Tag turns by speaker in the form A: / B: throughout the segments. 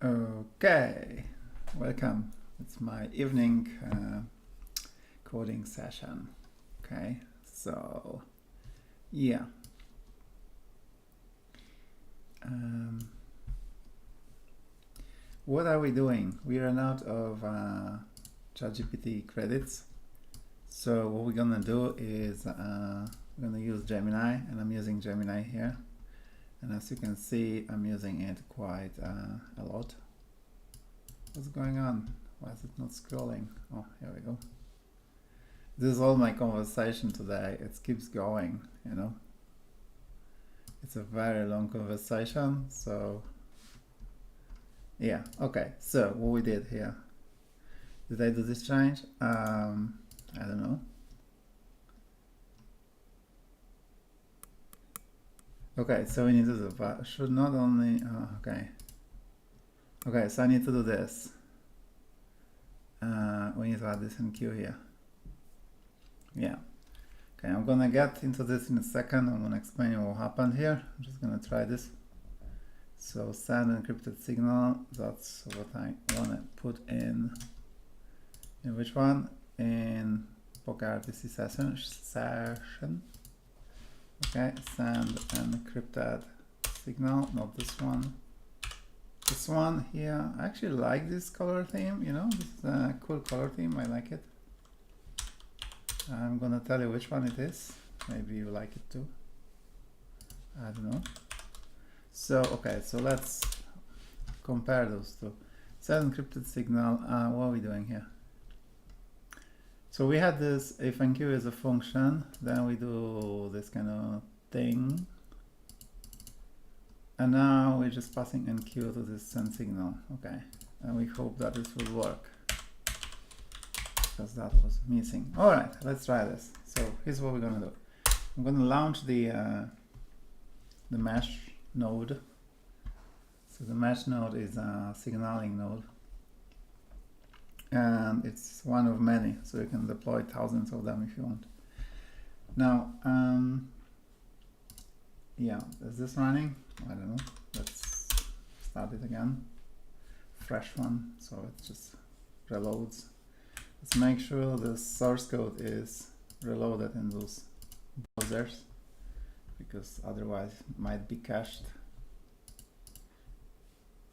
A: Okay, welcome. It's my evening coding session. Okay, so yeah. What are we doing? We ran out of ChatGPT credits. So what we're gonna do is we're gonna use Gemini, and I'm using Gemini here. And as you can see, I'm using it quite a lot. What's going on? Why is it not scrolling? Oh, here we go. This is all my conversation today. It keeps going, you know. It's a very long conversation, so yeah. Okay, so what we did here. Did I do this change? I don't know. Okay, so we need to do that. Should not only, okay. Okay, so I need to do this. We need to add this in queue here. Yeah. Okay, I'm gonna get into this in a second. I'm gonna explain you what happened here. I'm just gonna try this. So send encrypted signal. That's what I wanna put in which one? In WebRTC session. Okay, send an encrypted signal, not this one. This one here, I actually like this color theme, you know, this is a cool color theme, I like it. I'm gonna tell you which one it is, maybe you like it too, I don't know. So, okay, so let's compare those two. Send encrypted signal, what are we doing here? So we had this, if enqueue is a function, then we do this kind of thing. And now we're just passing enqueue to this send signal, okay. And we hope that this will work, because that was missing. All right, let's try this. So here's what we're gonna do. I'm gonna launch the mesh node. So the mesh node is a signaling node. And it's one of many, so you can deploy thousands of them if you want. Now, yeah, is this running? I don't know. Let's start it again. Fresh one, so it just reloads. Let's make sure the source code is reloaded in those browsers, because otherwise it might be cached.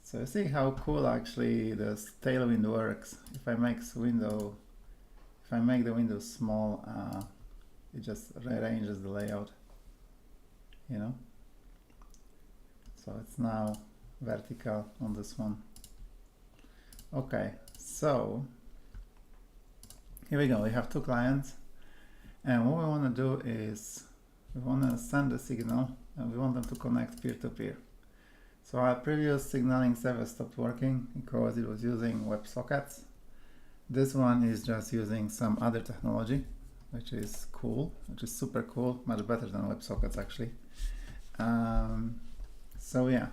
A: So you see how cool actually this tailwind works. If I make the window small, it just rearranges the layout, you know. So it's now vertical on this one. Okay, so here we go. We have two clients, and what we want to do is we want to send a signal, and we want them to connect peer-to-peer. So our previous signaling service stopped working because it was using WebSockets. This one is just using some other technology, which is cool, which is super cool, much better than WebSockets actually. So yeah,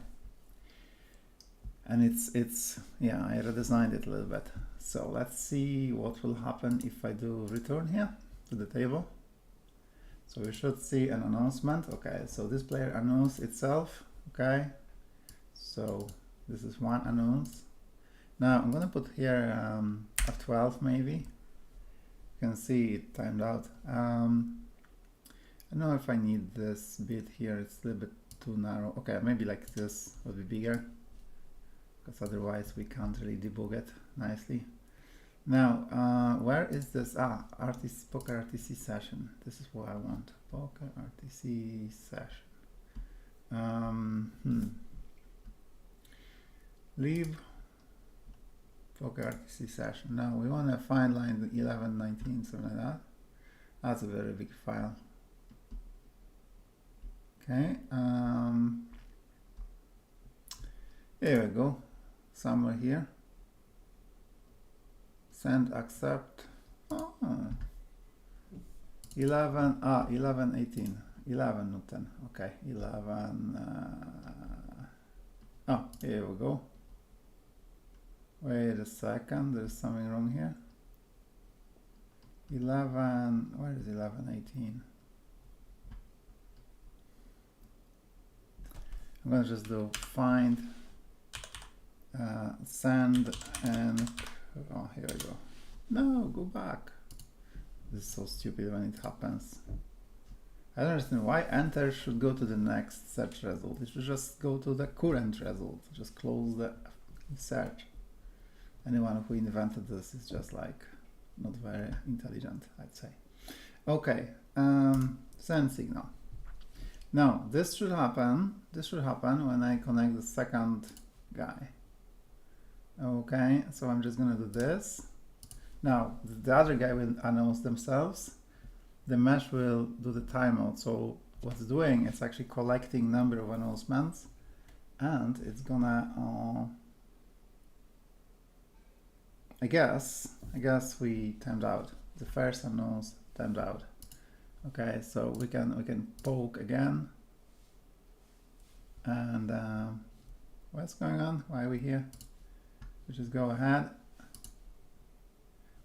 A: and it's yeah, I redesigned it a little bit. So let's see what will happen if I do return here to the table. So we should see an announcement. Okay, so this player announced itself. Okay. So this is one announce. Now I'm gonna put here a 12 maybe. You can see it timed out. I don't know if I need this bit here. It's a little bit too narrow. Okay, maybe like this would be bigger, because otherwise we can't really debug it nicely. Now, where is this? WebRTC session. This is what I want. WebRTC session. Leave WebRTC session. Now we want to find line 11, 19, something like that. That's a very big file. Okay. Here we go. Somewhere here. Send accept. Oh. 11, 11, 18. 11, not 10. Okay, 11. Here we go. Wait a second, there's something wrong here. 11, where is 11, 18? I'm gonna just do find send and, oh, here we go. No, go back. This is so stupid when it happens. I don't understand why enter should go to the next search result. It should just go to the current result. Just close the search. Anyone who invented this is just like not very intelligent, I'd say. Okay, send signal. Now this should happen. This should happen when I connect the second guy. Okay, so I'm just gonna do this. Now the other guy will announce themselves. The mesh will do the timeout. So what it's doing, it's actually collecting number of announcements, and it's gonna. I guess we timed out. The first announce timed out. Okay, so we can poke again. And what's going on? Why are we here? We just go ahead.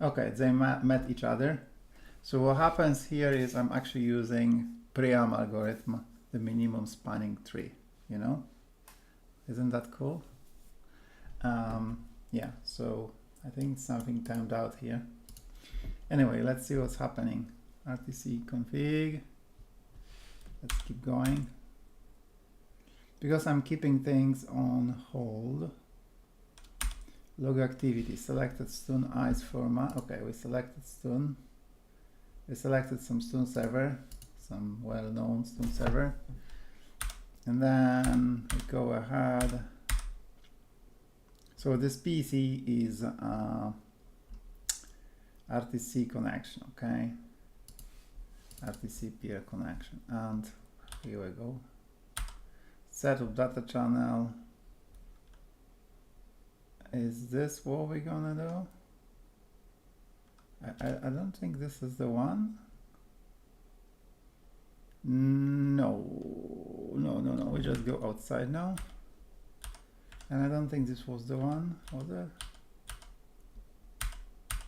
A: Okay, they met each other. So what happens here is I'm actually using Prim algorithm, the minimum spanning tree, you know? Isn't that cool? Yeah, so I think something timed out here. Anyway, let's see what's happening. RTC config. Let's keep going. Because I'm keeping things on hold. Log activity, selected stun ice format. Okay, we selected stun. We selected some stun server, some well-known stun server. And then we go ahead. So this PC is RTC connection, okay? RTC peer connection. And here we go. Set up data channel. Is this what we're gonna do? I don't think this is the one. No, we just go outside now. And I don't think this was the one, was it?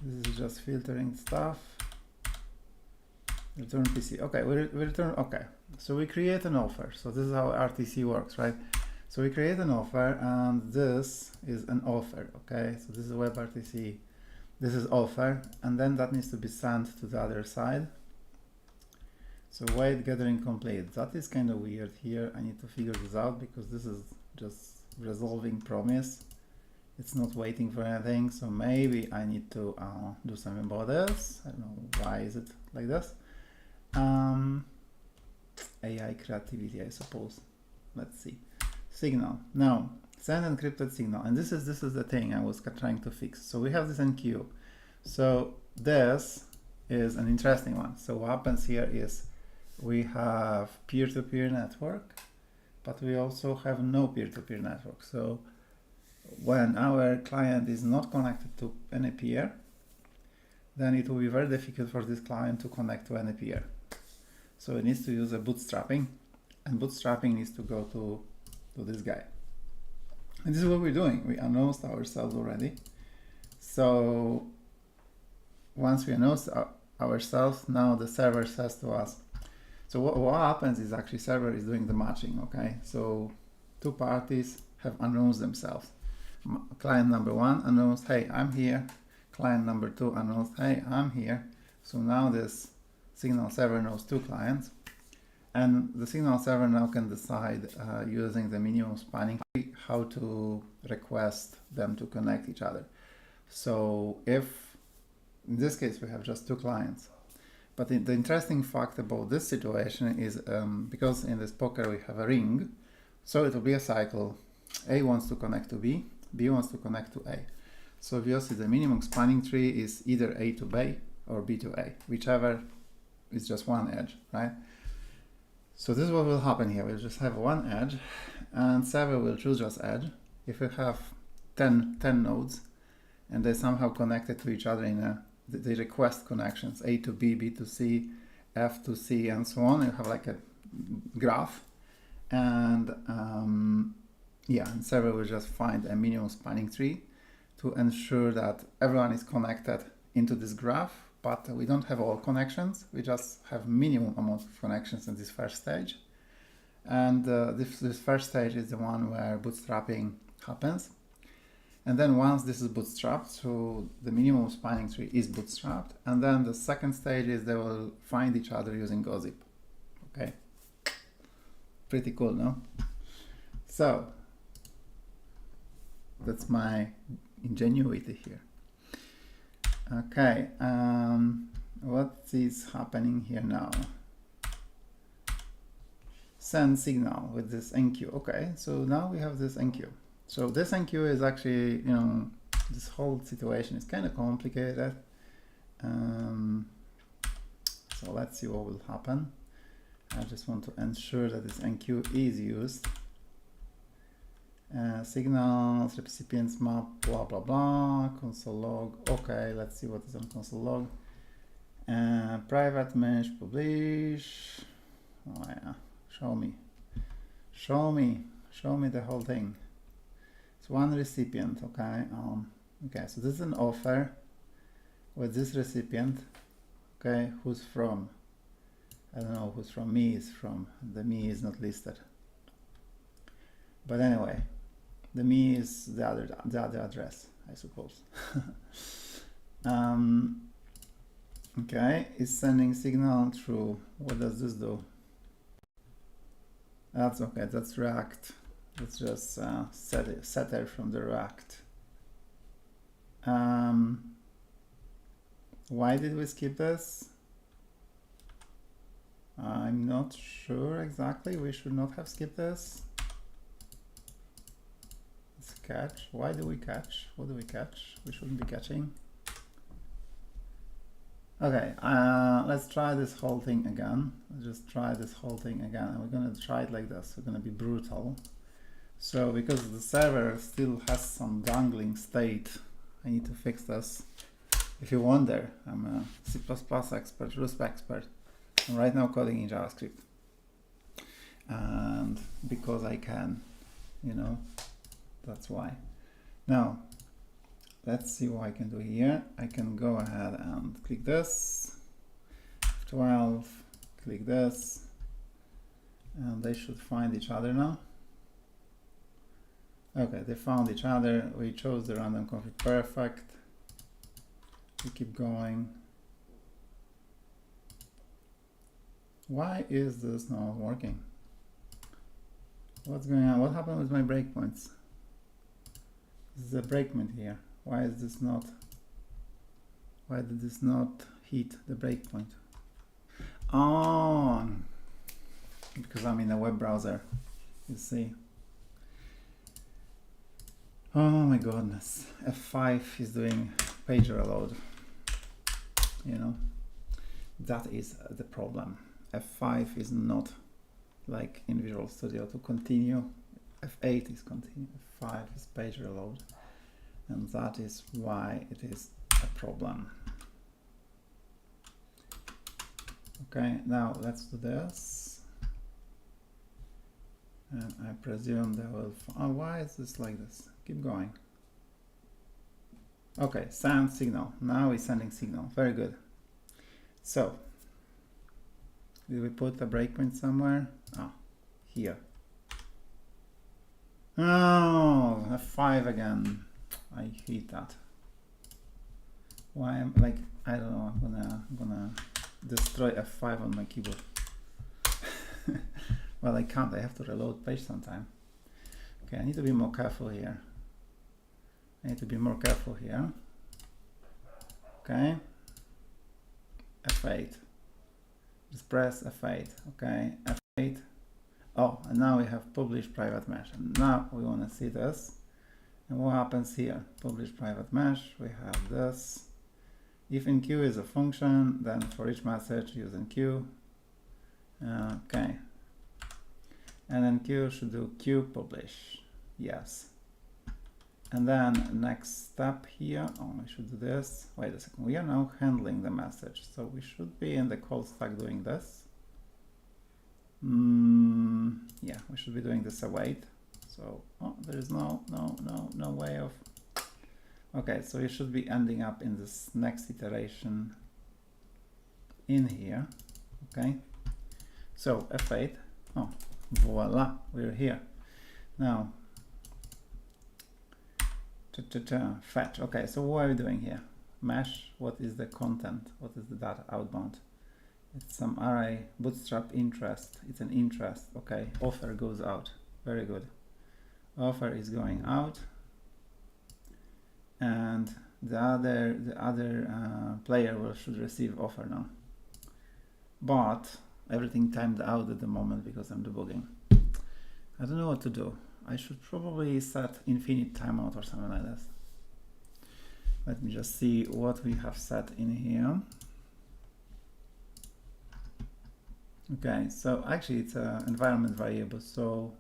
A: This is just filtering stuff. Return PC. Okay, we return. Okay, so we create an offer. So this is how RTC works, right? So we create an offer, and this is an offer. Okay, so this is WebRTC. This is offer, and then that needs to be sent to the other side. So wait, gathering complete. That is kind of weird here. I need to figure this out because this is just resolving promise. It's not waiting for anything. So maybe I need to do something about this. I don't know why is it like this. AI creativity, I suppose. Let's see. Signal. Now send encrypted signal, and this is the thing I was trying to fix. So we have this enqueue. So this is an interesting one. So what happens here is we have peer-to-peer network, but we also have no peer-to-peer network. So when our client is not connected to any peer, then it will be very difficult for this client to connect to any peer. So it needs to use a bootstrapping, and bootstrapping needs to go to this guy. And this is what we're doing. We announced ourselves already. So once we announce ourselves, now the server says to us, so what happens is actually server is doing the matching, okay? So two parties have announced themselves. Client number one announced, hey, I'm here. Client number two announced, hey, I'm here. So now this signal server knows two clients. And the signal server now can decide using the minimum spanning tree how to request them to connect each other. So if, in this case, we have just two clients. But the interesting fact about this situation is because in this poker we have a ring, so it will be a cycle. A wants to connect to B, B wants to connect to A. So obviously the minimum spanning tree is either A to B or B to A, whichever is just one edge, right? So this is what will happen here. We'll just have one edge, and server will choose just edge. If we have 10 nodes, and they somehow connected to each other in they request connections, A to B, B to C, F to C, and so on. You have like a graph, and yeah, and server will just find a minimum spanning tree to ensure that everyone is connected into this graph. But we don't have all connections. We just have minimum amount of connections in this first stage. And this first stage is the one where bootstrapping happens. And then once this is bootstrapped, so the minimum spanning tree is bootstrapped, and then the second stage is they will find each other using gossip. Okay, pretty cool, no? So that's my ingenuity here. Okay, what is happening here now? Send signal with this enqueue. Okay, so now we have this enqueue. So this enqueue is actually, you know, this whole situation is kind of complicated. So let's see what will happen. I just want to ensure that this enqueue is used. Signals, recipients map, blah blah blah, console log. Okay, let's see what is on console log. Private mesh publish. Oh yeah, show me the whole thing. It's one recipient. Okay, okay, so this is an offer with this recipient. Okay, who's from? I don't know who's from. Me is from. The me is not listed. But anyway, the me is the other address, I suppose. Okay, it's sending signal through. What does this do? That's okay. That's React. It's just setter from the React. Why did we skip this? I'm not sure exactly. We should not have skipped this. Let's catch. Why do we catch? What do we catch? We shouldn't be catching. Okay, let's try this whole thing again. Let's just try this whole thing again. And we're going to try it like this. We're going to be brutal. So because the server still has some dangling state, I need to fix this. If you wonder, I'm a C++ expert, Lisp expert. I'm right now coding in JavaScript. And because I can, you know, that's why. Now, let's see what I can do here. I can go ahead and click this, F12, click this, and they should find each other now. Okay, they found each other. We chose the random config perfect. We keep going. Why is this not working? What's going on? What happened with my breakpoints? This is a breakpoint here. Why is this not? Why did this not hit the breakpoint? Oh, because I'm in a web browser. You see. Oh my goodness. F5 is doing page reload. You know, that is the problem. F5 is not like in Visual Studio to continue. F8 is continue. F5 is page reload. And that is why it is a problem. Okay, now let's do this. And I presume they will. Oh, why is this like this? Keep going. Okay, send signal. Now we're sending signal. Very good. So, did we put a breakpoint somewhere? Ah, here. Oh, F5 again. I hate that. Why am like I don't know. I'm gonna destroy F5 on my keyboard. Well, I can't. I have to reload page sometime. Okay, I need to be more careful here. Okay. F8. Just press F8. Okay. F8. Oh, and now we have publish private mesh. And now we want to see this. And what happens here? Publish private mesh. We have this. If enqueue is a function, then for each message use enqueue. Okay. And enqueue should do queue publish. Yes. And then next step here. Oh, I should do this. Wait a second. We are now handling the message. So we should be in the call stack doing this. Yeah, we should be doing this await. So, oh, there is no way of. Okay, so you should be ending up in this next iteration in here. Okay, so F8. Oh, voila, we're here. Now, Fetch. Okay, so what are we doing here? Mesh, what is the content? What is the data outbound? It's some array, bootstrap interest. It's an interest. Okay, offer goes out. Very good. Offer is going out, and the other player should receive offer now. But everything timed out at the moment because I'm debugging. I don't know what to do. I should probably set infinite timeout or something like this. Let me just see what we have set in here. Okay, so actually it's an environment variable, so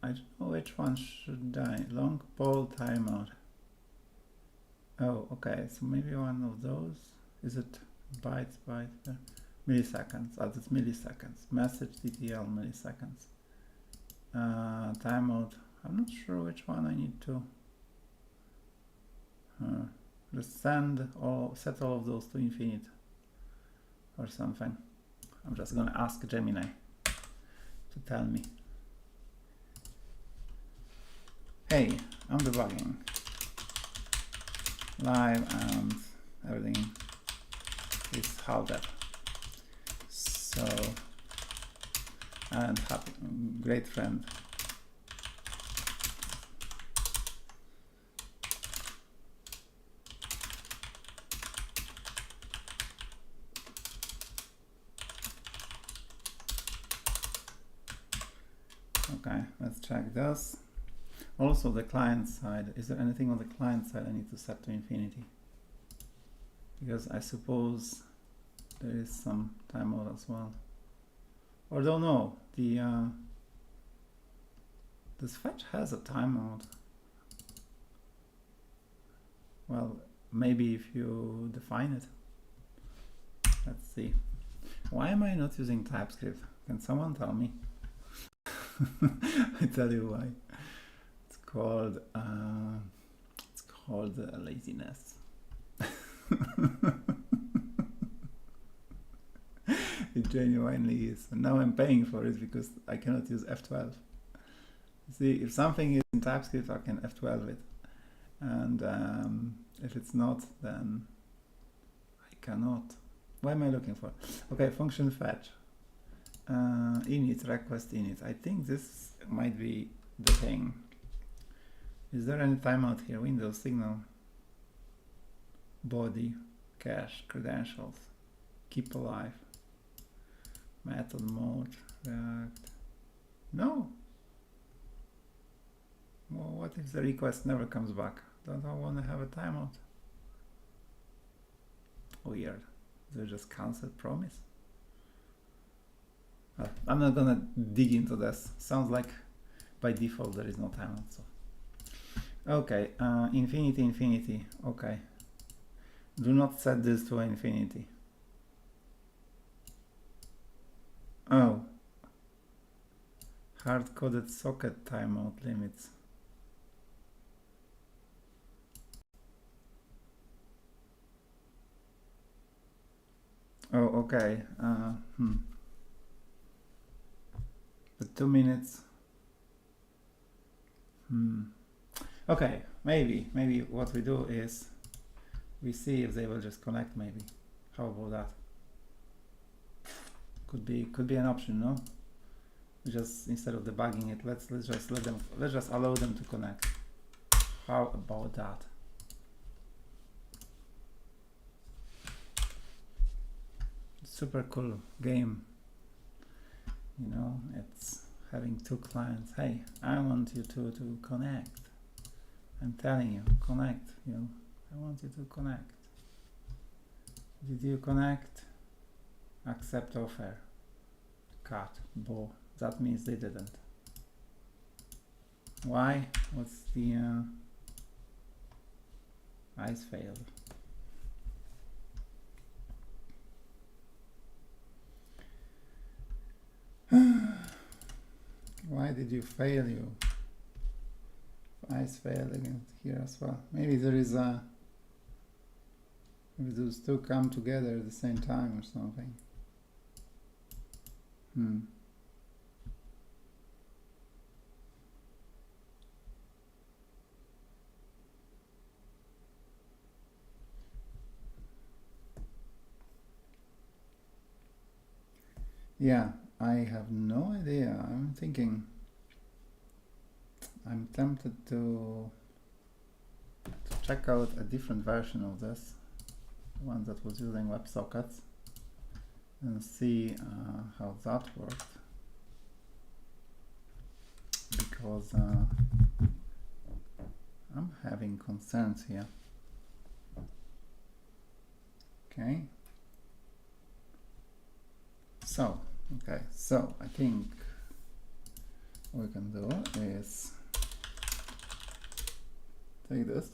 A: I don't know which one should I. Long poll timeout. Oh, okay, so maybe one of those. Is it bytes, milliseconds? Oh, that's milliseconds. Message TTL milliseconds. Timeout. I'm not sure which one I need to. Just set all of those to infinite or something. I'm just gonna ask Gemini to tell me. Hey, I'm debugging live and everything is halted. So, and happy, great friend. Okay, let's check this. Also the client side, is there anything on the client side I need to set to infinity? Because I suppose there is some timeout as well. Or don't know, this fetch has a timeout. Well, maybe if you define it. Let's see. Why am I not using TypeScript? Can someone tell me? I tell you why. It's called laziness. It genuinely is. And now I'm paying for it because I cannot use F12. See, if something is in TypeScript, I can F12 it. And if it's not, then I cannot. What am I looking for? Okay, function fetch. Init, request init. I think this might be the thing. Is there any timeout here? Windows, signal, body, cache, credentials, keep alive, method mode, React. No. Well, what if the request never comes back? Don't I want to have a timeout? Weird. They just cancelled promise. I'm not gonna dig into this. Sounds like by default there is no timeout. So okay, infinity. Okay, do not set this to infinity. Oh, hard-coded socket timeout limits. Oh, okay. But 2 minutes. Okay, maybe what we do is we see if they will just connect. Maybe. How about that? Could be an option, no? Just instead of debugging it, let's just allow them to connect. How about that? Super cool game. You know, it's having two clients. Hey, I want you to connect. I'm telling you, connect. You know, I want you to connect. Did you connect? Accept offer. Cut. Bow. That means they didn't. Why? What's the eyes failed? Why did you fail? You eyes failed again here as well. Maybe there is a, maybe those two come together at the same time or something. Yeah, I have no idea. I'm thinking, I'm tempted to check out a different version of this, one that was using WebSockets, and see how that worked, because I'm having concerns here. Okay. So, okay, so I think what we can do is take this.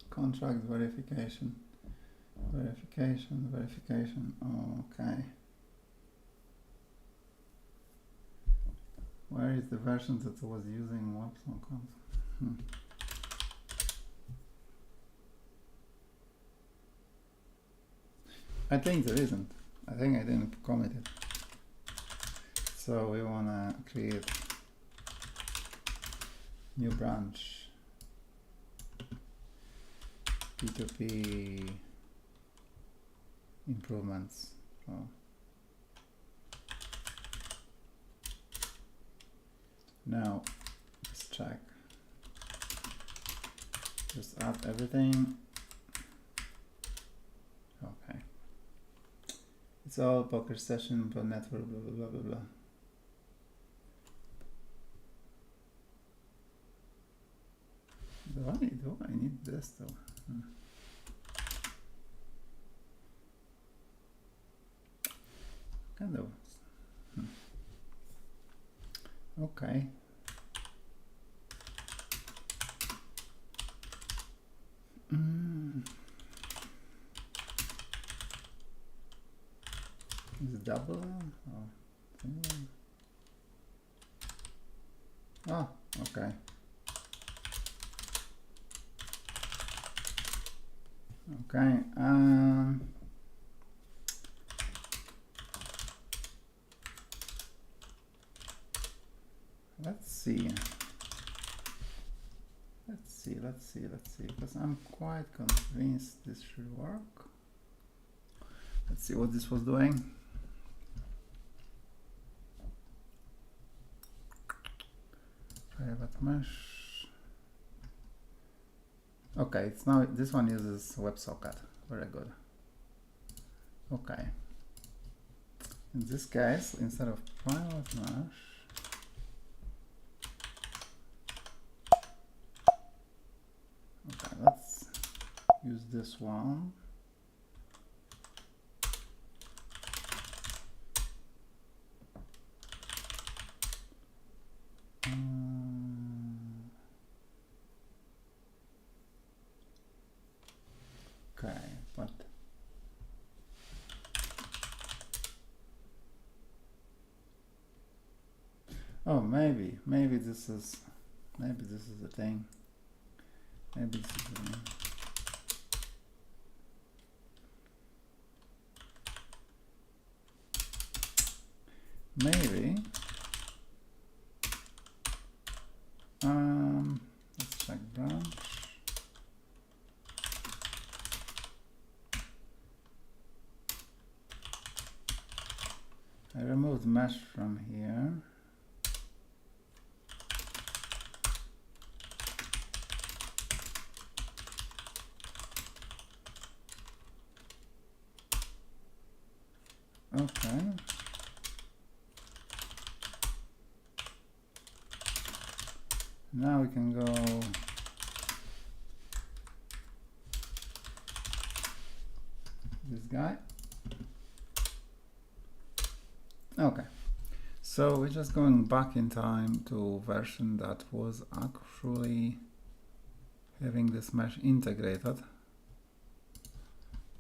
A: Contract verification. Okay. Where is the version that was using WebSockets? I think there isn't. I think I didn't commit it. So we want to create new branch, P2P improvements. So now let's check. Just add everything. Okay. It's all poker session, but network, blah, blah, blah, blah, blah. Do I need this though? Kind of. Okay. Is it double or single? Oh, okay. Okay. Let's see. Let's see, because I'm quite convinced this should work. Let's see what this was doing. Private mesh. Okay, it's now, this one uses WebSocket. Very good. Okay. In this case, instead of private mesh, okay, let's use this one. Okay, but oh, maybe this is the thing. Maybe this is the thing. Maybe let's check branch. I removed mesh from here. Okay. Now we can go this guy. Okay, so we're just going back in time to version that was actually having this mesh integrated,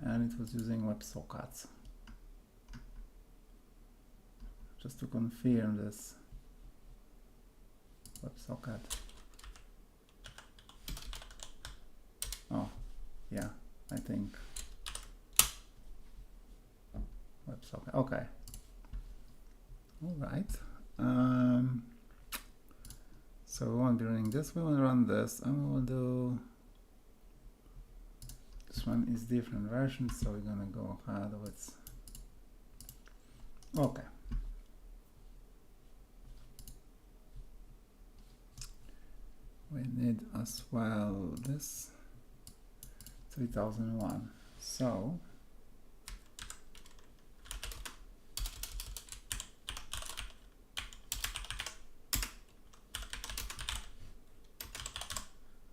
A: and it was using WebSockets. Just to confirm this WebSocket. Oh, yeah, I think WebSocket. Okay. All right. So we won't be running this. We will run this, and we will do this one is different version, so we're gonna go ahead with okay. We need as well this 3001. So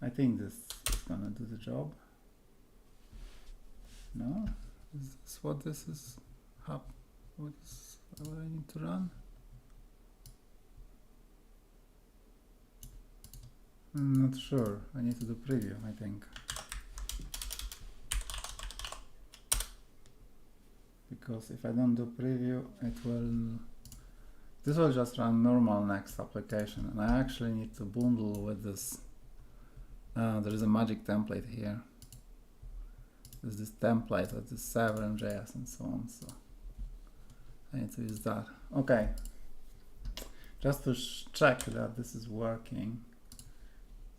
A: I think this is gonna do the job. No? Is this what this is? What I need to run? I'm not sure. I need to do preview, I think. Because if I don't do preview, this will just run normal next application, and I actually need to bundle with this. There is a magic template here. There's this template with this server and JS and so on, so I need to use that. Okay, just to check that this is working.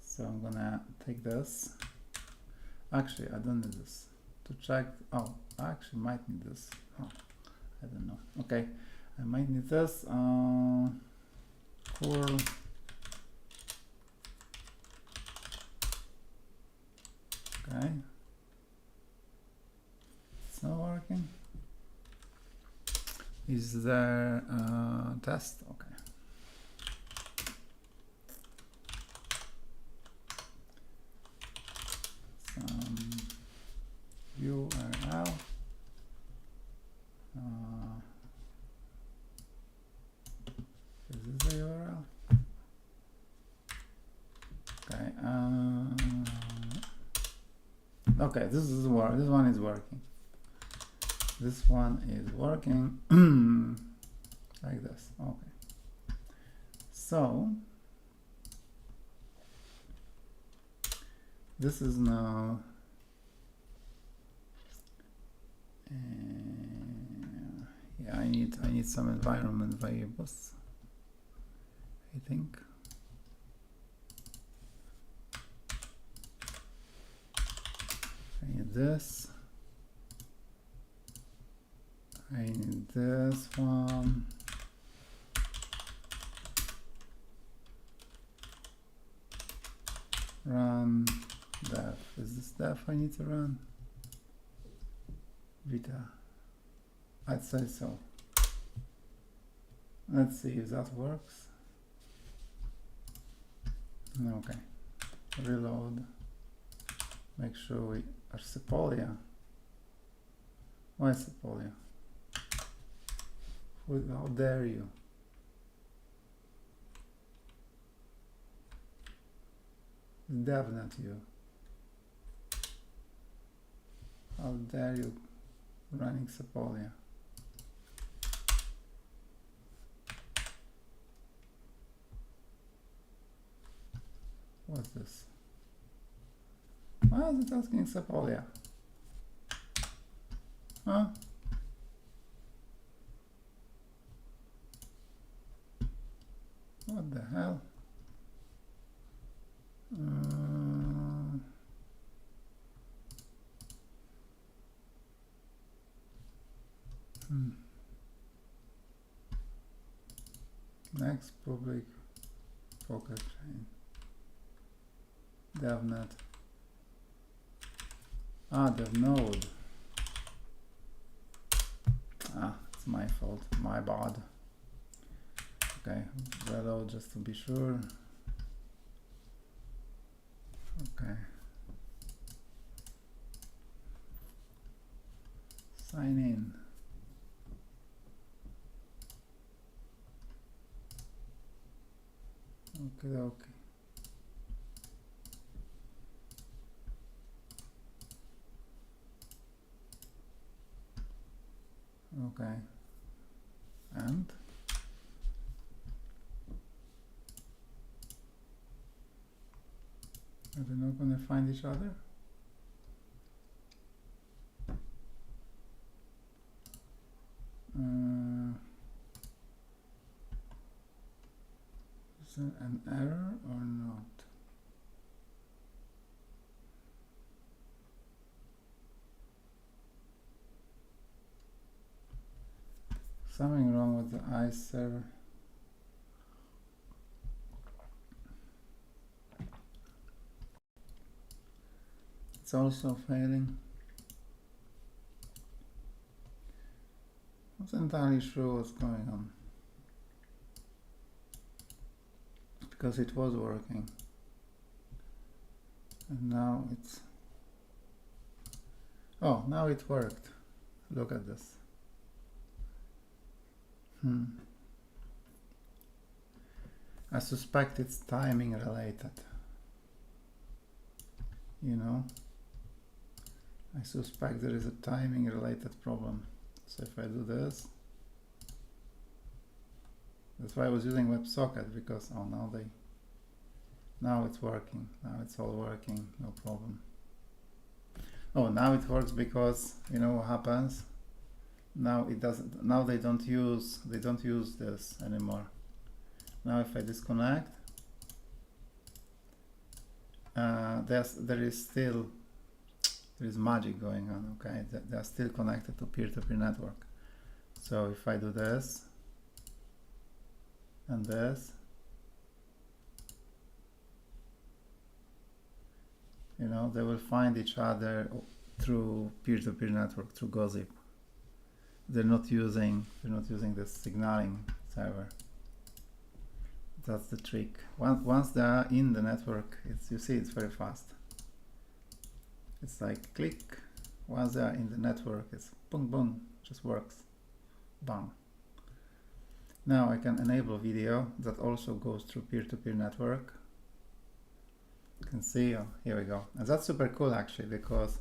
A: So I'm gonna take this. Actually, I don't need this to check. Oh, I actually might need this. Oh, I don't know. Okay, I might need this. Cool. Okay. It's not working. Is there a test? Okay. URL. Is this the URL? Okay. Okay. This one is working. This one is working like this. Okay. So this is now. Yeah, I need some environment variables, I think. I need this. I need this one. Run def. Is this def I need to run? Vita. I'd say so. Let's see if that works. Okay. Reload. Make sure we are Sepolia. Why Sepolia? How dare you? Dev, not you. How dare you running Sepolia? What's this? Why is it asking Sepolia? Huh? What the hell? Next public pocket chain. DevNet. Dev node. It's my fault. My bad. Okay, reload just to be sure. Okay. Sign in. Okay, okay. Okay. And are they not going to find each other? Is there an error or not? Something wrong with the ICE server. It's also failing. I'm not entirely sure what's going on, because it was working and now it's, oh, now it worked. Look at this. I suspect it's timing related, you know. I suspect there is a timing related problem. So if I do this, that's why I was using WebSocket, because oh, now it's working. Now it's all working, no problem. Oh, now it works because you know what happens. Now it doesn't. Now they don't use this anymore. Now if I disconnect, there is magic going on. Okay, they are still connected to peer-to-peer network. So if I do this and this, you know, they will find each other through peer-to-peer network, through gossip. They're not using this signaling server. That's the trick. Once they are in the network, you see it's very fast. It's like click. Once they are in the network, it's boom, boom, just works. Bam. Now I can enable video that also goes through peer-to-peer network. You can see, oh, here we go. And that's super cool actually, because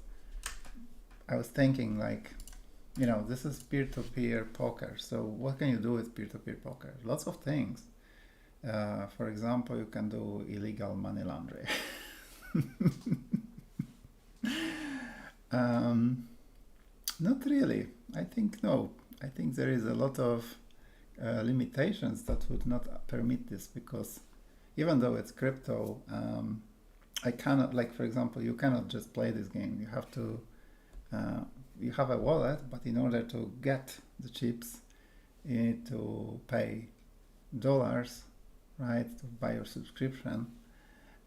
A: I was thinking like, you know, this is peer-to-peer poker. So what can you do with peer-to-peer poker? Lots of things. For example, you can do illegal money laundering. Not really. I think no. I think there is a lot of limitations that would not permit this, because even though it's crypto, I cannot, like for example, you cannot just play this game. You have to, you have a wallet, but in order to get the chips, you need to pay dollars, right, to buy your subscription.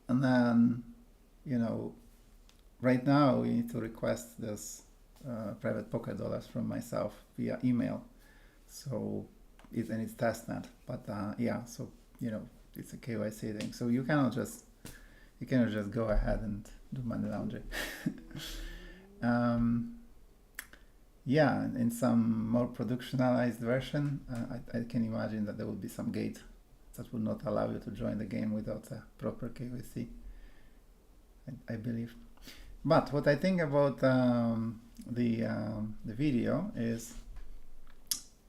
A: And then, you know, right now you need to request this private pocket dollars from myself via email. So it's testnet, but yeah, so you know, it's a KYC thing. So you cannot just go ahead and do money laundering. Yeah, in some more productionalized version, I can imagine that there would be some gate that would not allow you to join the game without a proper KYC, I believe. But what I think about the video is,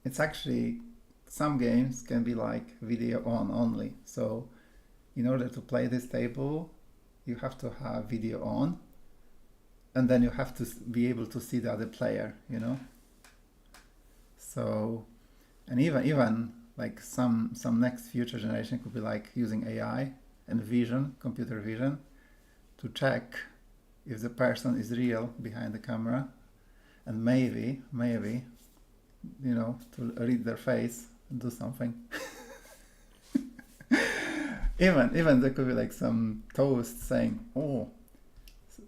A: it's actually, some games can be like video on only. So in order to play this table, you have to have video on, and then you have to be able to see the other player, you know. So, and even like some next future generation could be like using AI and vision, computer vision, to check if the person is real behind the camera, and maybe, you know, to read their face and do something. even there could be like some toast saying, oh,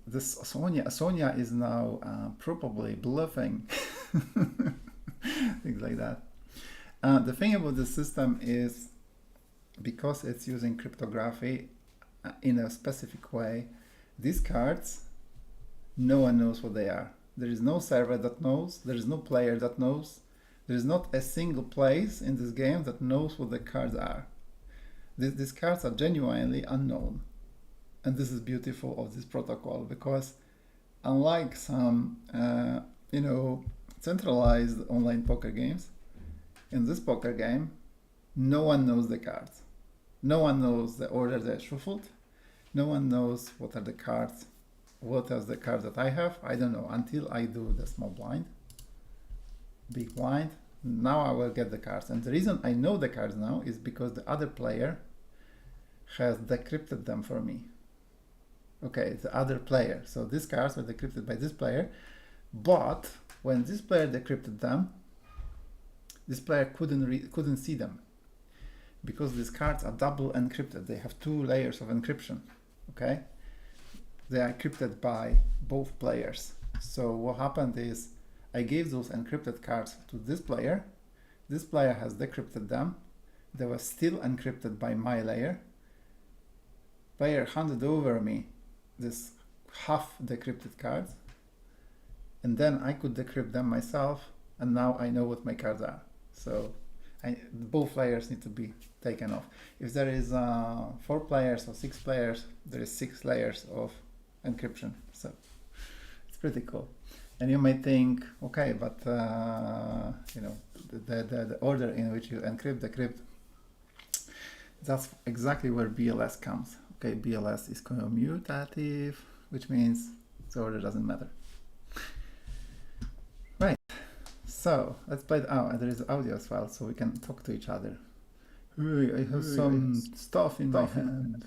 A: this Sonia is now probably bluffing. Things like that. The thing about the system is, because it's using cryptography in a specific way, these cards, no one knows what they are. There is no server that knows, there is no player that knows, there is not a single place in this game that knows what the cards are. These cards are genuinely unknown. And this is beautiful of this protocol, because unlike some, you know, centralized online poker games, in this poker game, no one knows the cards. No one knows the order they're shuffled. No one knows what are the cards. What are the cards that I have? I don't know until I do the small blind, big blind. Now I will get the cards. And the reason I know the cards now is because the other player has decrypted them for me. Okay, the other player. So these cards were decrypted by this player, but when this player decrypted them, this player couldn't see them because these cards are double encrypted. They have 2 layers of encryption. Okay, they are encrypted by both players. So what happened is I gave those encrypted cards to this player. This player has decrypted them. They were still encrypted by my layer. Player handed over me this half decrypted cards, and then I could decrypt them myself, and now I know what my cards are. So both layers need to be taken off. If there is 4 players or 6 players, there is 6 layers of encryption. So it's pretty cool. And you may think, okay, but you know, the order in which you encrypt, decrypt, that's exactly where BLS comes. Okay, BLS is commutative, which means the order doesn't matter. Right. So let's play it out. There is audio as well, so we can talk to each other. Hey, I have some stuff in my hand.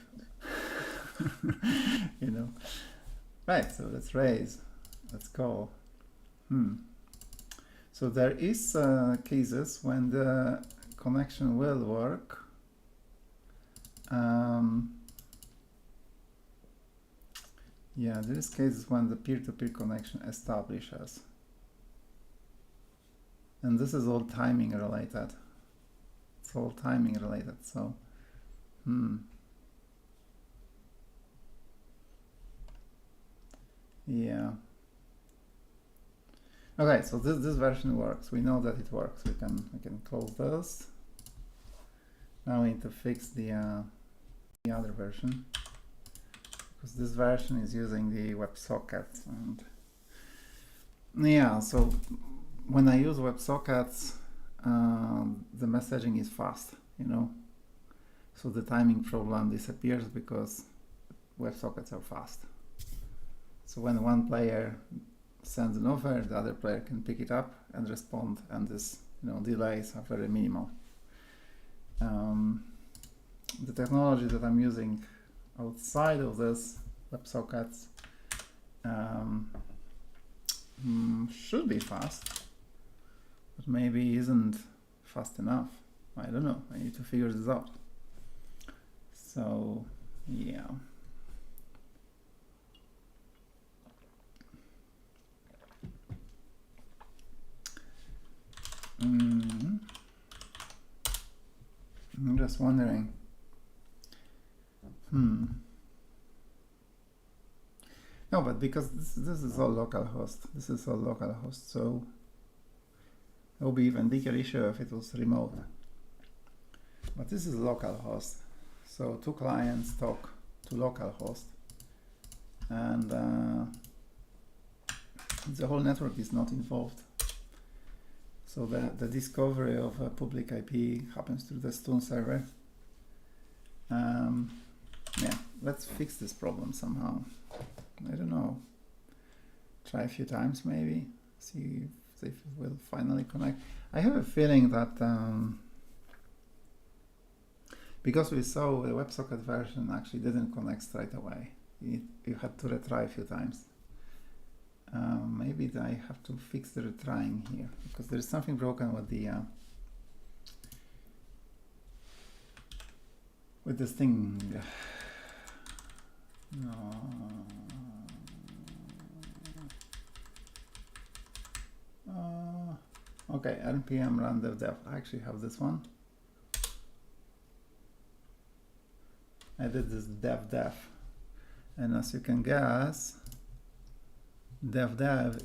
A: You know. Right. So let's raise. Let's go. So there is cases when the connection will work. Yeah, there is cases when the peer-to-peer connection establishes. And this is all timing related. It's all timing related, so yeah. Okay, so this version works. We know that it works. We can close this. Now we need to fix the other version, because this version is using the WebSockets, and yeah, so when I use WebSockets, the messaging is fast, you know, so the timing problem disappears because WebSockets are fast. So when one player sends an offer, the other player can pick it up and respond, and this, you know, delays are very minimal. The technology that I'm using outside of this WebSockets should be fast, but maybe isn't fast enough. I don't know. I need to figure this out. So yeah. I'm just wondering. No, but because this is all localhost. This is all localhost, so it will be even bigger issue if it was remote. But this is localhost, so 2 clients talk to localhost, and the whole network is not involved. So the discovery of a public IP happens through the Stone server. Yeah, let's fix this problem somehow. I don't know. Try a few times maybe. See if it will finally connect. I have a feeling that because we saw the WebSocket version actually didn't connect straight away. You had to retry a few times. Maybe I have to fix the retrying here, because there is something broken with the with this thing. No. Okay, npm run dev. I actually have this one. I did this dev, and as you can guess, dev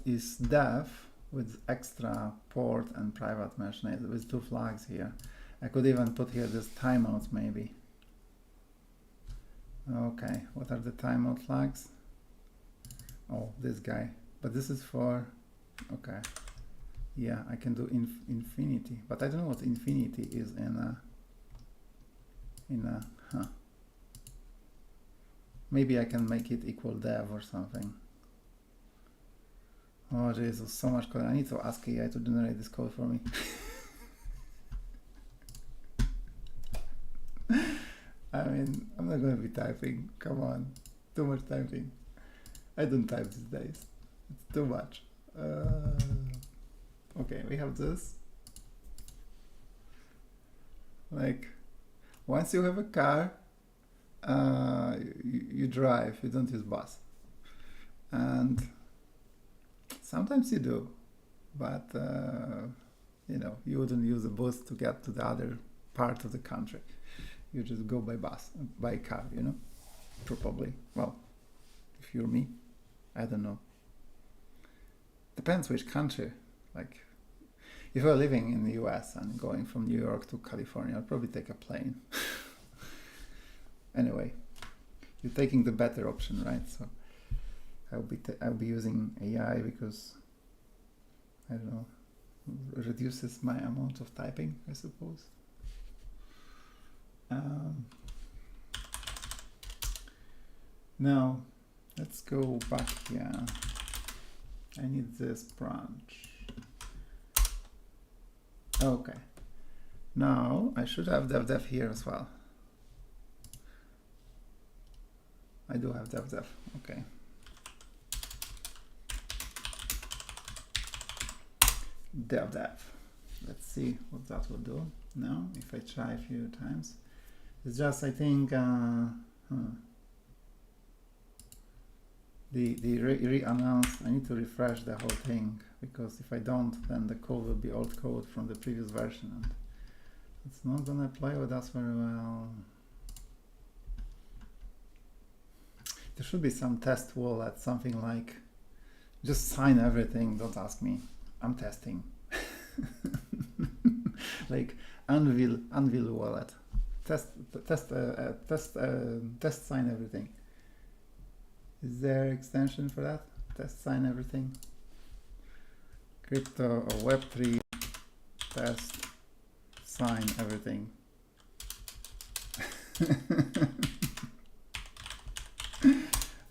A: is dev with extra port and private mesh name with 2 flags here. I could even put here this timeouts maybe. Okay, what are the timeout flags? Oh, this guy. But this is for, okay. Yeah, I can do infinity, but I don't know what infinity is maybe I can make it equal dev or something. Oh Jesus, so much code. I need to ask AI to generate this code for me. I mean, I'm not going to be typing. Come on, too much typing. I don't type these days. It's too much. Okay, we have this. Like, once you have a car, you drive, you don't use bus. And sometimes you do, but you know, you wouldn't use a bus to get to the other part of the country. You just go by bus, by car, you know, probably. Well, if you're me, I don't know. Depends which country. Like, if you're living in the US and going from New York to California, I'll probably take a plane. Anyway, you're taking the better option, right? So I'll be using AI because, I don't know, reduces my amount of typing, I suppose. Now, let's go back here. I need this branch. Okay. Now, I should have dev here as well. I do have dev. Okay. Dev. Let's see what that will do now if I try a few times. It's just, I think, the re-announce, I need to refresh the whole thing, because if I don't, then the code will be old code from the previous version, and it's not gonna play with us very well. There should be some test wallet, something like, just sign everything, don't ask me, I'm testing. Like Anvil wallet, test sign everything. Is there extension for that? Test sign everything. Crypto or Web3 test sign everything.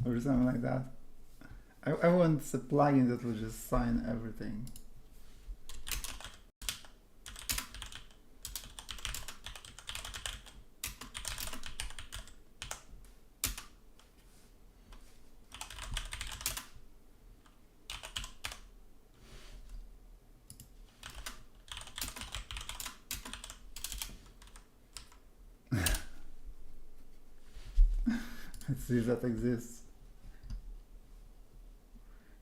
A: Or something like that. I want a plugin that will just sign everything. Let's see if that exists.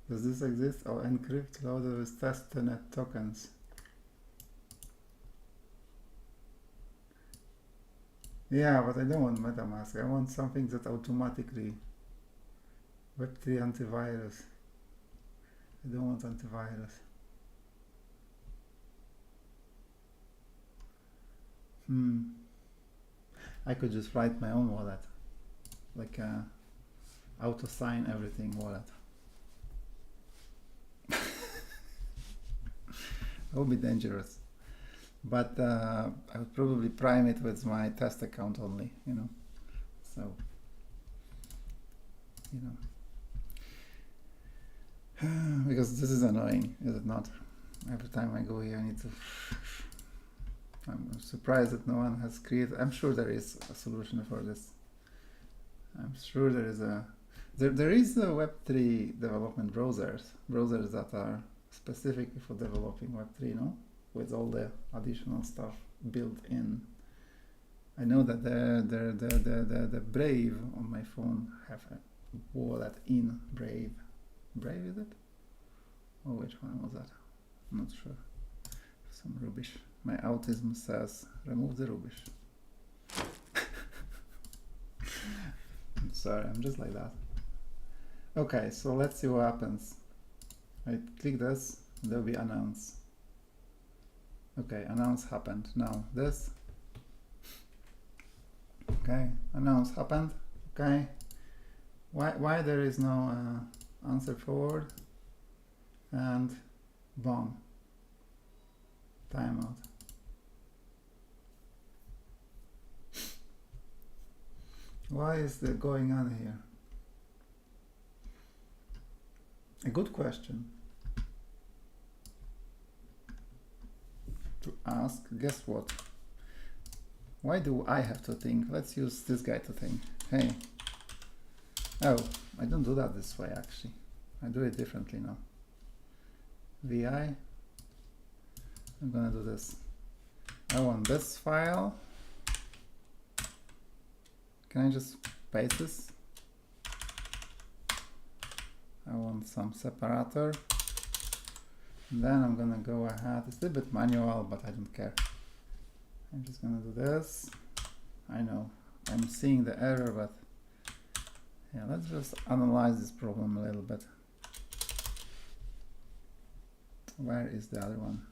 A: Does this exist? Oh, encrypt loader with testnet tokens. Yeah, but I don't want MetaMask. I want something that automatically Web3 antivirus. I don't want antivirus. I could just write my own wallet, like a auto sign everything wallet. That would be dangerous, but I would probably prime it with my test account only, you know, so, you know, because this is annoying, is it not? Every time I go here I need to, I'm surprised that no one has created, I'm sure there is a solution for this. I'm sure there is a, there is a Web3 development browsers that are specifically for developing Web3, no? With all the additional stuff built in. I know that the Brave on my phone have a wallet in Brave. Brave, is it? Oh, which one was that? I'm not sure. Some rubbish. My autism says, remove the rubbish. I'm sorry, I'm just like that. Okay, so let's see what happens. I click this, there will be announce. Okay, announce happened. Now this. Okay, announce happened. Okay. Why there is no answer forward? And boom. Timeout. Why is that going on here? A good question to ask. Guess what? Why do I have to think? Let's use this guy to think. Hey. Oh, I don't do that this way actually. I do it differently now. VI. I'm gonna do this. I want this file. Can I just paste this? I want some separator. And then I'm gonna go ahead. It's a little bit manual, but I don't care. I'm just gonna do this. I know I'm seeing the error, but yeah, let's just analyze this problem a little bit. Where is the other one?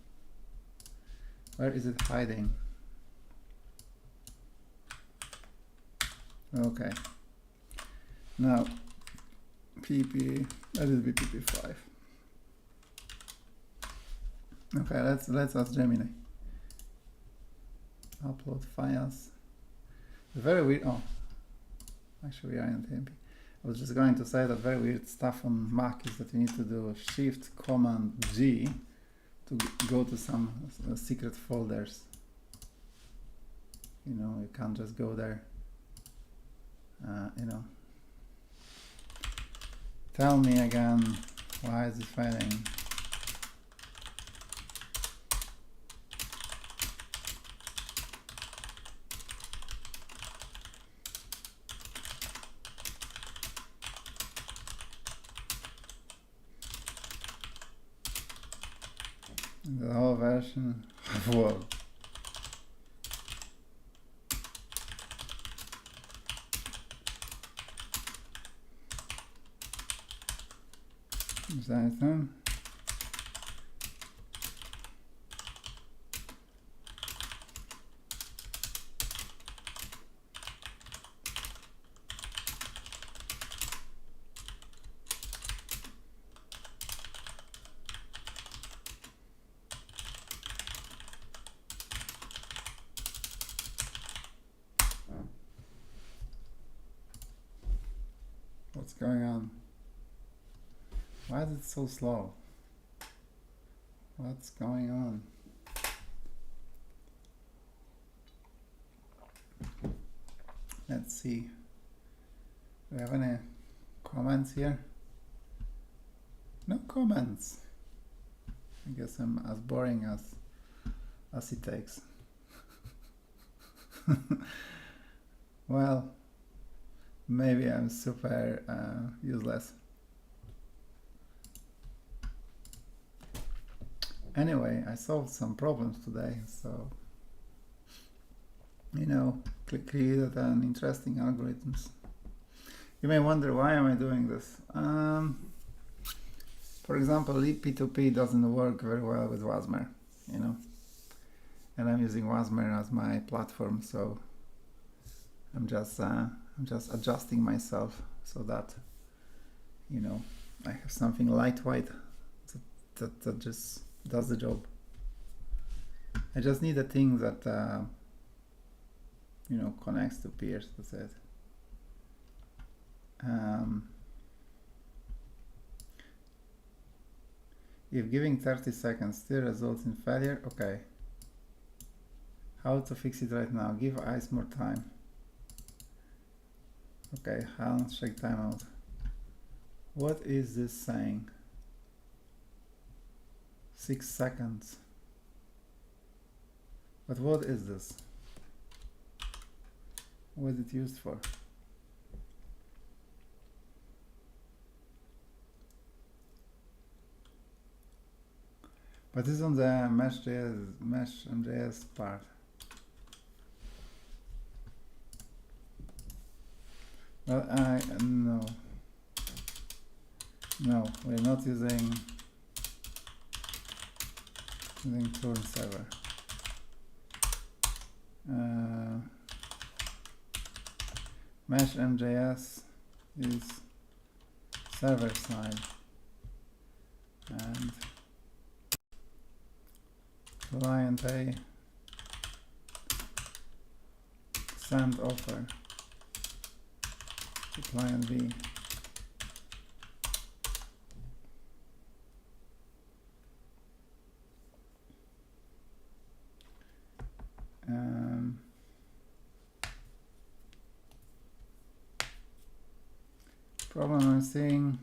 A: Where is it hiding? Okay. Now, PP, let it be PP5. Okay, let's ask Gemini. Upload files. Very weird. Oh, actually, we are in TMP. I was just going to say that very weird stuff on Mac is that you need to do Shift Command G to go to some secret folders. You know, you can't just go there. You know. Tell me again, why is it failing? The whole version of Word. Is that anything? What's going on? Why is it so slow? What's going on? Let's see. Do we have any comments here? No comments. I guess I'm as boring as it takes. Well, maybe I'm super useless. Anyway, I solved some problems today, so you know, created an interesting algorithms. You may wonder, why am I doing this? For example, P2P doesn't work very well with Wasmer, you know, and I'm using Wasmer as my platform, so I'm just adjusting myself so that, you know, I have something lightweight that just does the job. I just need a thing that you know, connects to peers. That's it. If giving 30 seconds still results in failure, okay. How to fix it right now? Give ice more time. Okay, handshake timeout. What is this saying? 6 seconds. But what is this? What is it used for? But this is on the mesh.js part. Well, no, we're not using turn server. Mesh.js is server side, and client A send offer to client B. Problem I'm seeing,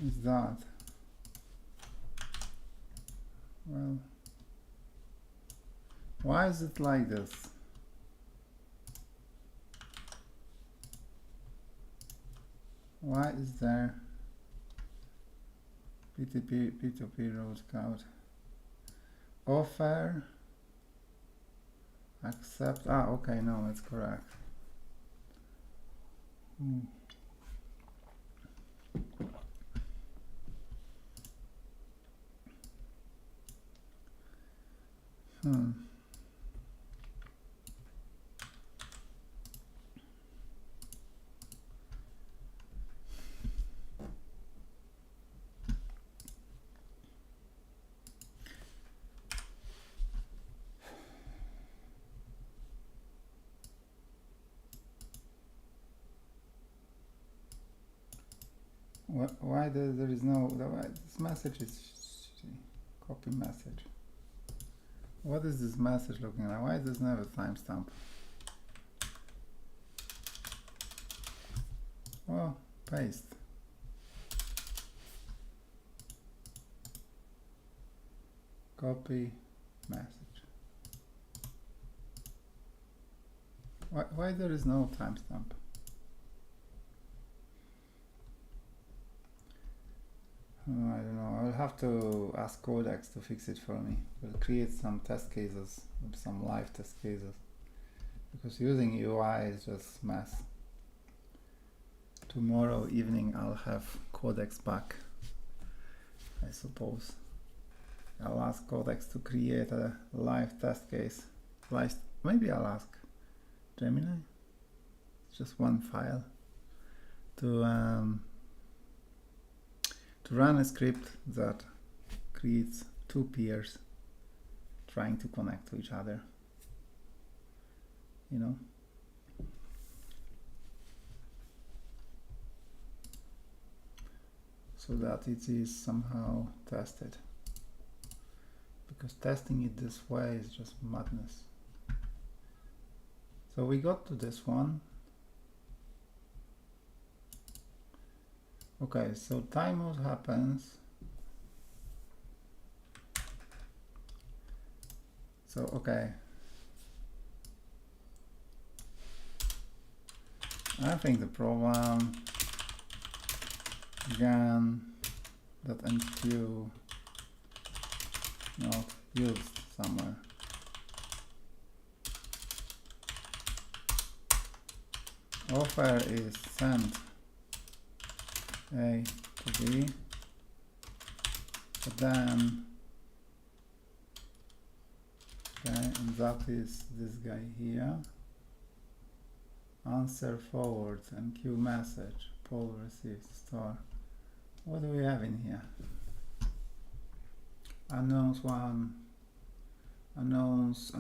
A: is that? Well, why is it like this? Why is there P2P root code? Offer, accept, okay, no, it's correct. Why there is no, this message is copy message. What is this message looking like? Why does it have a timestamp? Oh, paste. Copy message. Why there is no timestamp? I don't know. I'll have to ask Codex to fix it for me. We'll create some test cases, some live test cases, because using UI is just mess. Tomorrow evening I'll have Codex back, I suppose. I'll ask Codex to create a live test case. Maybe I'll ask Gemini. It's just one file to run a script that creates two peers trying to connect to each other, you know. So that it is somehow tested, because testing it this way is just madness. So we got to this one. Okay, so timeout happens. So, okay. I think the problem, again, that enqueue not used somewhere. Offer is sent A to B, but then, okay, and that is this guy here. Answer forward and queue message, poll received, store. What do we have in here? Unknowns one, unknowns.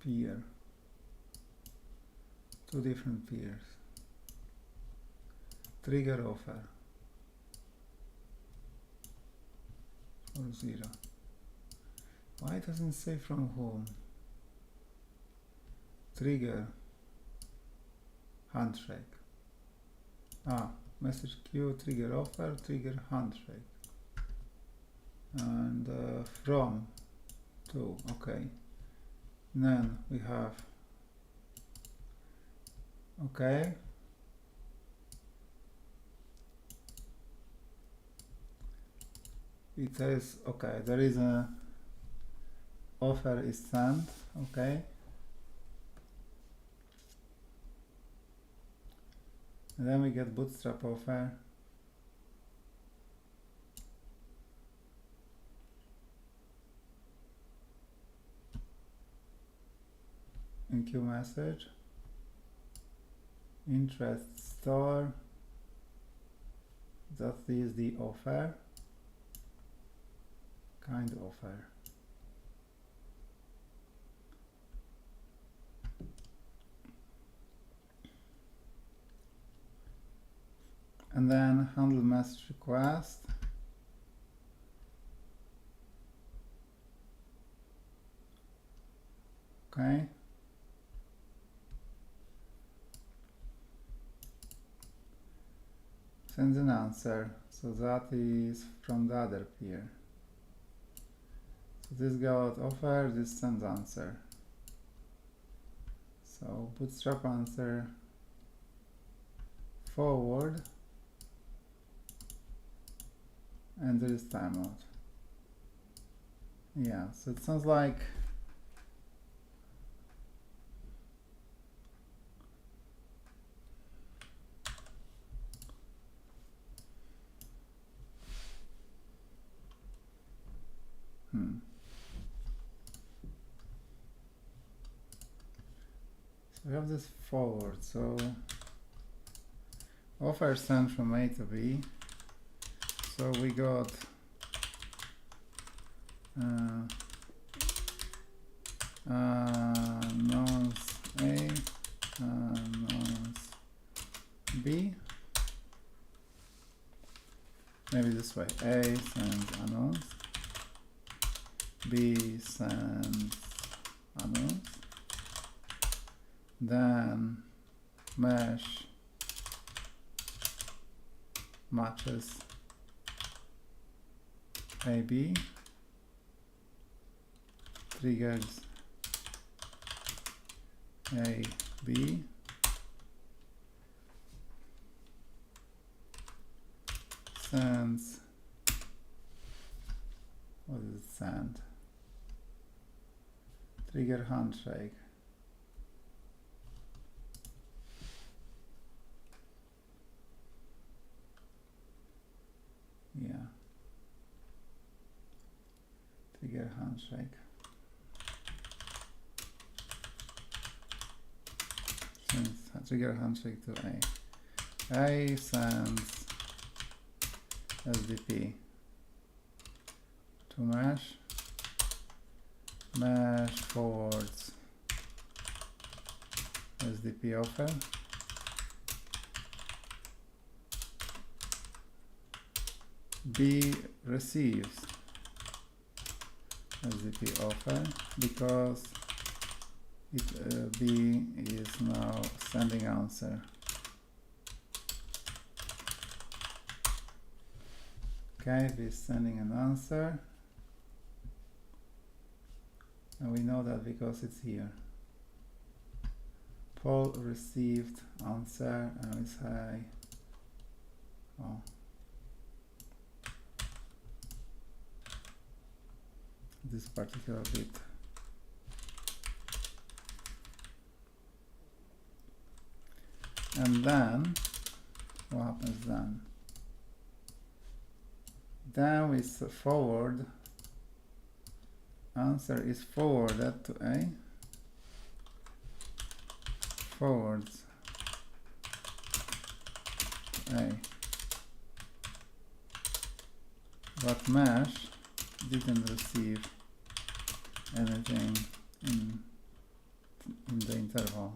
A: Peer. Two different peers. Trigger offer. For 0. Why it doesn't say from whom? Trigger. Handshake. Message queue, trigger offer, trigger handshake. And from to, okay. Then we have, okay. It says, okay, there is a offer is sent, okay. And then we get Bootstrap offer. Enqueue message. Interest store. That is the offer. Kind offer. And then handle message request. Okay. sends an answer. So that is from the other peer. So this got offer, this sends answer. So Bootstrap answer forward, and there is timeout. Yeah, so it sounds like So we have this forward, so offer sent from A to B. So we got announce A, announce B. Maybe this way. A sends announce, B sends announce. Then mesh matches AB, triggers AB, sends, what does it send? Trigger handshake. Yeah. Trigger handshake. Sends trigger handshake to A. A sends SDP to mesh. Mesh forwards SDP offer. B receives SDP offer because B is now sending answer. Okay, B is sending an answer, and we know that because it's here. Paul received answer, and we say, oh, this particular bit. And then, what happens then? Then we forward, answer is forwarded to A, forwards to A. But mesh didn't receive anything in the interval.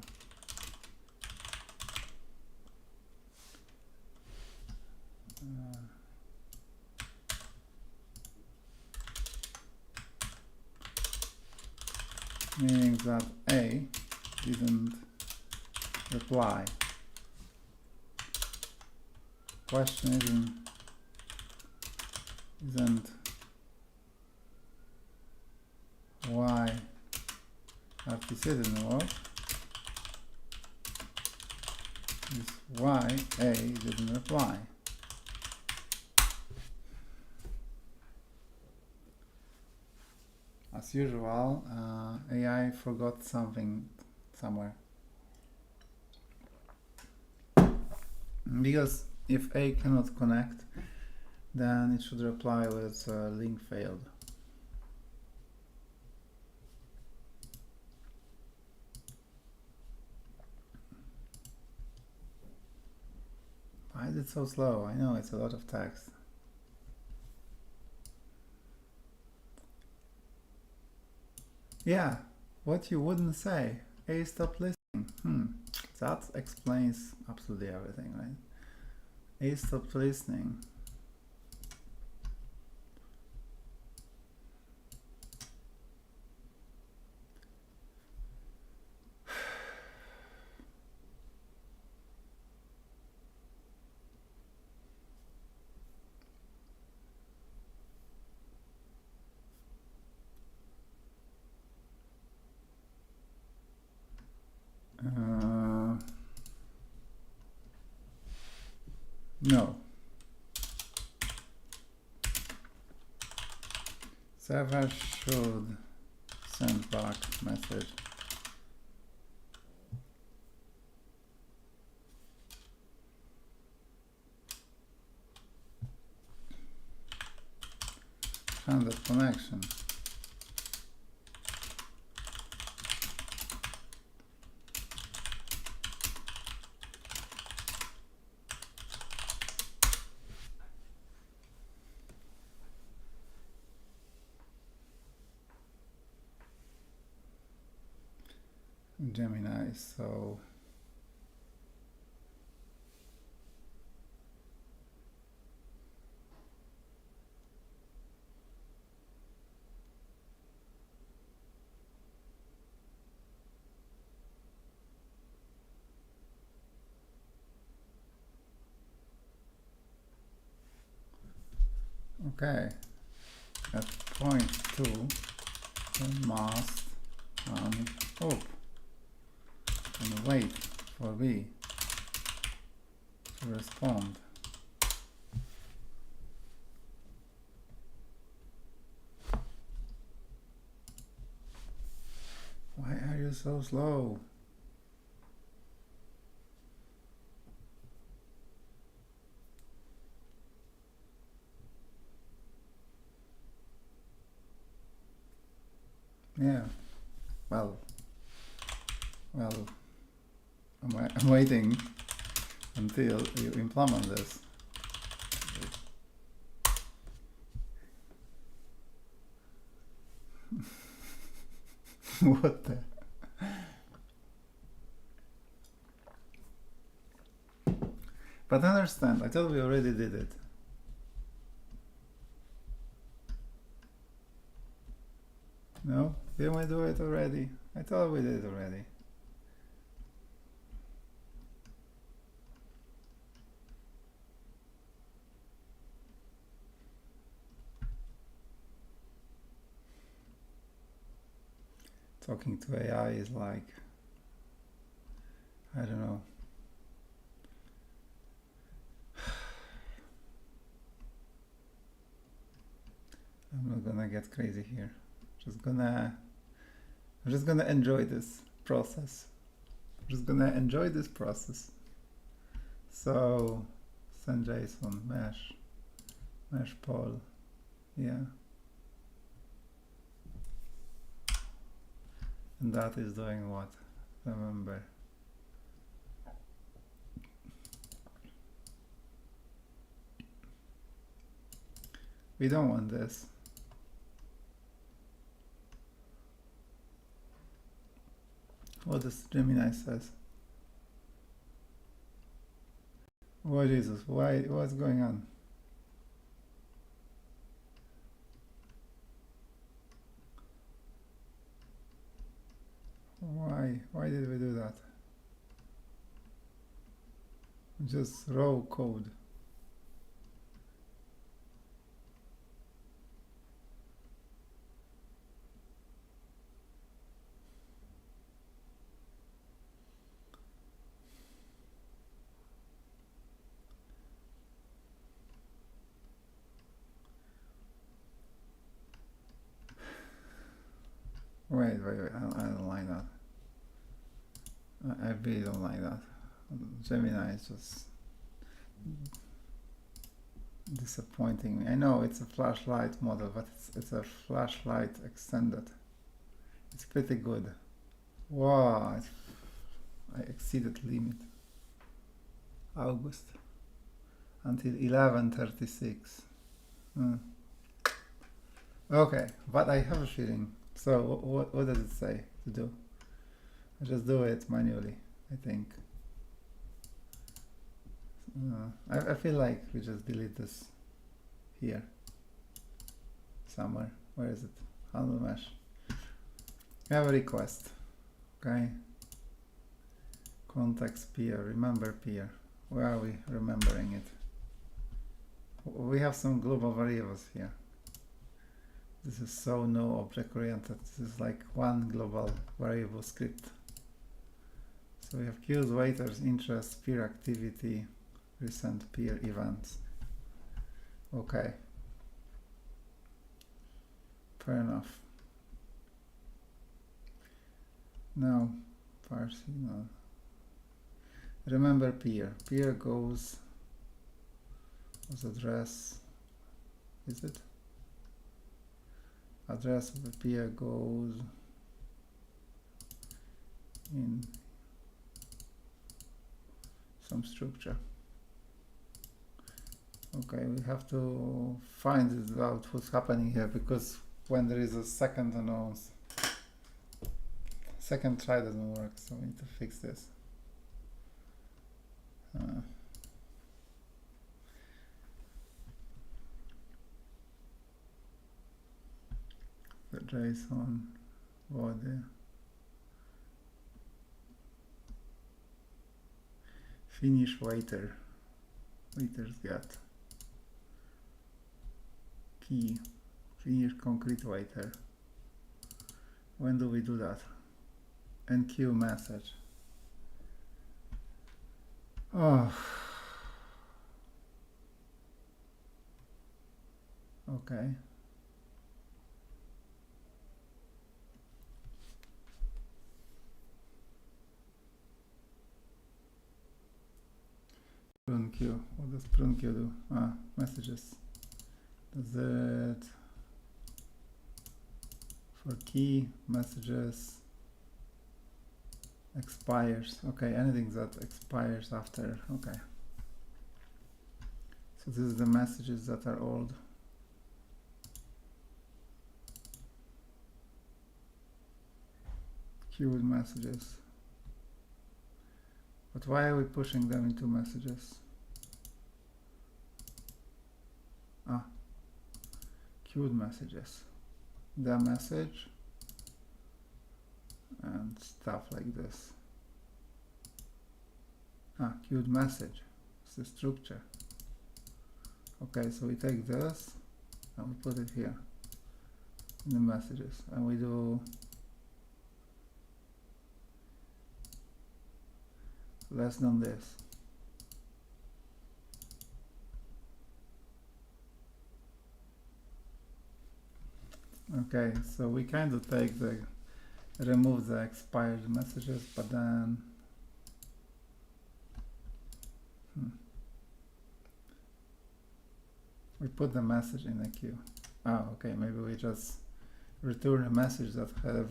A: Meaning that A didn't reply. Question isn't why RTC didn't work, is why A didn't reply. As usual, AI forgot something somewhere. Because if A cannot connect, then it should reply with link failed. Why is it so slow? I know it's a lot of text. Yeah, what you wouldn't say. A stop listening. That explains absolutely everything, right? A stopped listening. No. Server should send back message. Stranded connection. Gemini, so okay, at point 2 we must hope and wait for B to respond. Why are you so slow? Yeah, well, I'm waiting until you implement this. What the? But understand, I thought we already did it. No? Didn't we do it already? I thought we did it already. Talking to AI is like, I don't know. I'm not gonna get crazy here. I'm just gonna enjoy this process. So send JSON mesh poll, yeah. And that is doing what? Remember. We don't want this. What does Gemini says? Oh Jesus, why? What's going on? Why did we do that? Just raw code. Wait, I don't like that. I really don't like that. Gemini is just disappointing me. I know it's a flashlight model, but it's a flashlight extended. It's pretty good. Wow, I exceeded limit. August until 11:36. Okay, but I have a feeling. So what does it say to do? I just do it manually, I think. I feel like we just delete this here somewhere. Where is it? Handle mesh. We have a request. Okay. Context peer. Remember peer. Where are we remembering it? We have some global variables here. This is so no object oriented. This is like one global variable script. So we have queues, waiters, interest, peer activity, recent peer events. Okay. Fair enough. Now, parsing. Remember peer. Peer goes as address. Is it? Address of the peer goes in some structure. Okay, we have to find out what's happening here, because when there is a second announce, second try doesn't work, so we need to fix this. The JSON body finish waiter, waiters get key finish concrete waiter. When do we do that? Enqueue message. Oh, okay. Prune queue. What does prune queue do? Ah, messages. Does it for key messages expires? Okay, anything that expires after. Okay. So this is the messages that are old. Queued messages. But why are we pushing them into messages? Ah, queued messages. The message and stuff like this. Ah, queued message. It's the structure. Okay, so we take this and we put it here in the messages, and we do less than this. Okay, so we kind of take the remove the expired messages, but then we put the message in a queue. Ah, okay, maybe we just return a message that have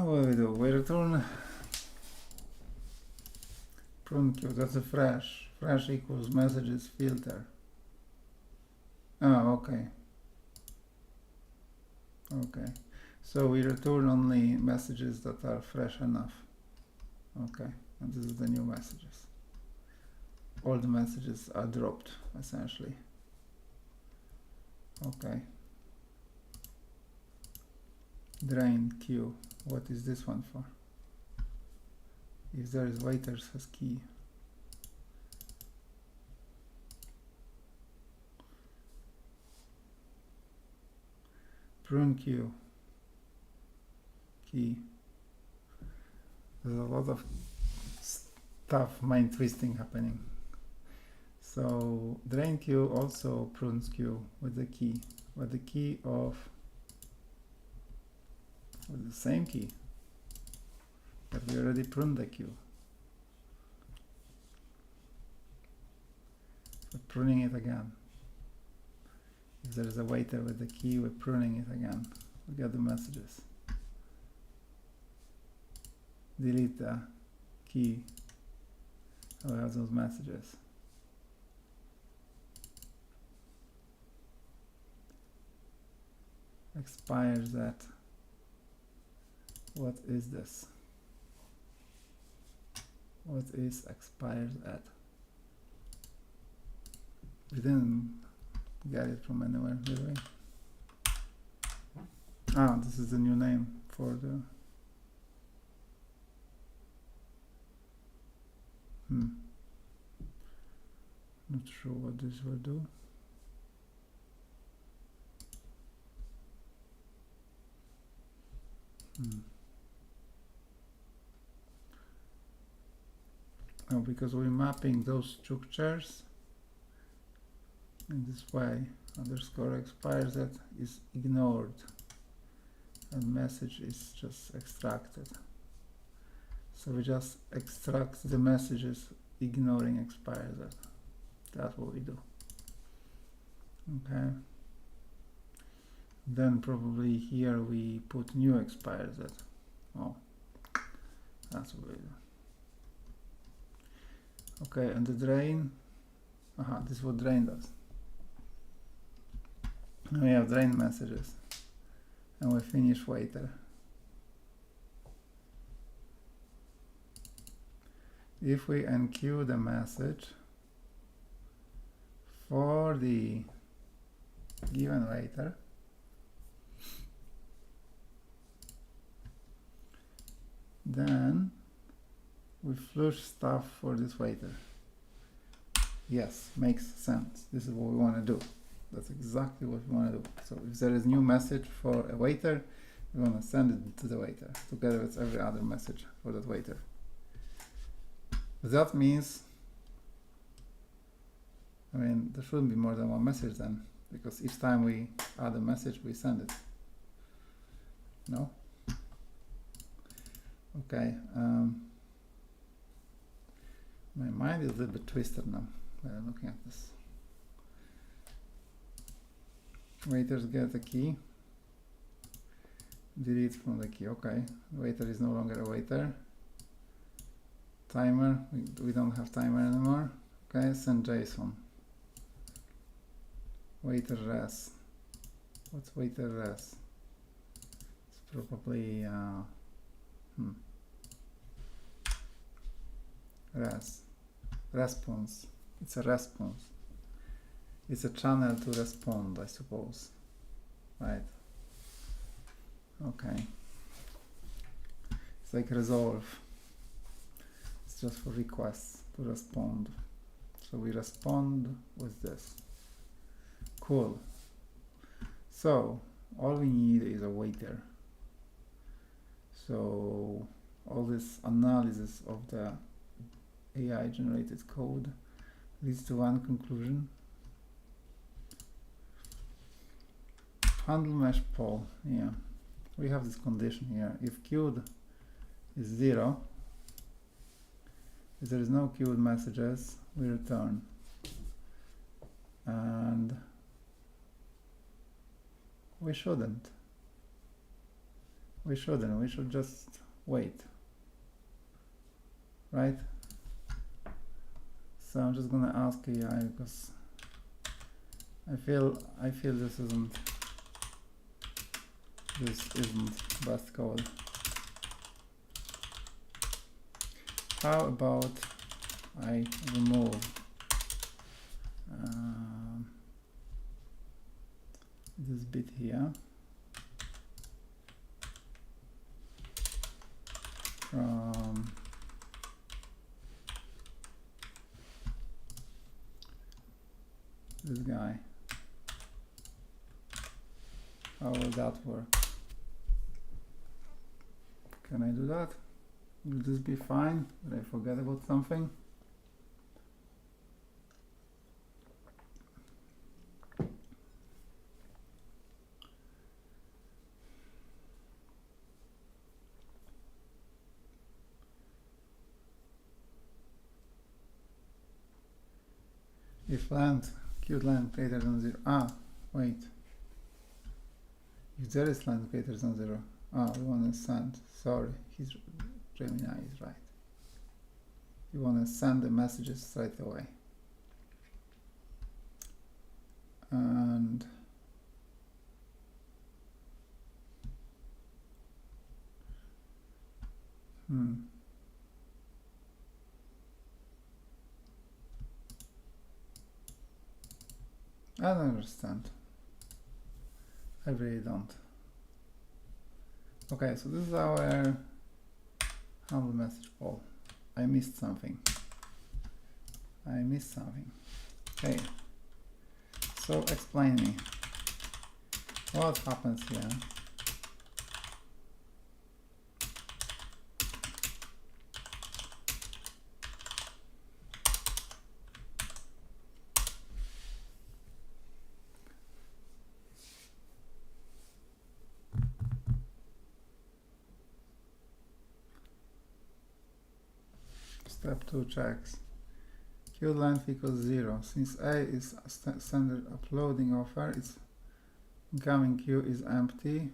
A: what do we do? We return prune queue. That's a fresh. Fresh equals messages filter. Oh, okay. Okay. So we return only messages that are fresh enough. Okay. And this is the new messages. All the messages are dropped, essentially. Okay. Drain queue. What is this one for? If there is waiters as key. Prune queue. Key. There's a lot of stuff, mind twisting happening. So drain queue also prunes queue with the key, but the key of with the same key, but we already pruned the queue. We're pruning it again. If there is a waiter with the key, we're pruning it again. We get the messages. Delete the key. We have those messages. Expires at. What is this? What is expires at? We didn't get it from anywhere, did we? Ah, this is the new name for the not sure what this will do. because we're mapping those structures in this way. Underscore expires that is ignored and message is just extracted. So we just extract the messages ignoring expires that. That's what we do. Okay. Then probably here we put new expires that. Oh, that's what we do. Okay, and the drain. This is what drain does. And we have drain messages, and we finish waiter. If we enqueue the message for the given waiter, then we flush stuff for this waiter. Yes, makes sense. This is what we want to do. That's exactly what we want to do. So if there is new message for a waiter, we want to send it to the waiter together with every other message for that waiter. That means, I mean, there shouldn't be more than one message then, because each time we add a message, we send it. No? Okay. My mind is a little bit twisted now when I'm looking at this. Waiters get a key. Delete from the key. Okay. Waiter is no longer a waiter. Timer. We don't have timer anymore. Okay. Send JSON. Waiter res. What's waiter res? It's probably response. It's a response. It's a channel to respond, I suppose. Right. Okay. It's like resolve. It's just for requests to respond. So we respond with this. Cool. So all we need is a waiter. So all this analysis of the AI generated code leads to one conclusion. Handle mesh poll. Yeah, we have this condition here. If queued is 0, if there is no queued messages, we return. And we shouldn't. We shouldn't. We should just wait. Right? So I'm just gonna ask AI because I feel this isn't best code. How about I remove this bit here from this guy. How will that work? Can I do that? Will this be fine? Did I forget about something? If queued length greater than 0. Wait. If there is length greater than 0. We want to send. Sorry, Gemini is right. You want to send the messages straight away. And I don't understand. I really don't. Okay, so this is our handle message poll. I missed something. Okay. So explain me. What happens here? Step 2 checks. Queue length equals 0. Since A is standard uploading offer, its incoming queue is empty.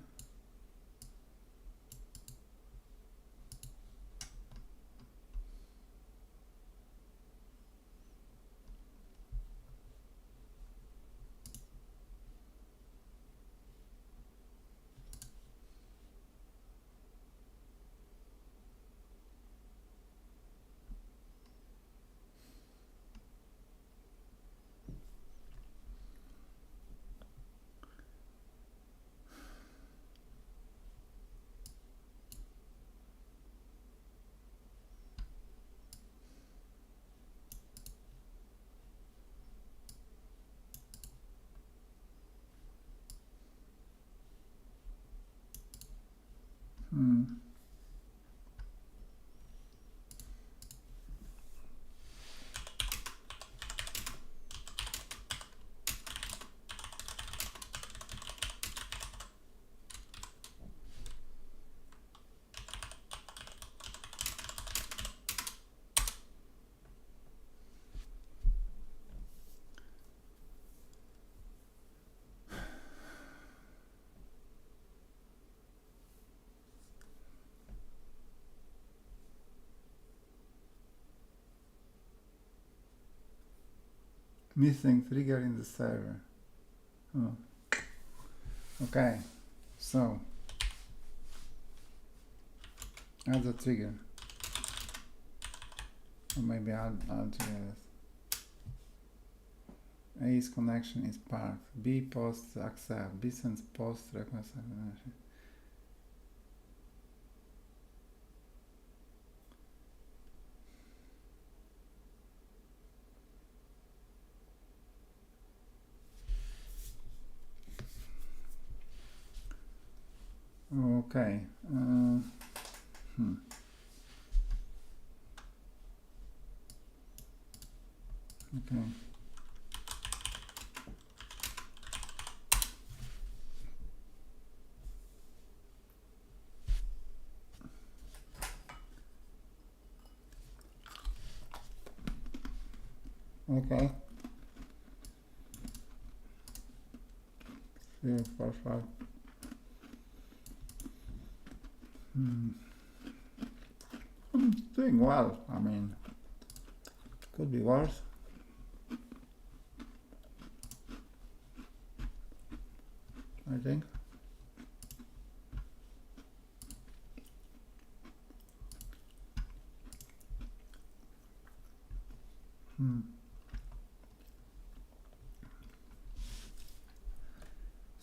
A: Missing trigger in the server. Oh. Okay, so add the trigger. Or maybe I'll trigger this. A's connection is parked. B posts accept. B sends post request. Okay. Okay. Okay. 3, 4, 5. Doing well. I mean, could be worse. I think.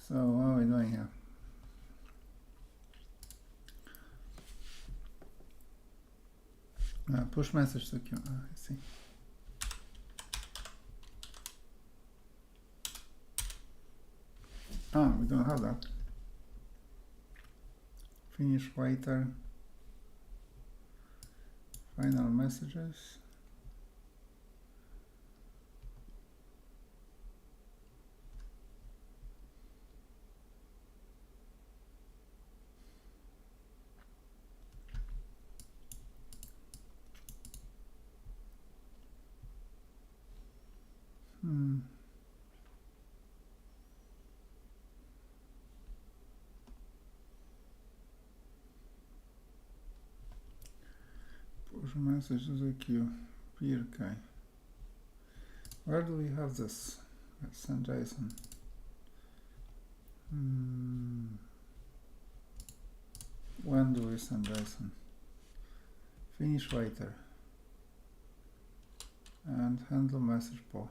A: So what are we doing here? Push message to queue. I see. We don't have that. Finish waiter. Final messages. Push message to the queue. PRK. Where do we have this? Let's send JSON. When do we send JSON? Finish waiter. And handle message poll.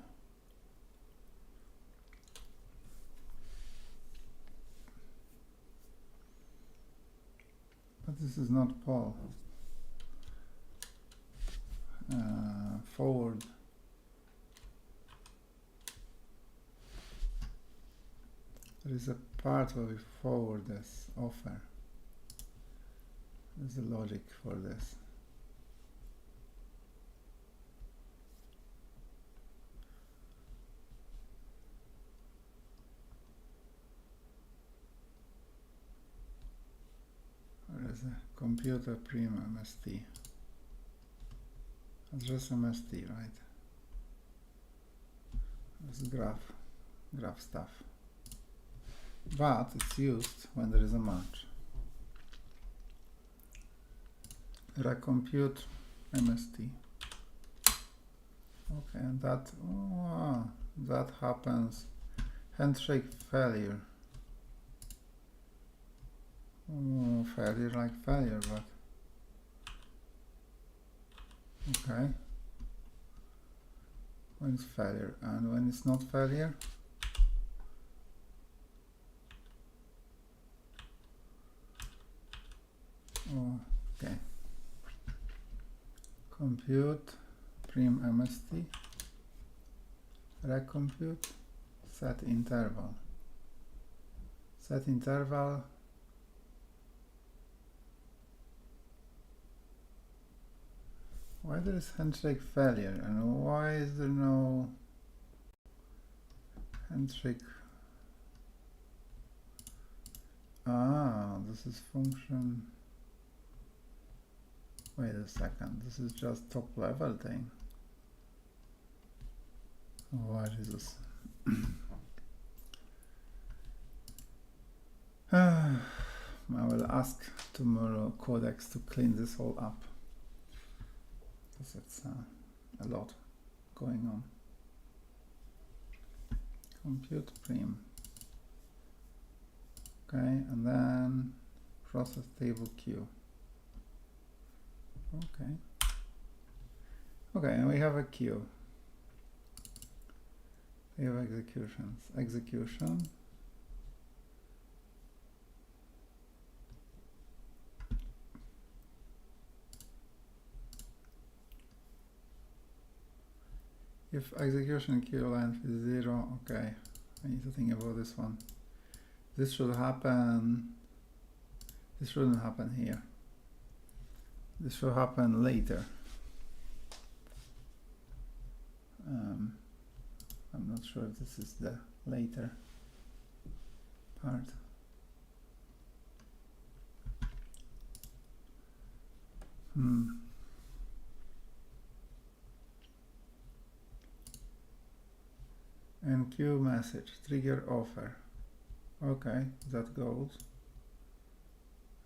A: But this is not poll. Forward. There is a part where we forward this offer. There's the logic for this. Where is the computer Prim MST? address MST, right? This graph stuff. But it's used when there is a match. Recompute MST. Okay, and that that happens. Handshake failure. Failure like failure, but okay. When it's failure and when it's not failure. Oh, okay. Compute Prim MST. Recompute. Set interval. Set interval. Why there is handshake failure and why is there no handshake? This is function. Wait a second, this is just top level thing. What is this? I will ask tomorrow Codex to clean this all up. Because it's a lot going on. Compute Prim. Okay, and then process table queue. Okay. Okay, and we have a queue. We have executions. Execution. If execution queue length is 0, okay, I need to think about this one. This should happen, this shouldn't happen here. This should happen later. I'm not sure if this is the later part. Enqueue message, trigger offer. Okay, that goes.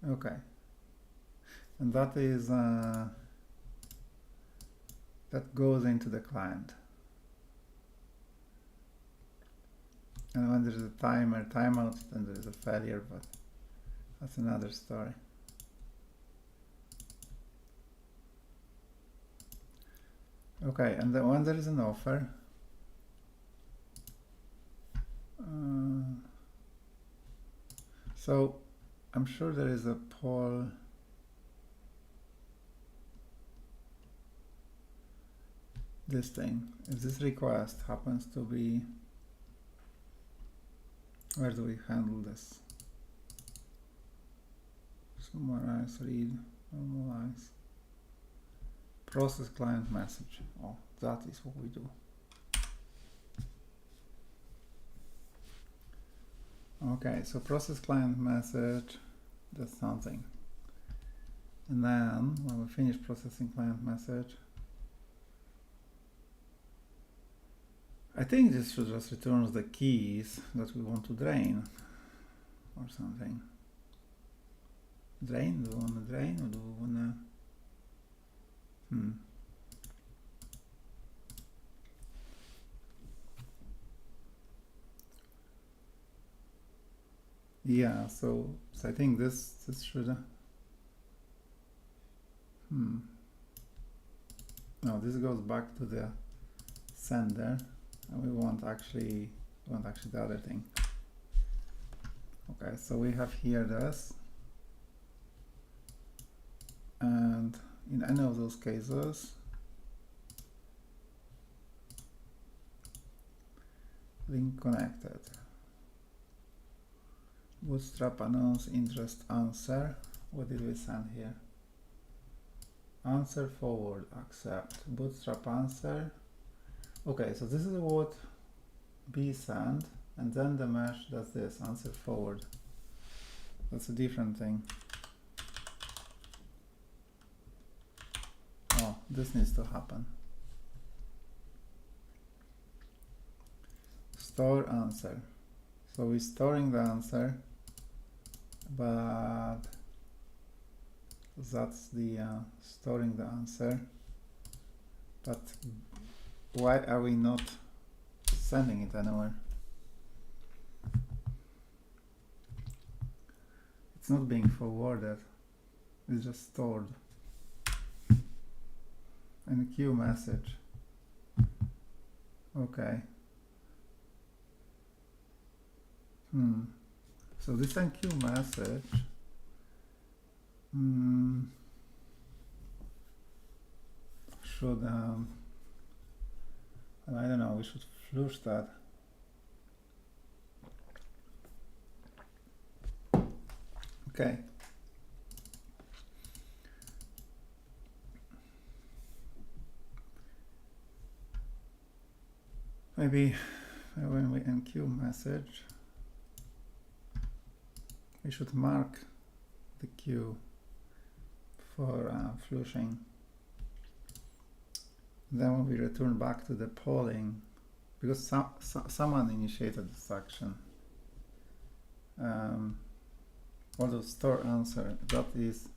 A: Okay. And that is that goes into the client. And when there's a timer, timeout, then there is a failure, but that's another story. Okay, and then when there is an offer, so I'm sure there is a poll. This thing, if this request happens to be, where do we handle this? Summarize, read, normalize, process client message. Oh, that is what we do. Okay, so process client message, that's something. And then when we finish processing client message, I think this should just return the keys that we want to drain or something. Drain? Do we want to drain or do we want to? Yeah, so I think this should. No, this goes back to the sender. And we want actually the other thing. Okay, so we have here this, and in any of those cases, link connected. Bootstrap announce interest answer. What did we send here? Answer forward accept. Bootstrap answer. Okay, so this is what B send, and then the mesh does this, answer forward. That's a different thing. Oh, this needs to happen. Store answer. So we're storing the answer, but that's the storing the answer. But why are we not sending it anywhere? It's not being forwarded, it's just stored. And queue message. Okay. So this enqueue message should I don't know, we should flush that. Okay. Maybe when we enqueue message, we should mark the queue for flushing. Then when we return back to the polling, because someone initiated this action, although store answer, that is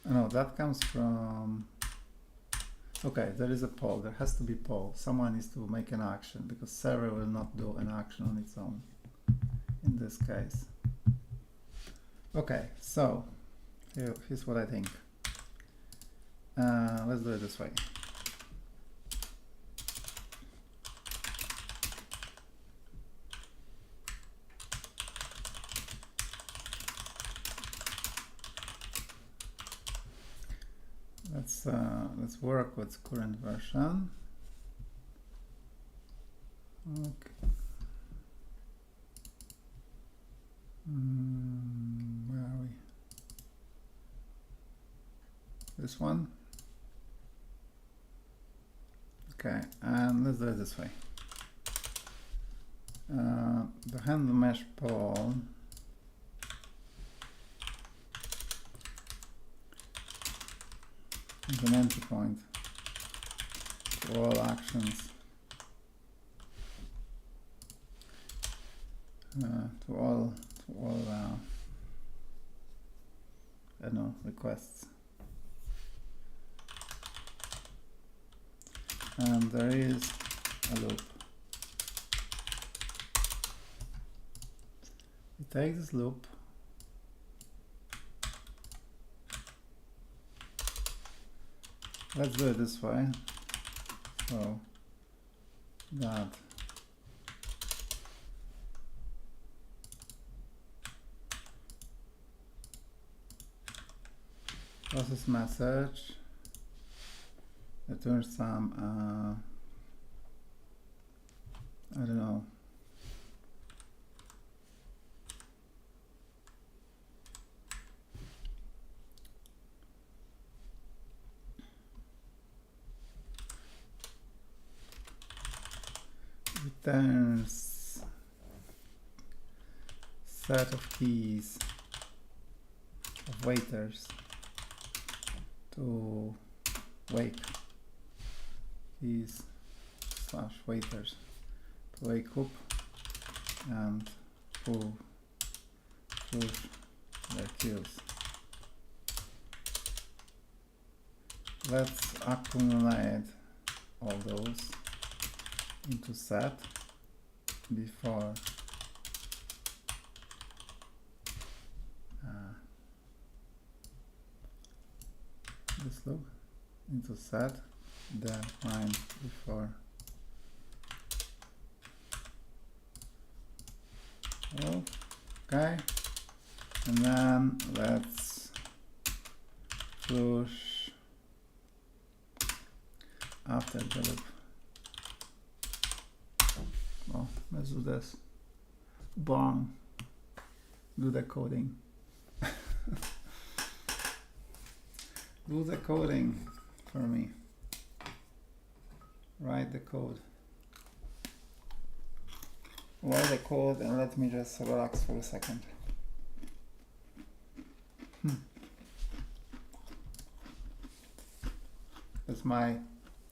A: no, that comes from, okay, there is a poll, there has to be poll, someone needs to make an action, because server will not do an action on its own in this case. Okay, so here's what I think. Let's do it this way. Let's work with current version. Okay. Where are we? This one. Okay, and let's do it this way. The handle mesh poll is an entry point to all actions, to all I don't know, requests. And there is a loop. We take this loop, let's do it this way, so that process message returns some I don't know, returns set of keys of waiters to wake, keys slash waiters to wake up and push their queues. Let's accumulate all those into set before this loop into set, then find before. Okay, and then let's push after the loop. Oh, let's do this. Boom. Do the coding. Do the coding for me. Write the code. write the code and let me just relax for a second. That's my,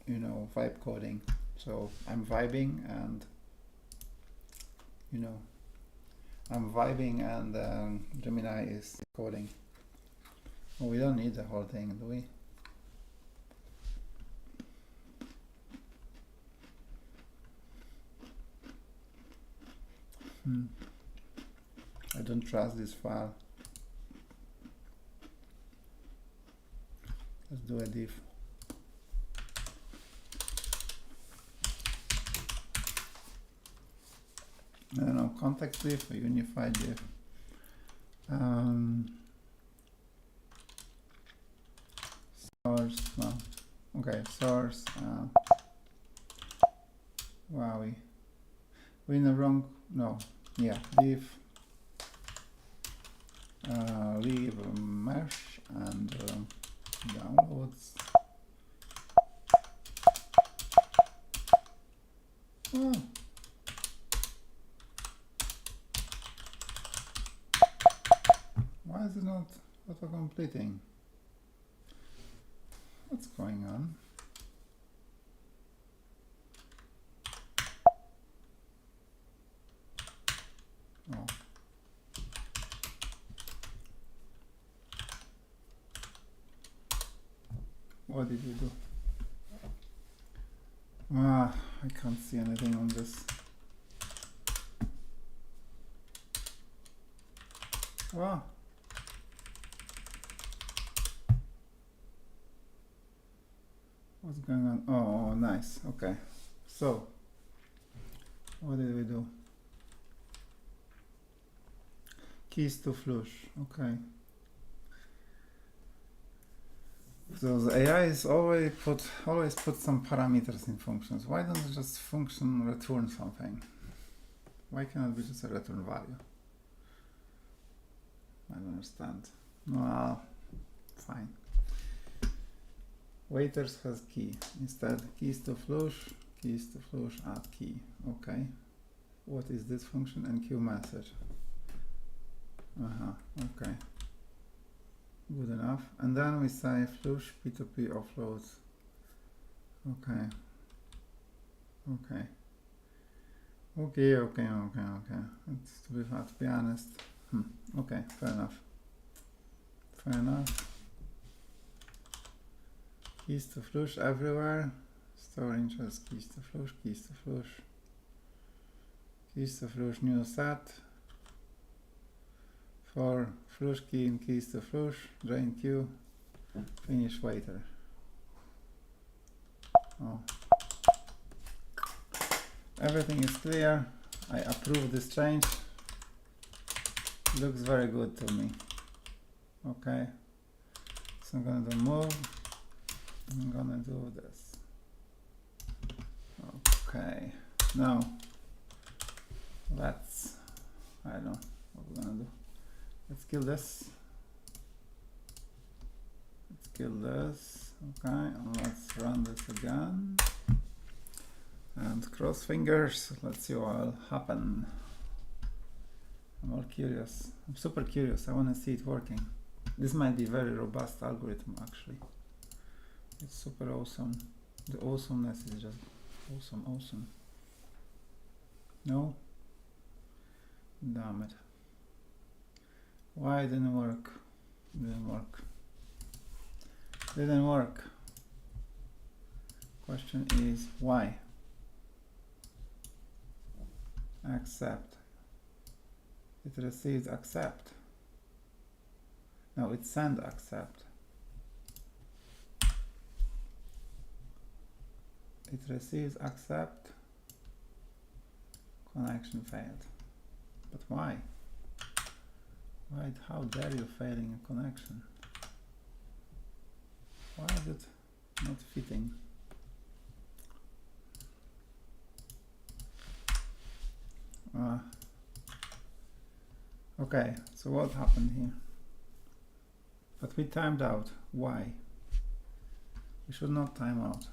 A: you know, vibe coding. So I'm vibing and, you know, I'm vibing and Gemini is coding. Oh, we don't need the whole thing, do we? I don't trust this file. Let's do a div. I don't know, context div or unified div. Source, no. Okay, source. Wow, we in the wrong, no, yeah, div leave mesh and downloads. Oh. Why is it not auto-completing? What's going on? Oh. What did you do? Ah, I can't see anything on this. Ah. What's going on? Oh, nice. Okay. So, what did we do? Keys to flush. Okay. So the AI is always put some parameters in functions. Why don't they just function return something? Why cannot be just a return value? I don't understand. Well, fine. Waiters has key. Instead, keys to flush, add key. Okay. What is this function? Enqueue message. Okay. Good enough. And then we say flush P2P offloads. Okay. It's to be honest. Okay, fair enough. Keys to flush everywhere. Store interest, keys to flush, new set. For flush key and keys to flush, drain queue, finish waiter. Oh. Everything is clear. I approve this change. Looks very good to me. Okay. So I'm gonna do move. I'm gonna do this. Okay. Now let's, I don't know what we're gonna do. Let's kill this. Okay, and let's run this again. And cross fingers. Let's see what will happen. I'm all curious. I'm super curious. I want to see it working. This might be a very robust algorithm, actually. It's super awesome. The awesomeness is just awesome. No? Damn it. Why it didn't work? Didn't work. Question is why? Accept. It receives accept. No, it send accept. It receives accept. Connection failed. But why? Why? How dare you failing a connection? Why is it not fitting? Okay, so what happened here? But we timed out. Why? We should not time out.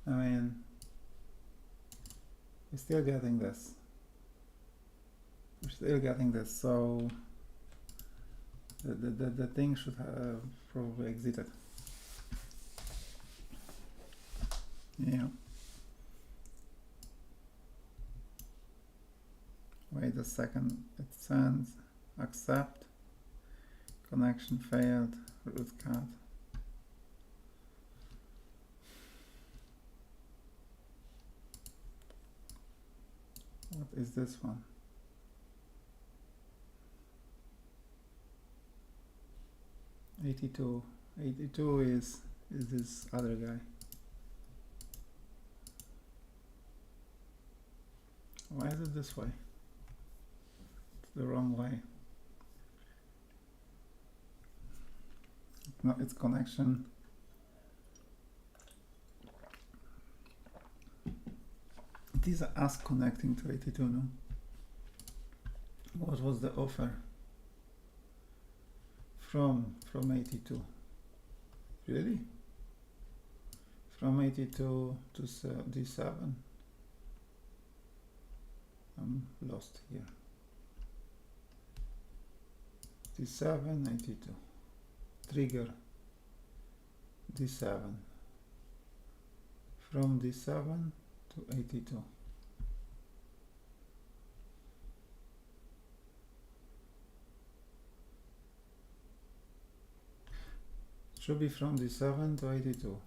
A: I mean, We're still getting this. We're still getting this, so the thing should have probably exited. Yeah. Wait a second, it sends, accept, connection failed, root cut. What is this one? '82 is this other guy. Why is it this way? It's the wrong way. No, it's connection. These are us connecting to 82, no? What was the offer? From 82. Really? From 82 to D7. I'm lost here. D7, 82. Trigger D7. From D7 to 82. Should be from D7 to 82.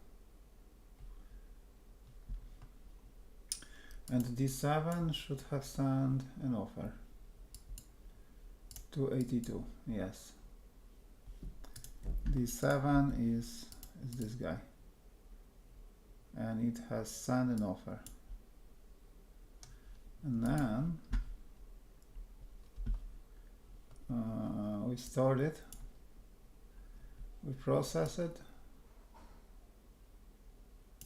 A: And D7 should have sent an offer to 82. Yes. D7 is this guy. And it has sent an offer. And then we stored it. We process it.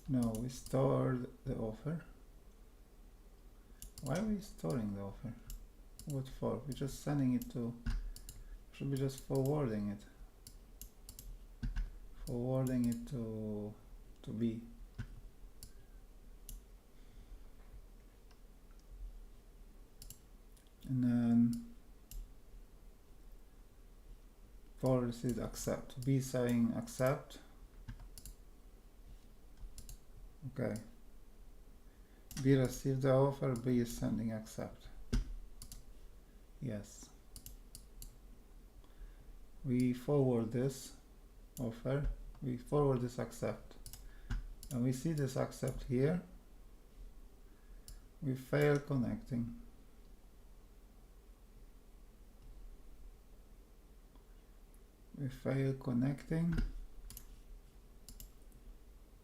A: No, we stored the offer. Why are we storing the offer? What for? We're just sending it to, should be just forwarding it. Forwarding it to B. And then for is accept. B saying accept. Okay. B received the offer, B is sending accept. Yes. We forward this offer, we forward this accept. And we see this accept here. We fail connecting. We fail connecting.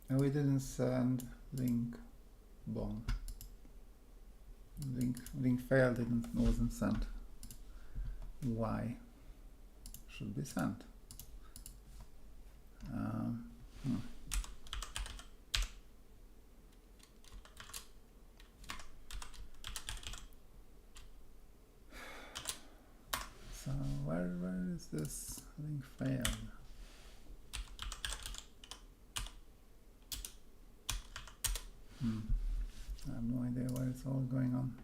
A: And we didn't send link bomb. Link failed, wasn't sent. Why? Should be sent. So where is this link failed? I have no idea where it's all going on.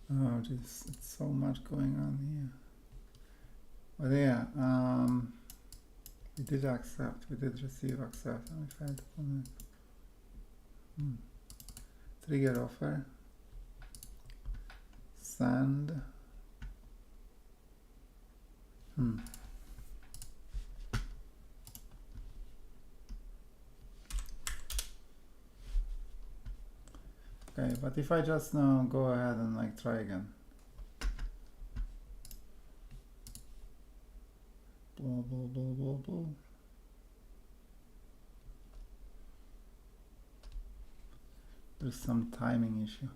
A: Oh, just it's so much going on here. But yeah, we did accept, we did receive accept, and we failed to connect. Trigger offer. Send. Okay, but if I just now go ahead and like try again. Blah, blah, blah, blah, blah. There's some timing issue.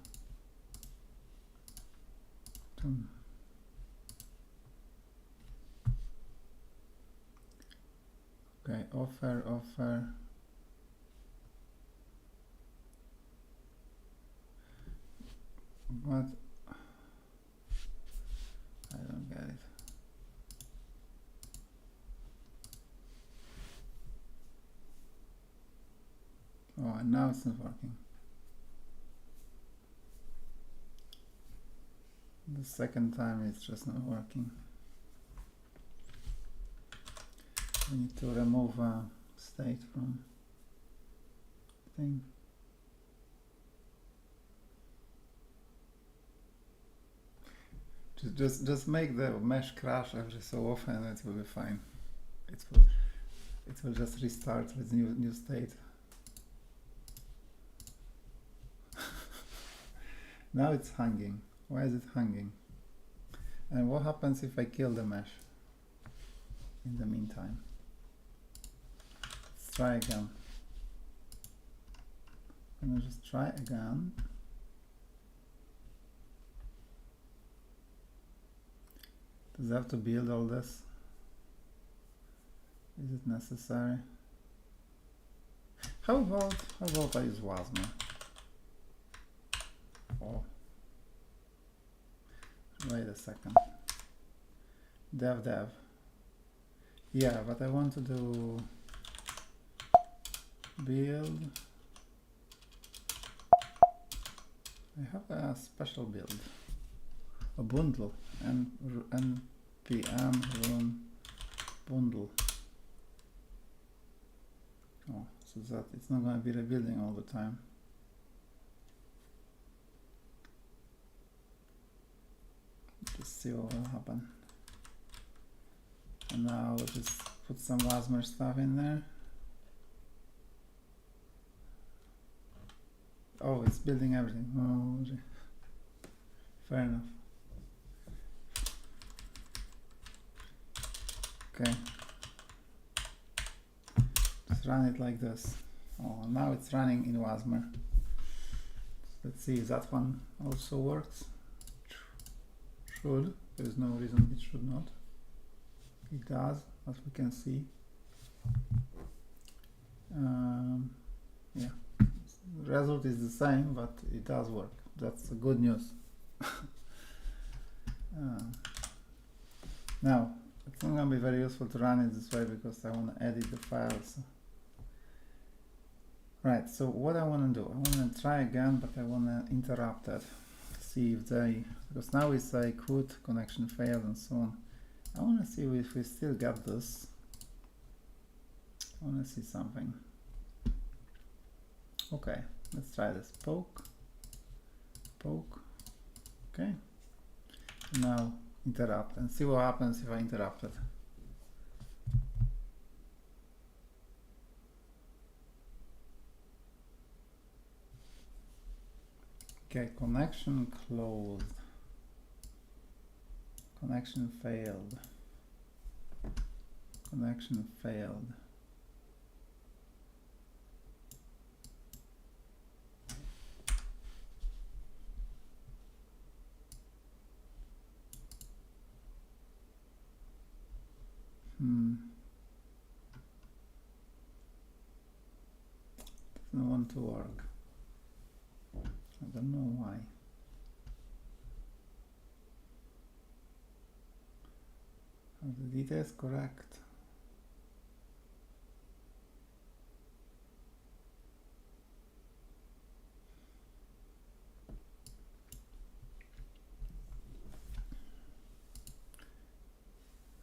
A: Okay, offer. What? I don't get it. now it's not working. The second time it's just not working. We need to remove a state from thing. Just make the mesh crash every so often, and it will be fine. It will just restart with new state. Now it's hanging. Why is it hanging? And what happens if I kill the mesh in the meantime? Let's try again. I'm gonna just try again. Does it have to build all this? Is it necessary? How about I use Wasmer? Oh. Wait a second. Dev. Yeah, but I want to do build. I have a special build. A bundle and npm run bundle. Oh, so that it's not going to be rebuilding all the time. Just see what will happen. And now we'll just put some Wasmer stuff in there. Oh, it's building everything. Oh, fair enough. Okay. Just run it like this. Oh, now it's running in Wasmer. Let's see if that one also works. Should. There is no reason it should not. It does, as we can see. Yeah. The result is the same, but it does work. That's good news. Now, it's not going to be very useful to run it this way because I want to edit the files. Right, so what I want to do, I want to try again, but I want to interrupt it. See if they, because now it's like could connection failed and so on. I want to see if we still get this. I want to see something. Okay, let's try this. Poke. Okay. Now interrupt and see what happens if I interrupt it. Okay, connection closed. Connection failed. Connection failed. Doesn't want to work. I don't know why. Are the details correct?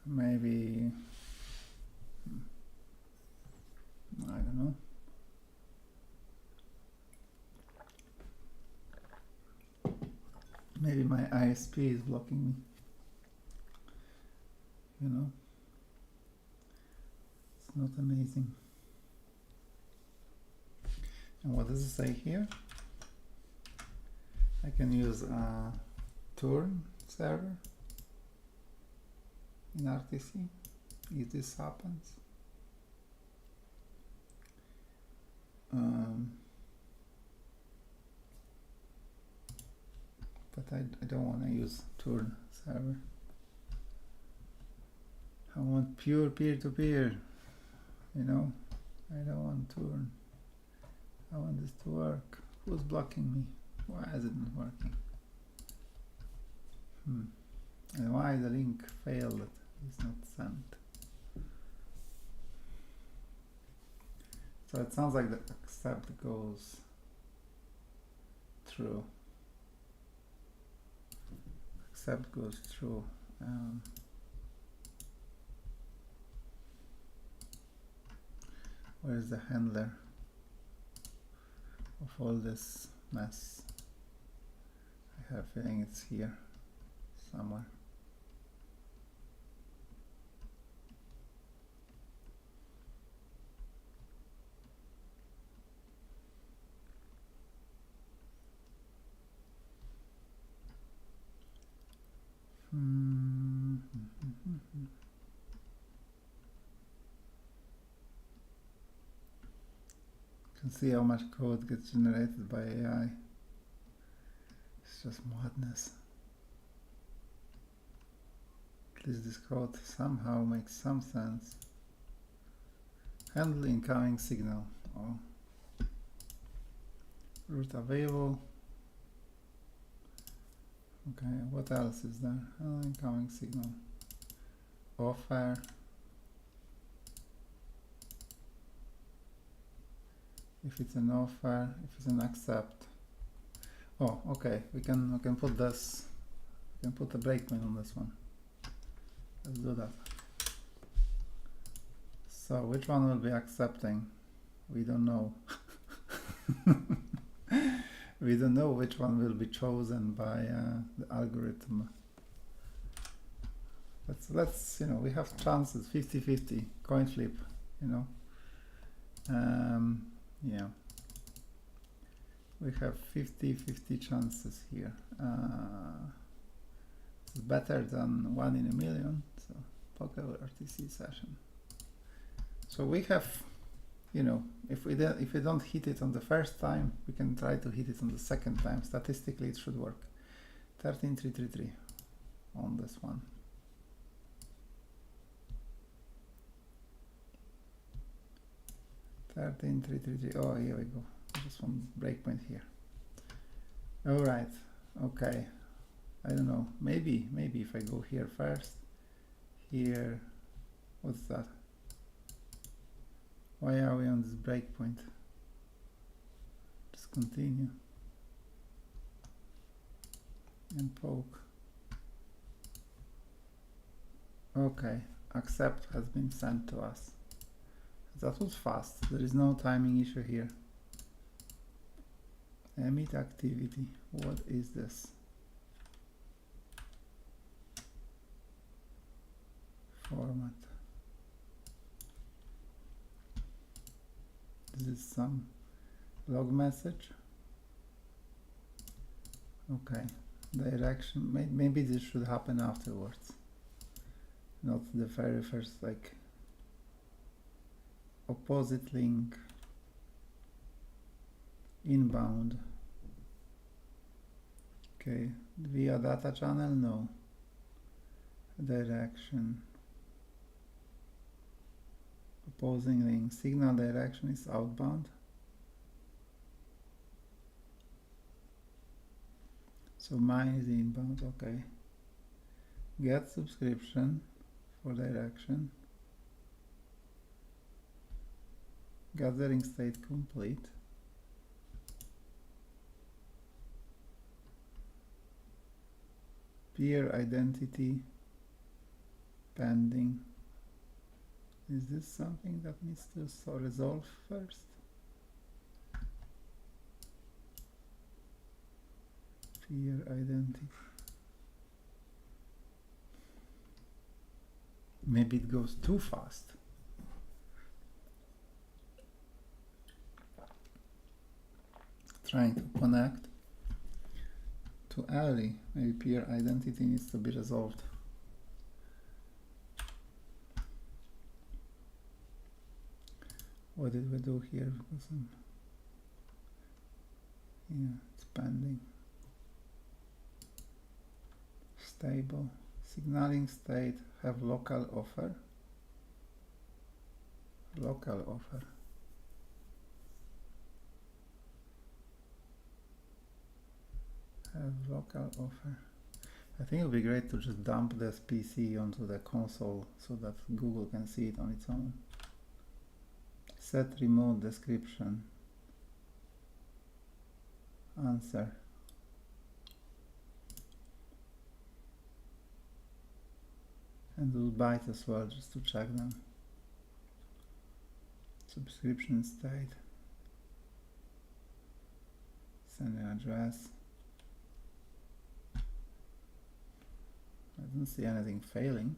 A: Maybe I don't know. Maybe my ISP is blocking me. You know, it's not amazing. And what does it say here? I can use a turn server in RTC if this happens. But I don't want to use turn server. I want pure peer-to-peer, you know. I don't want turn. I want this to work. Who's blocking me? Why is it not working? And why the link failed? It's not sent. So it sounds like the accept goes through. Accept goes through. Where is the handler of all this mess? I have a feeling it's here somewhere. You can see how much code gets generated by AI. It's just madness. At least this code somehow makes some sense. Handle incoming signal. Oh. Root available. Okay, what else is there? Incoming signal. Offer. If it's an offer, if it's an accept. Oh, okay. We can put this. We can put a breakpoint on this one. Let's do that. So which one will be accepting? We don't know. We don't know which one will be chosen by the algorithm. Let's you know, we have chances 50-50 coin flip, you know. Yeah, we have 50-50 chances here. It's better than 1 in a million. So WebRTC session. So we have, you know, if we don't hit it on the first time, we can try to hit it on the second time. Statistically, it should work. 13333 on this one. Oh, here we go. Just one breakpoint here. All right. Okay. I don't know. Maybe if I go here first. Here. What's that? Why are we on this breakpoint? Just continue. And poke. Okay. Accept has been sent to us. That was fast. There is no timing issue here. Emit activity. What is this? Format. This is some log message. Okay. Direction. Maybe this should happen afterwards. Not the very first, like, opposite link, inbound. Okay, via data channel, no. Direction, opposing link, signal direction is outbound. So mine is inbound, okay. Get subscription for direction. Gathering state complete. Peer identity pending. Is this something that needs to resolve first? Peer identity. Maybe it goes too fast. Trying to connect to Ali. Maybe peer identity needs to be resolved. What did we do here? Yeah, it's pending. Stable. Signaling state have local offer. Local offer. Have local offer. I think it would be great to just dump this PC onto the console so that Google can see it on its own. set remote description answer. And we'll byte as well, just to check them. Subscription state, sending address. I don't see anything failing.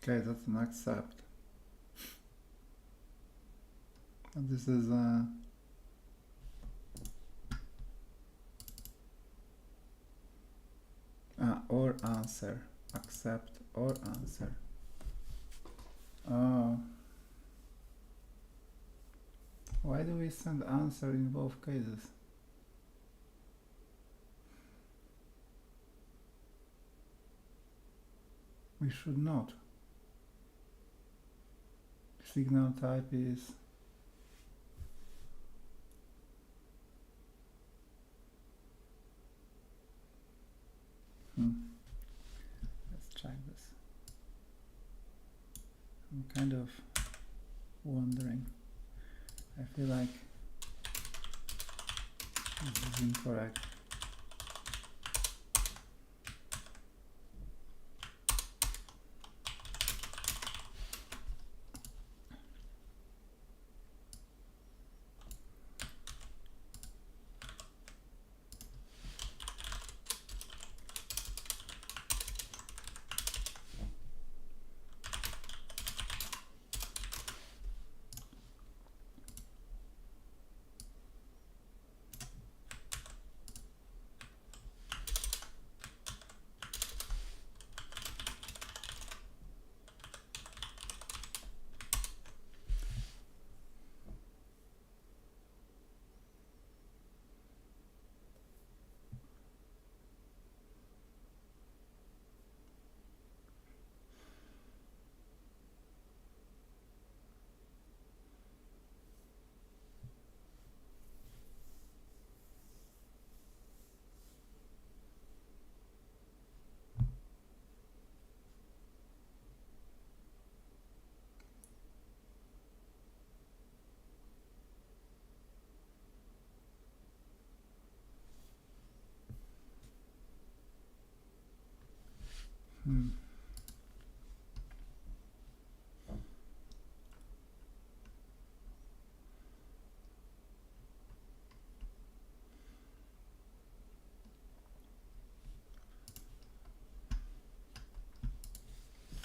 A: Okay, that's an accept. And this is or answer. Accept or answer. Why do we send answer in both cases? We should not. Signal type is let's check this. I'm kind of wondering. I feel like this is incorrect.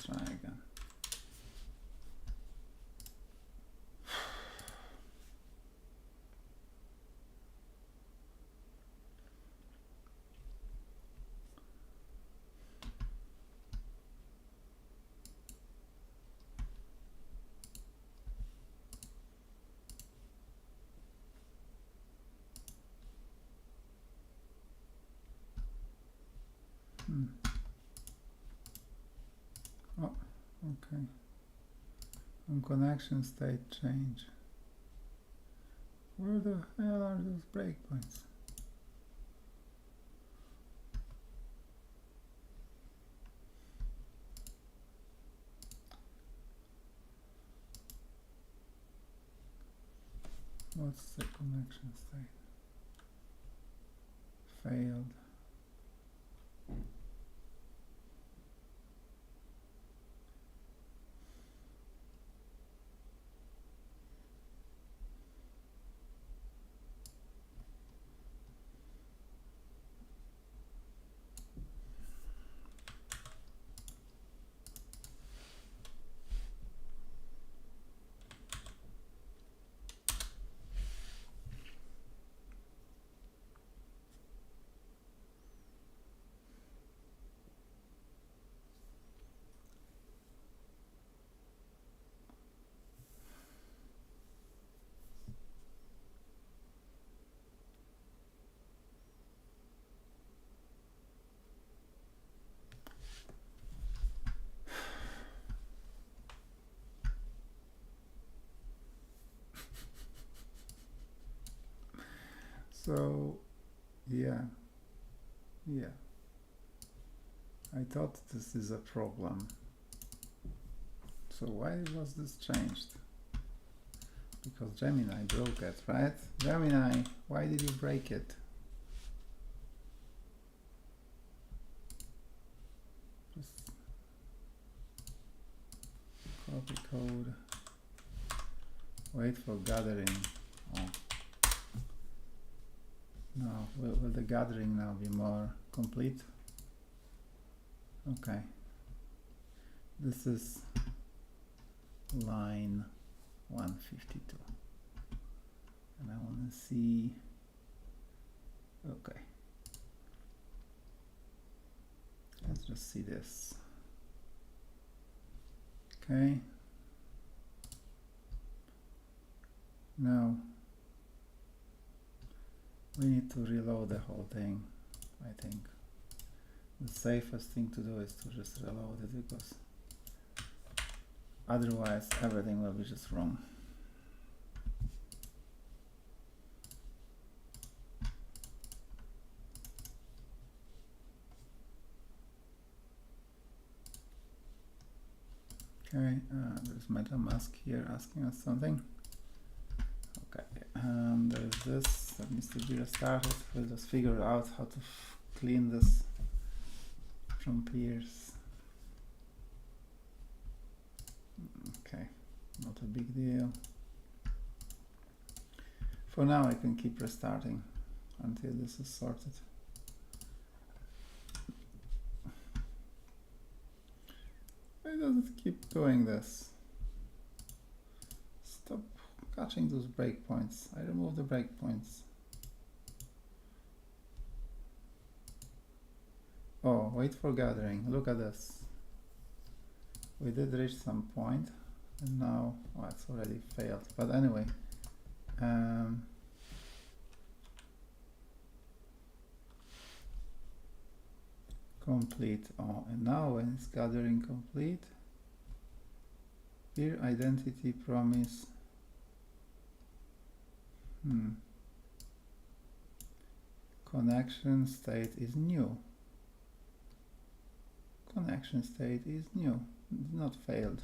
A: Try again. Oh, okay. On connection state change. Where the hell are those breakpoints? What's the connection state? Failed. So yeah, I thought this is a problem. So why was this changed? Because Gemini broke it, right? Gemini, why did you break it? Just copy code, wait for gathering. Oh. Now, will the gathering now be more complete? Okay. This is line 152. And I want to see, okay. Let's just see this. Okay. Now, we need to reload the whole thing, I think. The safest thing to do is to just reload it, because otherwise everything will be just wrong. Okay, there's MetaMask here asking us something. Okay, there's this that needs to be restarted. We'll just figure out how to clean this from peers. Okay, not a big deal. For now, I can keep restarting until this is sorted. Why does it keep doing this? Stop catching those breakpoints. I remove the breakpoints. Oh, wait for gathering. Look at this. We did reach some point, and now, oh, it's already failed. But anyway, complete. Oh, and now when it's gathering complete, peer identity promise. Connection state is new. Connection state is new. It's not failed.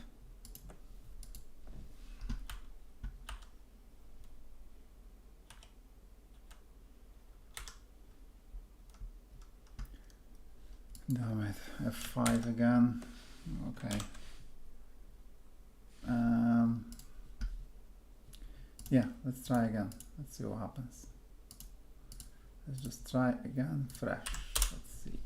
A: Damn it, F5 again. Okay. Yeah, let's try again. Let's see what happens. Let's just try again, fresh. Let's see.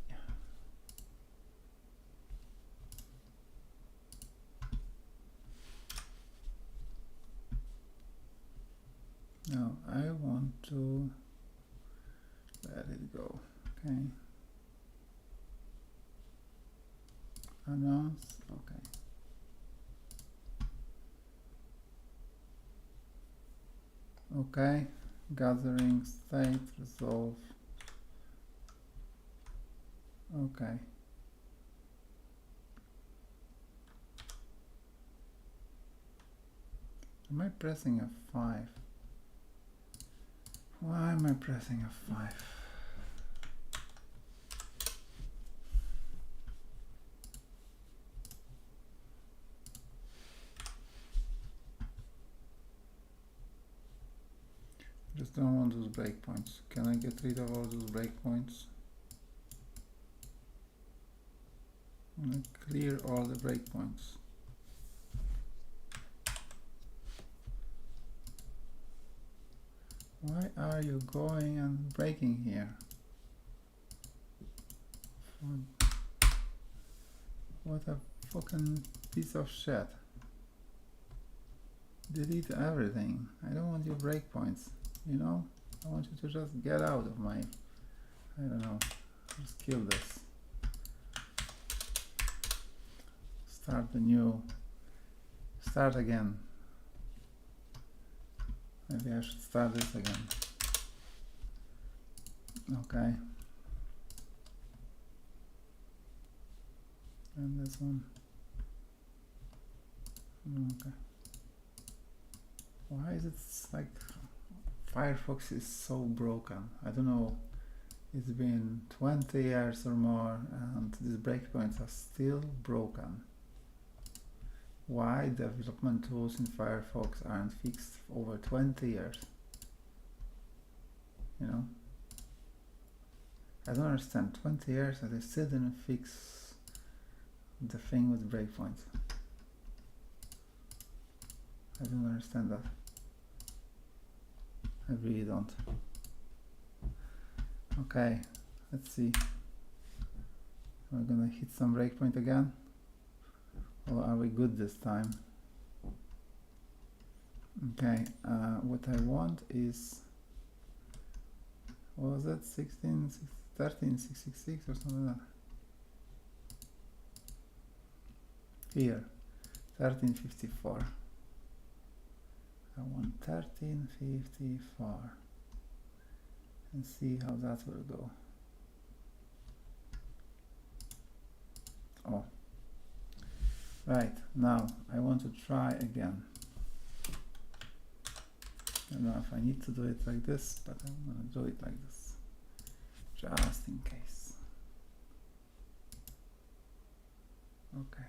A: Now I want to let it go. Okay. Announce. Okay. Okay. Gathering state resolve. Okay. Am I pressing F5? Why am I pressing F5? Just don't want those breakpoints. Can I get rid of all those breakpoints? I'm gonna clear all the breakpoints. Why are you going and breaking here? What a fucking piece of shit. Delete everything. I don't want your breakpoints. You know, I want you to just get out of my, I don't know, just kill this. Start again. Maybe I should start this again. Okay. And this one. Okay. Why is it like Firefox is so broken. I don't know, it's been 20 years or more and these breakpoints are still broken. Why development tools in Firefox aren't fixed for over 20 years? You know? I don't understand. 20 years and they still didn't fix the thing with breakpoints. I don't understand that. I really don't. Okay, let's see. We're gonna hit some breakpoint again. Or are we good this time? Okay, what I want is, what was that? 13666 or something like that. Here, 1354. I want 1354 and see how that will go. Oh, right, now I want to try again. I don't know if I need to do it like this, but I'm going to do it like this, just in case. Okay.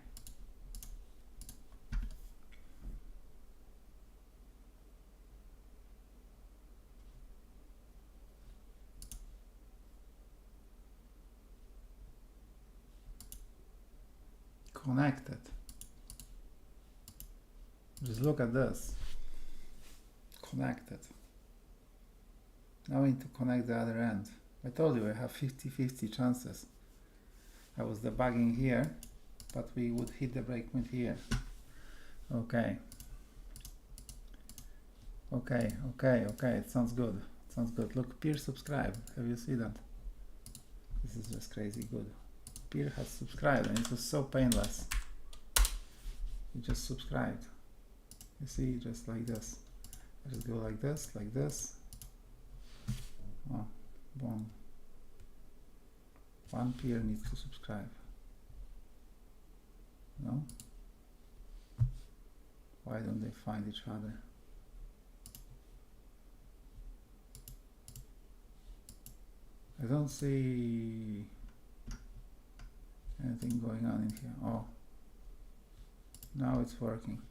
A: Connected. Just look at this. Connected. Now we need to connect the other end. I told you I have 50-50 chances. I was debugging here, but we would hit the breakpoint here. Okay. Okay, it sounds good. It sounds good. Look, peer subscribe. Have you seen that? This is just crazy good. Peer has subscribed and it was so painless. He just subscribed. You see, just like this. I just go like this, like this. Oh, boom. One peer needs to subscribe. No? Why don't they find each other? I don't see anything going on in here. Oh, now it's working.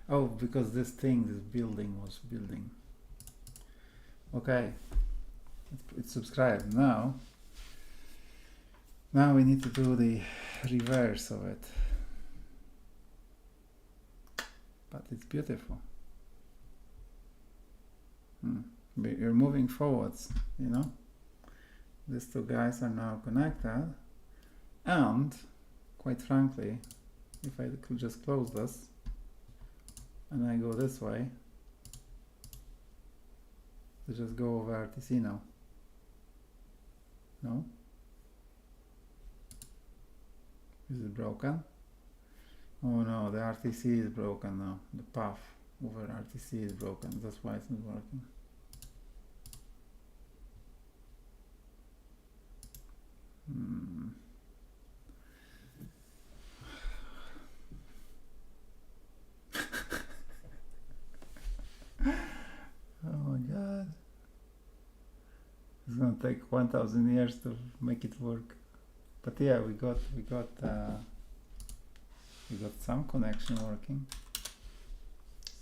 A: Oh, because this thing, this building was building. Okay, it's subscribed. Now we need to do the reverse of it. But it's beautiful. You're moving forwards, you know. These two guys are now connected. And, quite frankly, if I could just close this, and I go this way, let's just go over RTC now. No? Is it broken? Oh no, the RTC is broken now. The path over RTC is broken. That's why it's not working. Oh my god. It's gonna take 1000 years to make it work. But yeah, we got some connection working.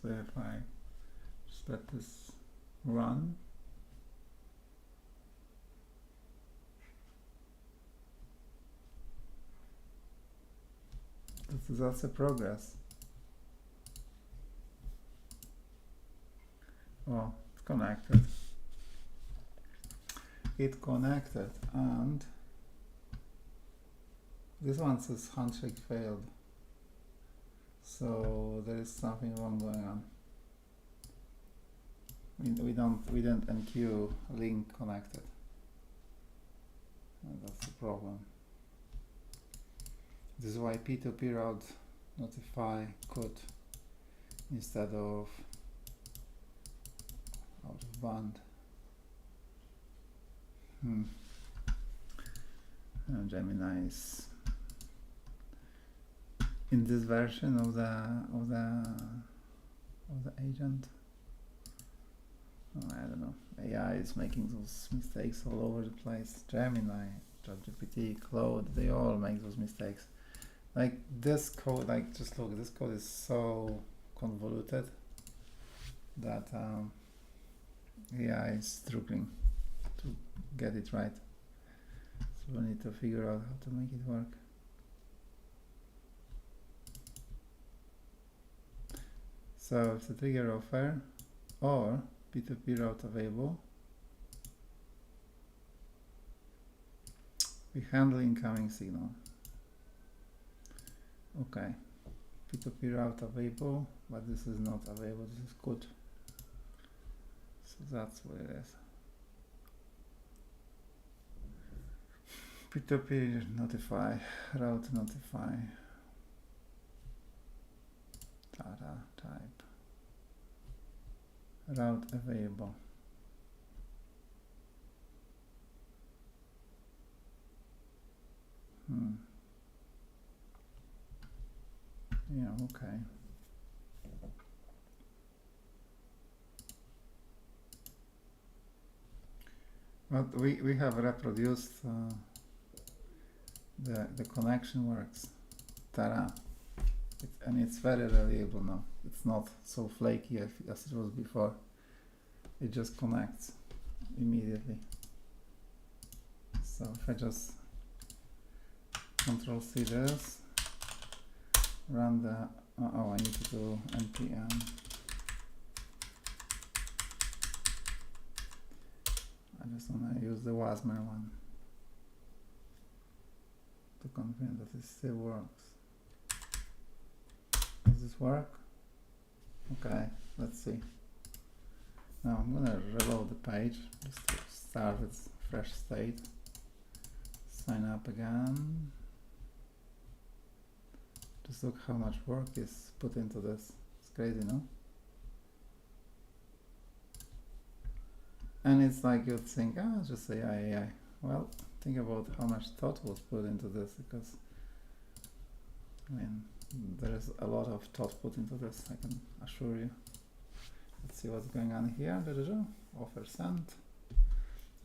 A: So if I just let this run, that's a progress. Oh, it's connected. It connected, and this one says handshake failed. So there is something wrong going on. We didn't enqueue link connected. And that's the problem. This is why P2P route notify could instead of out of band. Gemini is in this version of the agent. I don't know. AI is making those mistakes all over the place. Gemini, ChatGPT, Claude, they all make those mistakes. Like this code, like just look, this code is so convoluted that AI is struggling to get it right. So we need to figure out how to make it work. So if the trigger offer or P2P route available, we handle incoming signal. Okay, P2P route available, but this is not available. This is good. So that's what it is. P2P notify, route notify, data type, route available. Yeah, okay. But we have reproduced the connection works. Ta-da! And it's very reliable now. It's not so flaky as it was before. It just connects immediately. So if I just Control-C this, run the, oh, I need to do npm. I just want to use the Wasmer one to confirm that it still works. Does this work? Okay, let's see. Now I'm gonna reload the page just to start with fresh state. Sign up again. Just look how much work is put into this. It's crazy, no? And it's like you'd think, ah, just say AI. Well, think about how much thought was put into this, because I mean, there is a lot of thought put into this, I can assure you. Let's see what's going on here. Offer sent.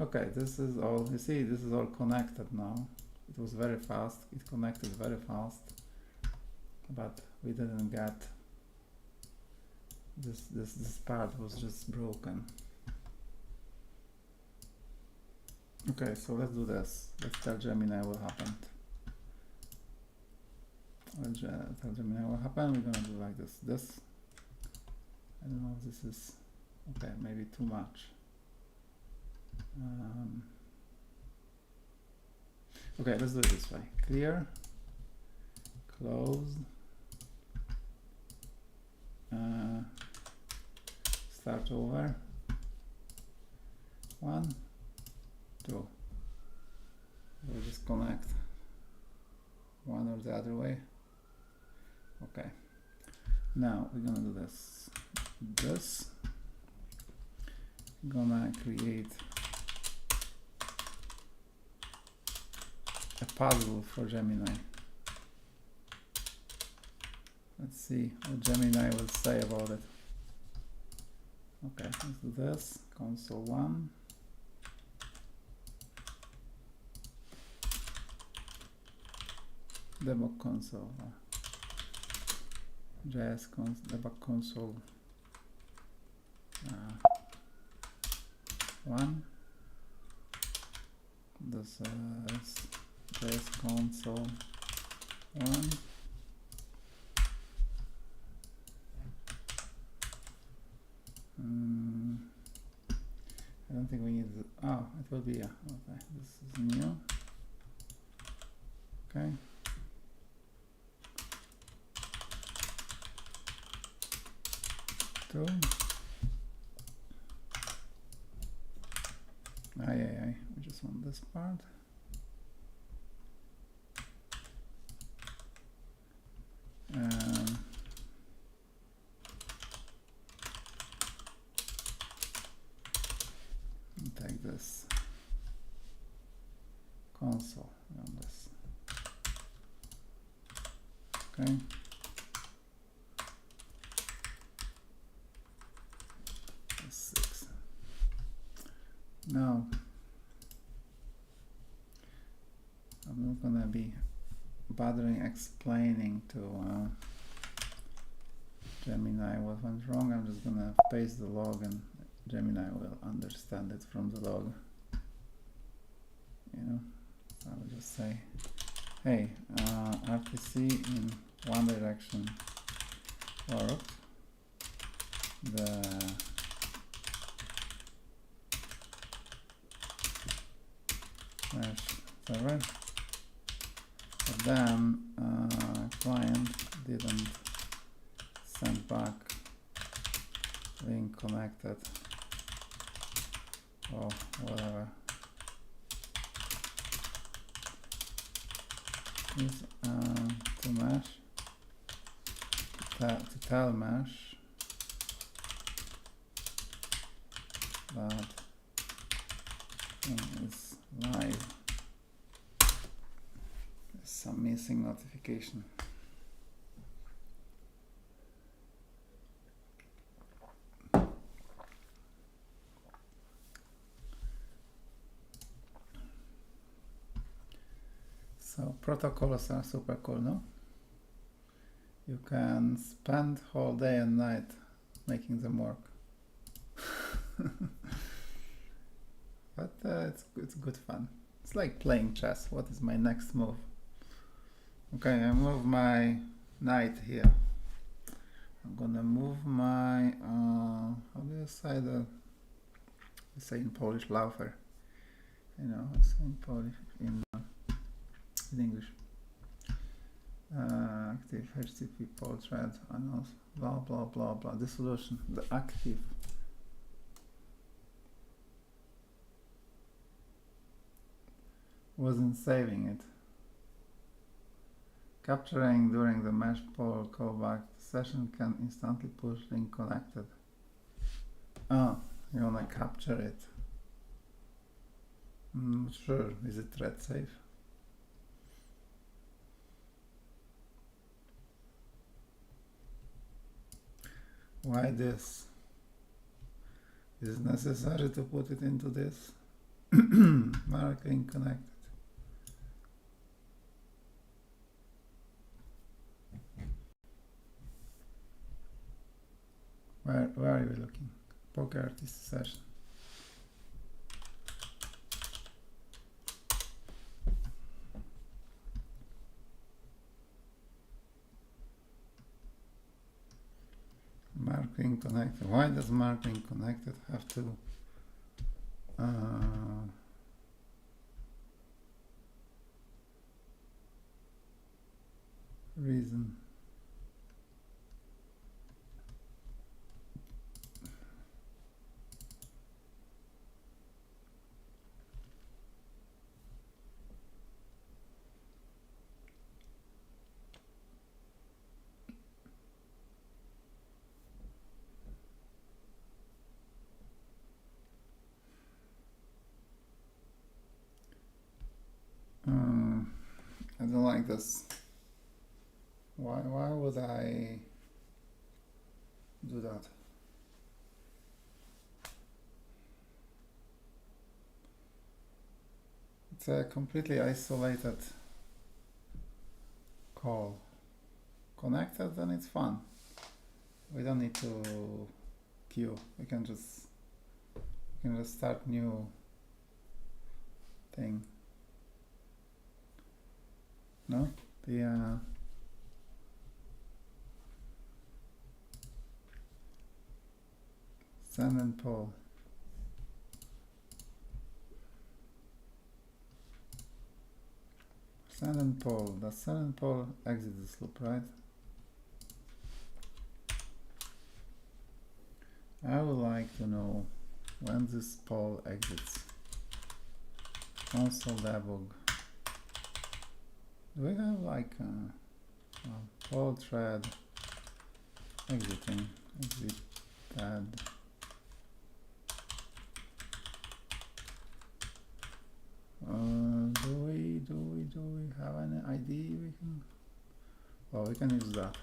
A: Okay, this is all, you see, this is all connected now. It was very fast, it connected very fast, but we didn't get this part was just broken. Okay, so let's do this. Let's tell Gemini what happened. Let's tell Gemini what happened. We're gonna do like this. I don't know if this is okay, maybe too much. Okay, let's do it this way. Clear, close, start over. 1, 2. We'll just connect one or the other way. Okay. Now we're gonna do this. Gonna create a puzzle for Gemini. Let's see what Gemini will say about it. Okay, let's do this. Console 1. Debug console. JS debug console 1. This is JS console 1. I don't think we need the, oh, it will be, yeah, okay, this is new. Okay. We just want this part. Take this console on this. Okay. I'm not gonna be bothering explaining to Gemini what went wrong. I'm just gonna paste the log and Gemini will understand it from the log. You know, so I will just say, hey, RTC in one direction worked. The mesh server, but then client didn't send back link connected or whatever. Is to mesh, to tell mesh that thing is live. There's some missing notification. So protocols are super cool, no? You can spend whole day and night making them work. But it's good fun. It's like playing chess. What is my next move? Okay, I move my knight here. I'm gonna move my how do you say the? I say in Polish, laufer. You know, I say in Polish in English. Active HTTP poll thread announce blah blah blah blah. The solution, the active. Wasn't saving it. Capturing during the mesh poll callback session can instantly push link connected. Oh, you wanna capture it. Sure, is it thread safe? Why this? Is it necessary to put it into this? Mark link connected. Where are we looking? WebRTC session. Marking connected. Why does marking connected have to reason? I don't like this. Why would I do that? It's a completely isolated call. Connected, then it's fun. We don't need to queue. We can just start new thing. No, the send and poll. Send and poll. Does send and poll exit this loop, right? I would like to know when this poll exits. Console debug. Do we have like a poll thread exiting? Exit add. Do we have any ID we can? Well, we can use that.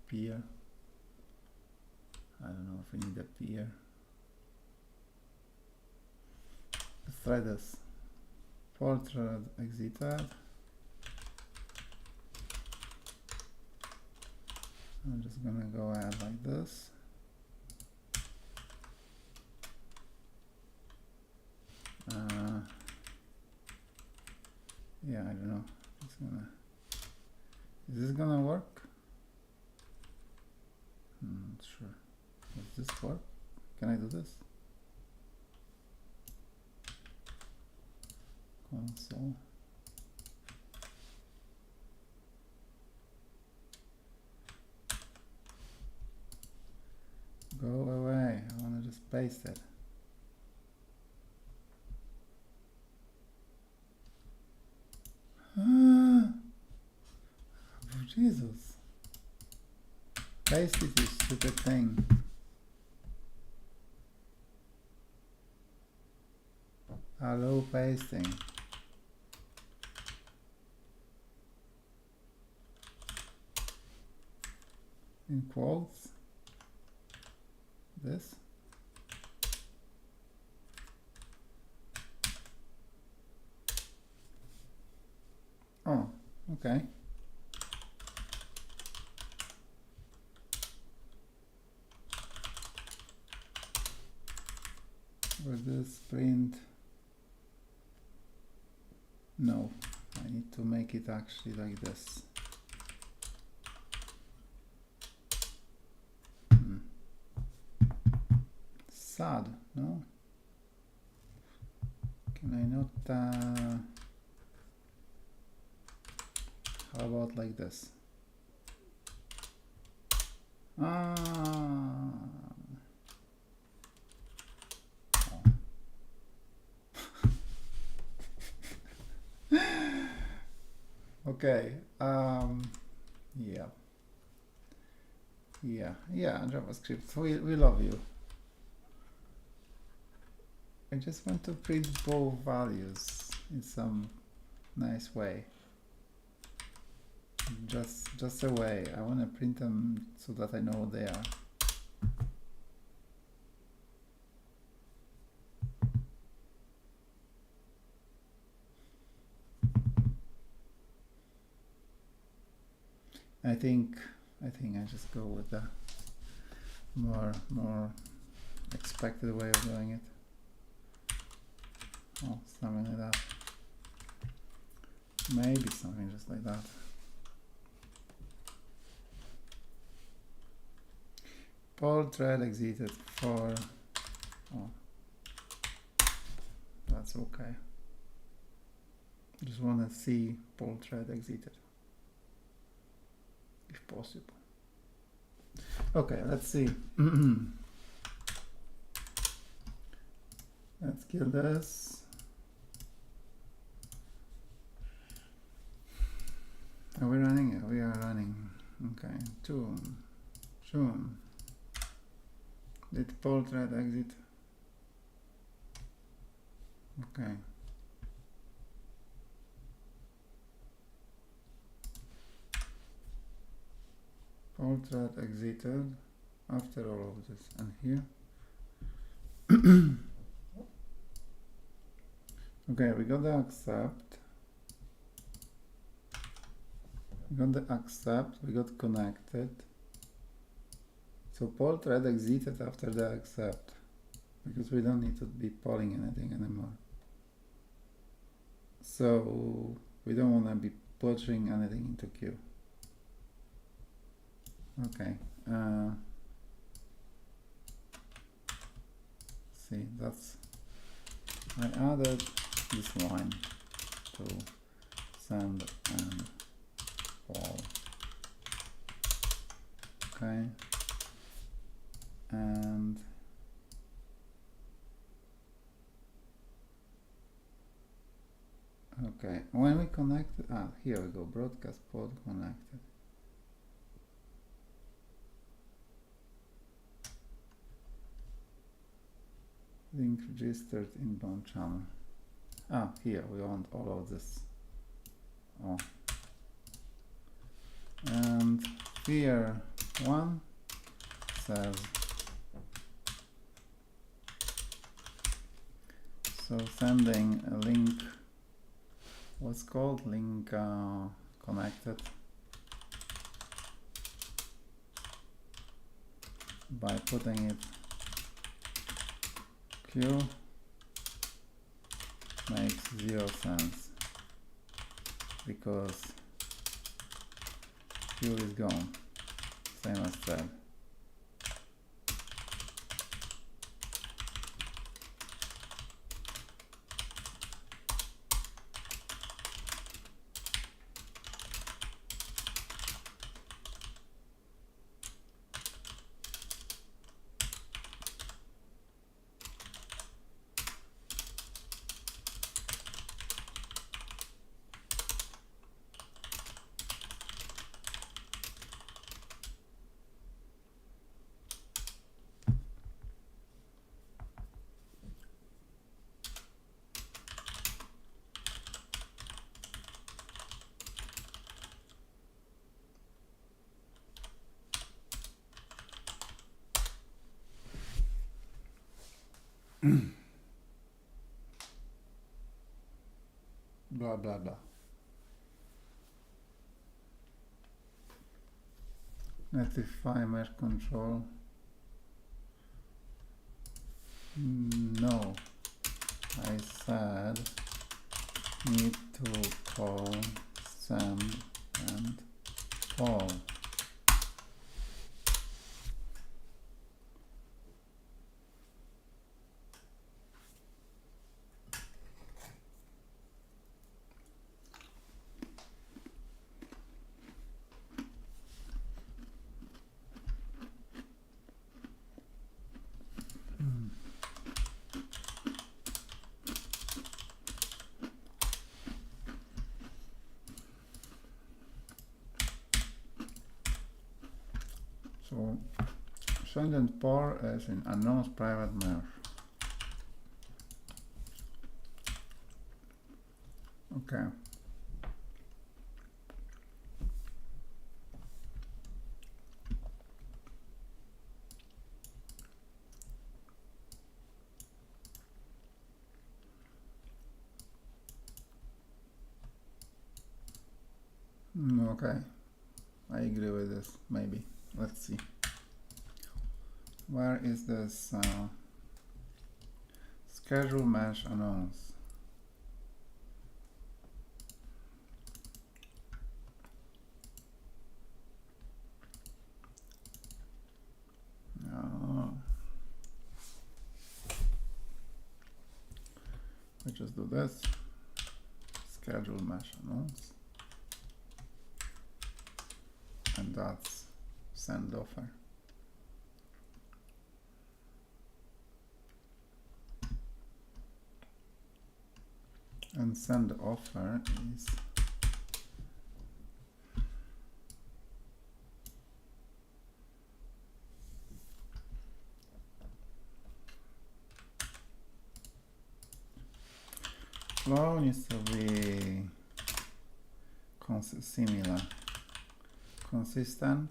A: Peer. I don't know if we need a peer. try this. For thread exited. I'm just gonna go ahead like this. Yeah, I don't know. Is this gonna work? I'm not sure. Does this work? Can I do this? Console. Go away. I want to just paste it. Oh, Jesus. Paste it, you stupid thing. Allow pasting. In quotes. This. Oh, okay. With this print. No, I need to make it actually like this. Sad, no? Can I not? How about like this? Ah. Oh. Okay. Yeah. JavaScript. We love you. I just want to print both values in some nice way. Just a way. I want to print them so that I know what they are. I think I just go with the more expected way of doing it. Oh, something like that. Maybe something just like that. Poll thread exited for. Oh, that's okay. Just want to see poll thread exited, if possible. Okay, let's see. Let's kill this. Are we running? Yeah, we are running. Okay, Zoom. Did poll thread exit? Okay. Poll thread exited after all of this, and here. Okay, we got the accept. We got the accept, we got connected. So poll thread exited after the accept, because we don't need to be polling anything anymore. So we don't want to be pushing anything into queue. Okay. See, that's, I added this line to send and poll. Okay. And okay, when we connect, here we go, broadcast pod connected. Link registered inbound channel. Here we want all of this. Oh. And here one says So sending a link, what's called link connected by putting it Q makes 0 sense because Q is gone, same as that. Blah blah blah. Notify mesh control. No, I said need to call send and call. So send and pour is in unknown's private mesh. Okay. Okay, I agree with this, maybe. Let's see. Where is this schedule mesh announce? We just do this, schedule mesh announce, and that's send offer. And send offer is flow needs to be similar, consistent,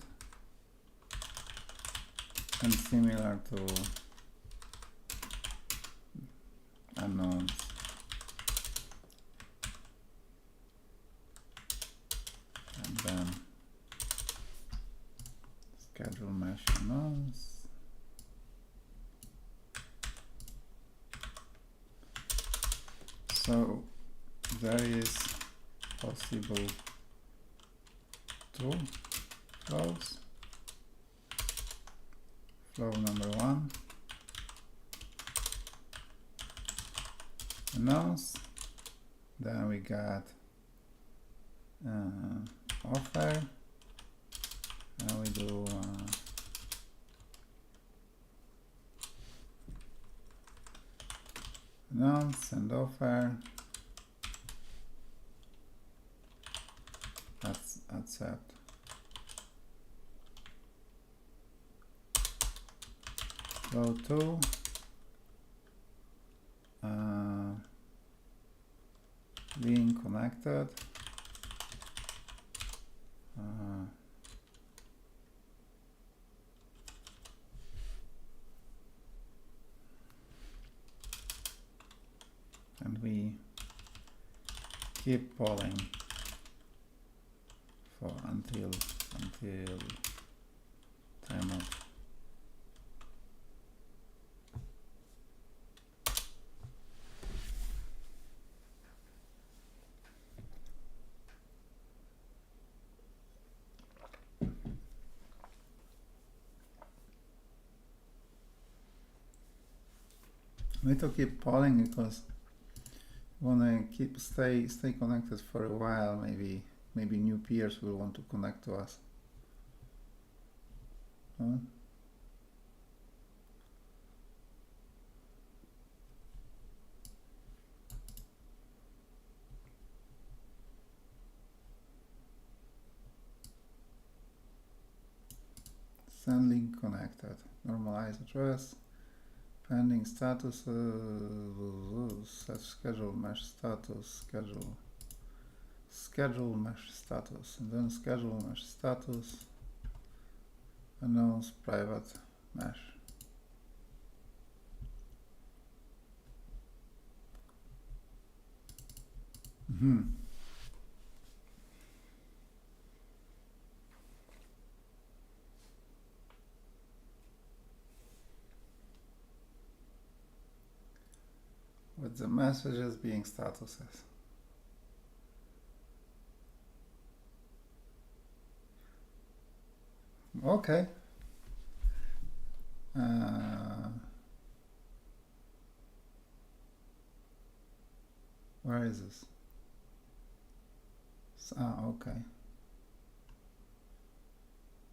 A: and similar to unknowns. And then schedule mesh unknowns. So there is possible two flows. Flow number 1, announce. Then we got offer. Now we do announce and offer. That's accept. Flow 2. Being connected. and we keep polling for until timeout. We need to keep polling because we want to stay connected for a while. Maybe new peers will want to connect to us. Huh? Send link connected. Normalize address. Pending status. Set schedule mesh status. Schedule mesh status, and then schedule mesh status. Announce private mesh. With the messages being statuses. Okay. Where is this? Okay.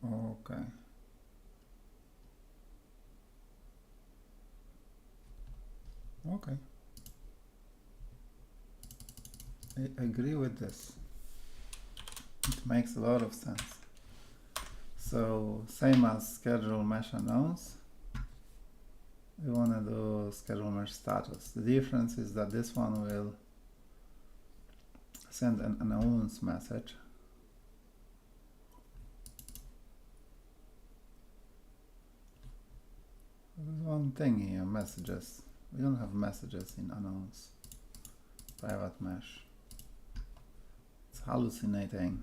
A: Okay. Okay. I agree with this. It makes a lot of sense. So same as schedule mesh announce, we want to do schedule mesh status. The difference is that this one will send an announce message. There's one thing here, messages. We don't have messages in announce. Private mesh. It's hallucinating.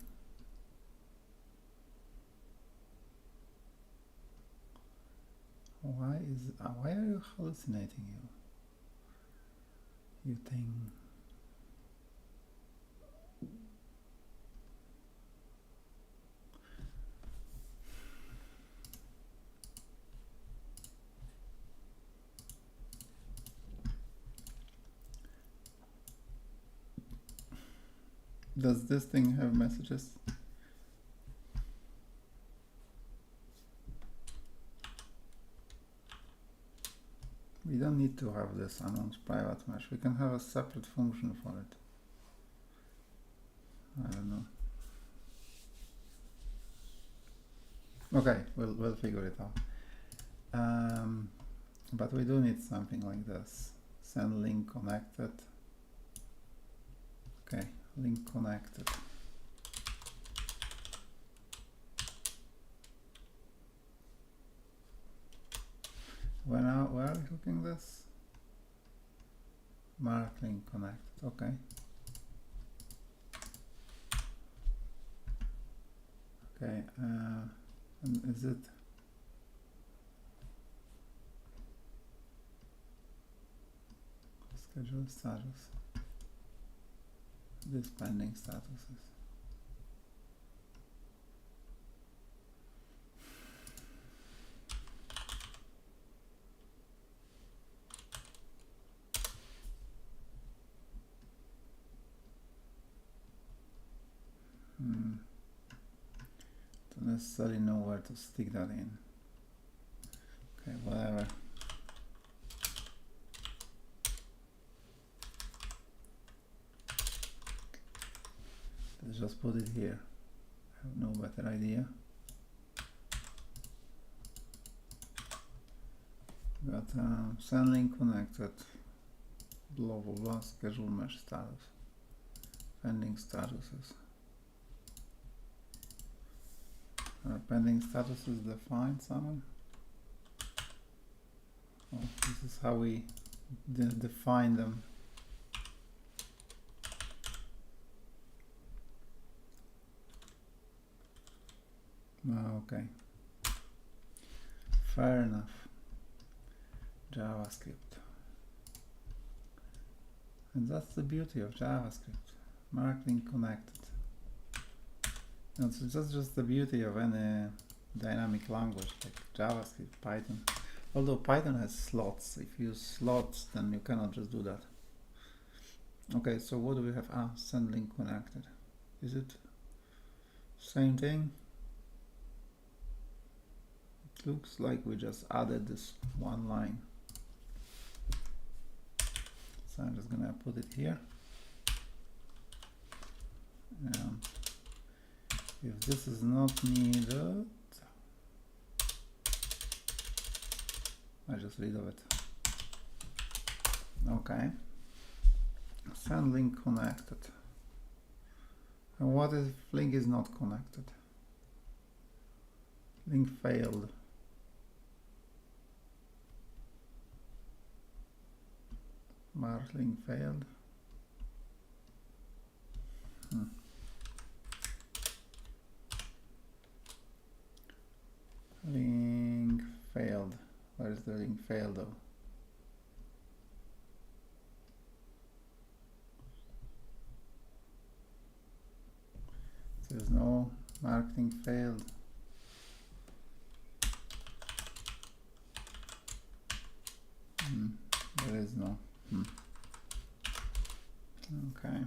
A: Why are you hallucinating, you thing? Does this thing have messages? We don't need to have this announce private mesh. We can have a separate function for it. I don't know. Okay, we'll figure it out. But we do need something like this. Send link connected. Okay, link connected. Where are we hooking this? Mark link connected. Okay. Okay. And is it? Schedule status. This pending statuses. Don't necessarily know where to stick that in. Okay, whatever. Let's just put it here. I have no better idea. Got send link connected. Blah blah blah. Schedule mesh status. Pending statuses. Are pending statuses defined somewhere? Oh, this is how we define them. Okay. Fair enough. JavaScript. And that's the beauty of JavaScript. Marketing connected. And so that's just the beauty of any dynamic language like JavaScript, Python. Although Python has slots. If you use slots, then you cannot just do that. Okay, so what do we have? Ah, send link connected. Is it same thing? It looks like we just added this one line. So I'm just gonna put it here. And if this is not needed, I just rid of it. Okay. Send link connected. And what if link is not connected? Link failed. Mark link failed. Link failed. Where is the link failed though? There's no marketing failed. There is no. Okay.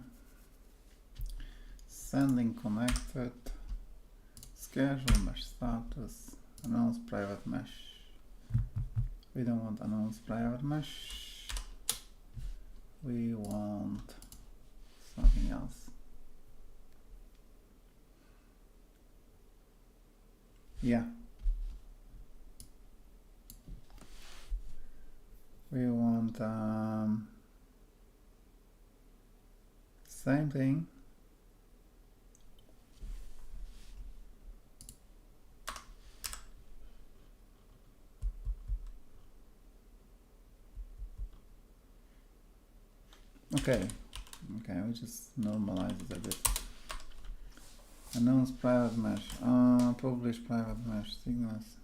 A: Sending connected. Schedule mesh status. Announce private mesh. We don't want announce private mesh. We want something else. Yeah. We want same thing. Okay, we just normalize it a bit. Announce private mesh. Publish private mesh signals.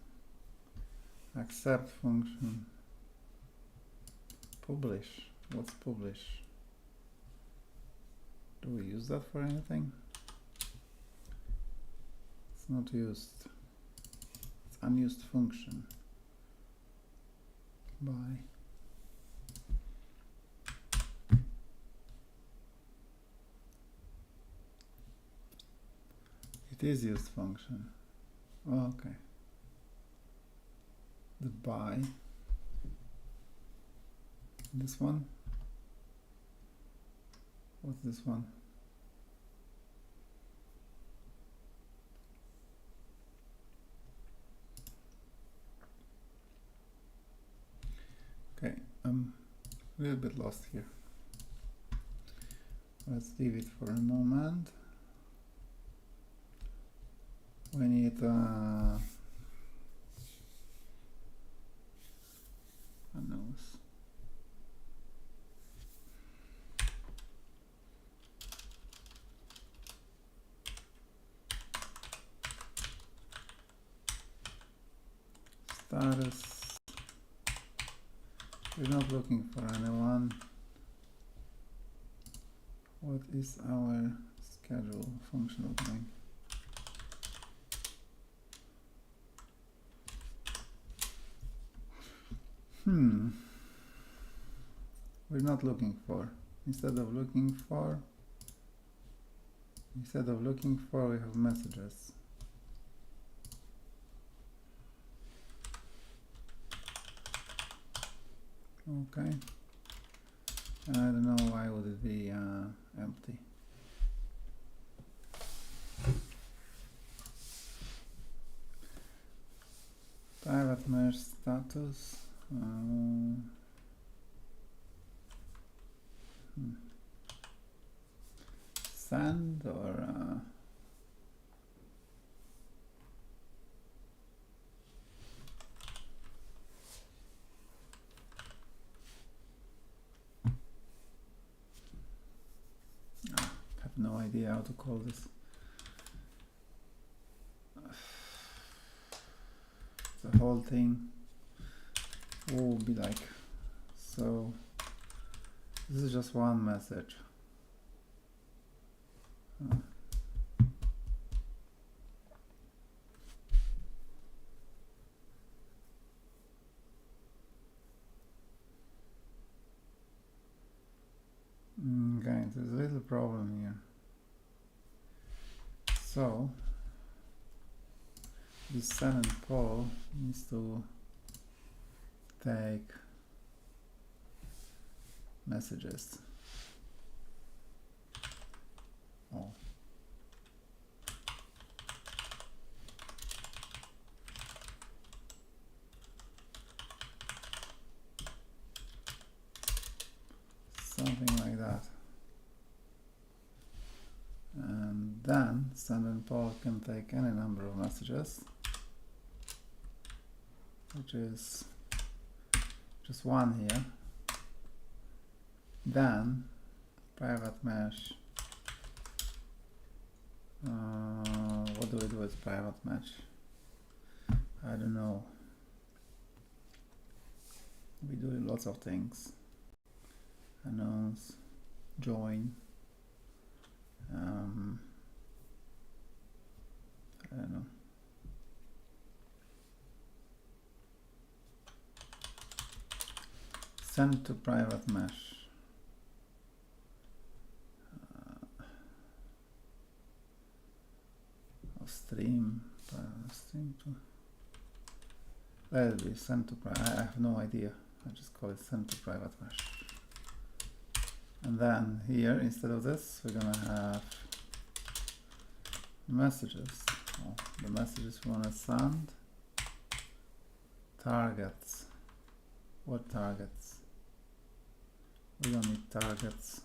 A: Accept function. Publish. What's publish? Do we use that for anything? It's not used. It's unused function. Bye. It is used function. Okay. The by. This one. What's this one? Okay, I'm a little bit lost here. Let's leave it for a moment. We need announce. Status. We're not looking for anyone. What is our schedule function opening? We're not looking for. Instead of looking for, we have messages. Okay. I don't know why would it be empty. Private mesh status. Send or I have no idea how to call this. whole thing will be like, so this is just one message. Okay, there's a little problem here. So this send and poll needs to take messages. Oh. Something like that. And then send and poll can take any number of messages, which is just one here. Then private mesh. What do we do with private mesh? I don't know. We do lots of things. Announce, join. I don't know. Send to private mesh. Stream to. Let it be send to private. I have no idea. I just call it send to private mesh. And then here, instead of this, we're gonna have messages. Oh, the messages we wanna send. Targets. What targets? We don't need targets.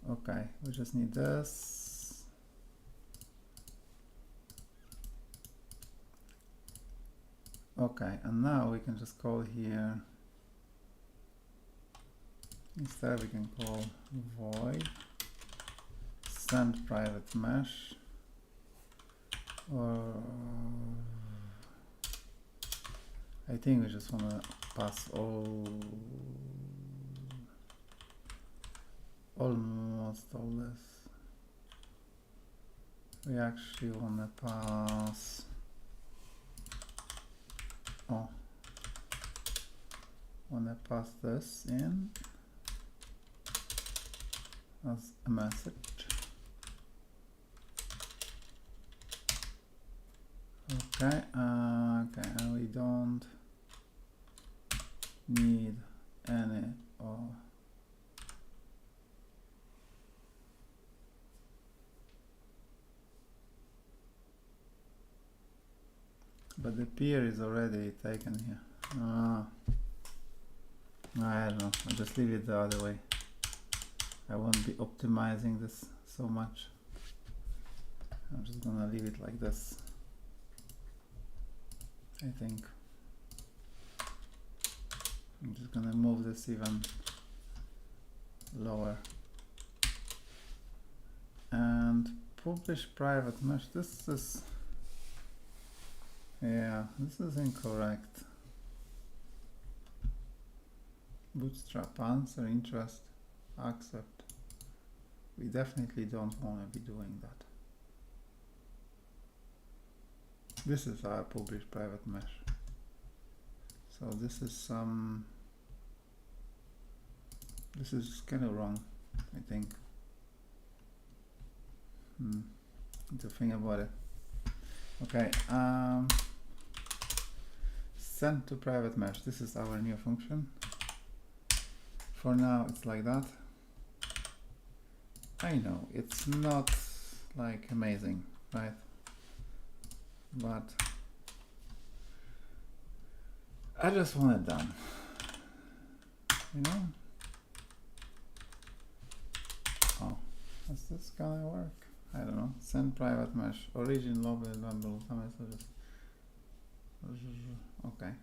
A: Okay, we just need this. Okay, and now we can just call here. Instead we can call void send private mesh, or I think we just want to pass almost all this. We actually want to pass this in as a message. Okay, and we don't need any but the peer is already taken here. I don't know, I'll just leave it the other way. I won't be optimizing this so much. I'm just gonna leave it like this, I think. I'm just gonna move this even lower. And publish private mesh. This is, yeah, this is incorrect. Bootstrap answer, interest, accept. We definitely don't want to be doing that. This is our publish private mesh. So this is this is kind of wrong, I think. Need to think about it. Okay, send to private mesh. This is our new function. For now, it's like that. I know it's not like amazing, right? But I just want it done, you know? Oh, is this gonna work? I don't know. Send private mesh, origin lobby label messages. Okay.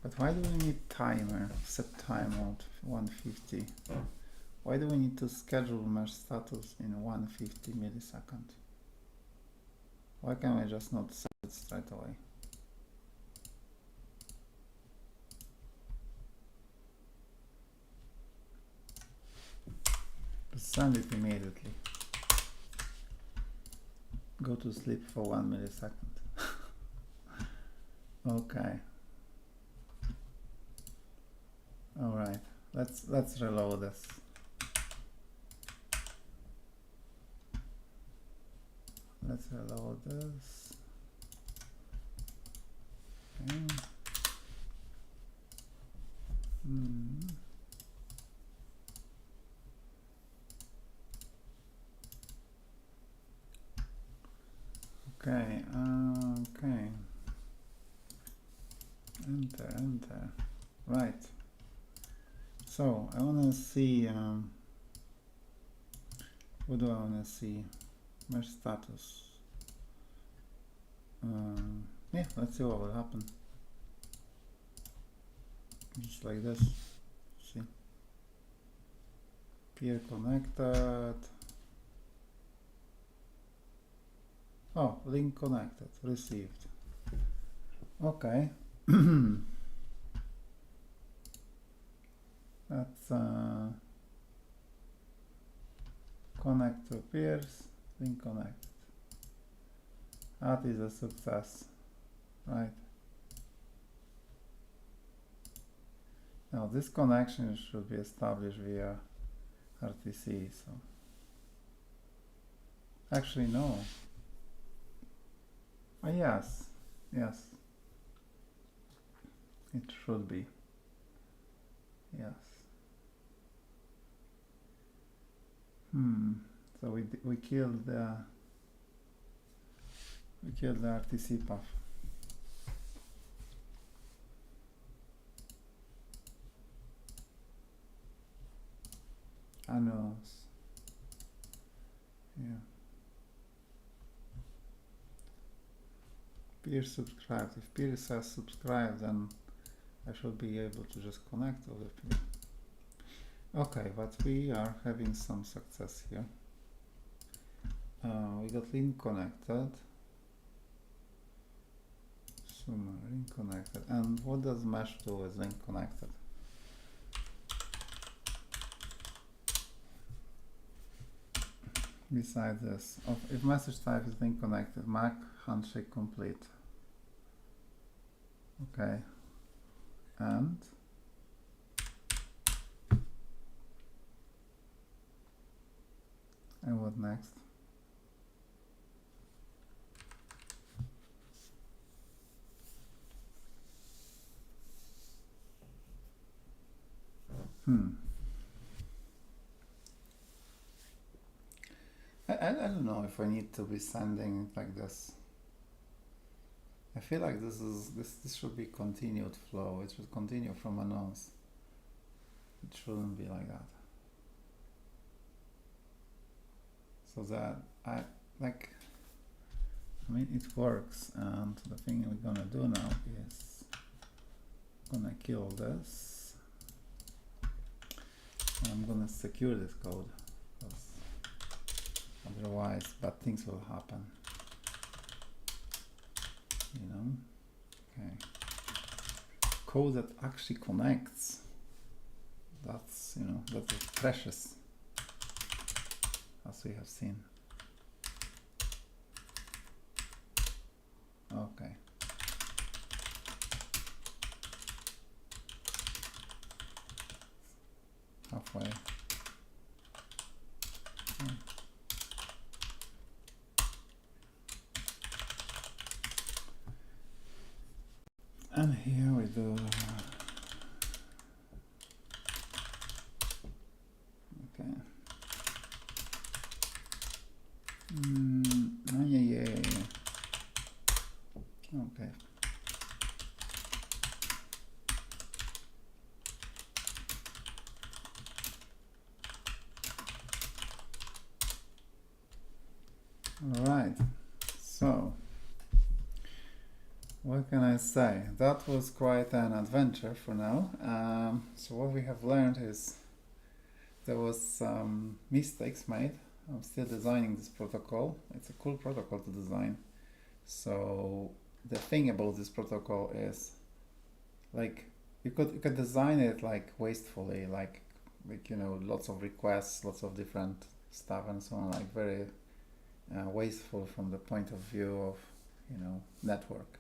A: But why do we need timer? Set timeout 150. Why do we need to schedule mesh status in 150 millisecond? Why can't we just not set it straight away? Just send it immediately. Go to sleep for 1 millisecond. Okay. All right. Let's reload this. Let's reload this. Okay. Okay, okay. Enter. Right. So I want to see, what do I want to see? Mesh status. Yeah, let's see what will happen. Just like this. See? Peer connected. Oh, link connected, received. Okay. That's connect to peers, link connected. That is a success, right? Now this connection should be established via RTC. So actually no. Yes, it should be. Yes. So we killed the RTC path. Annuals. Yeah. Peer subscribed. If peer says subscribe, then I should be able to just connect over peer. Okay, but we are having some success here. We got link connected. Link connected. And what does mesh do with link connected? Besides this, if message type is link connected, Mac handshake complete. Okay. And what next? I don't know if I need to be sending it like this. I feel like this should be continued flow. It should continue from announce. It shouldn't be like that. So that I mean it works, and the thing we're gonna do now is gonna kill this. I'm gonna secure this code, because otherwise bad things will happen. You know? Okay. Code that actually connects. That's, you know, that's precious, as we have seen. Okay. Halfway. And here we do okay. Yeah. Okay. All right. So what can I say? That was quite an adventure for now. So what we have learned is there was some mistakes made. I'm still designing this protocol. It's a cool protocol to design. So the thing about this protocol is, like, you could design it like wastefully, like you know, lots of requests, lots of different stuff and so on, like very wasteful from the point of view of, you know, network.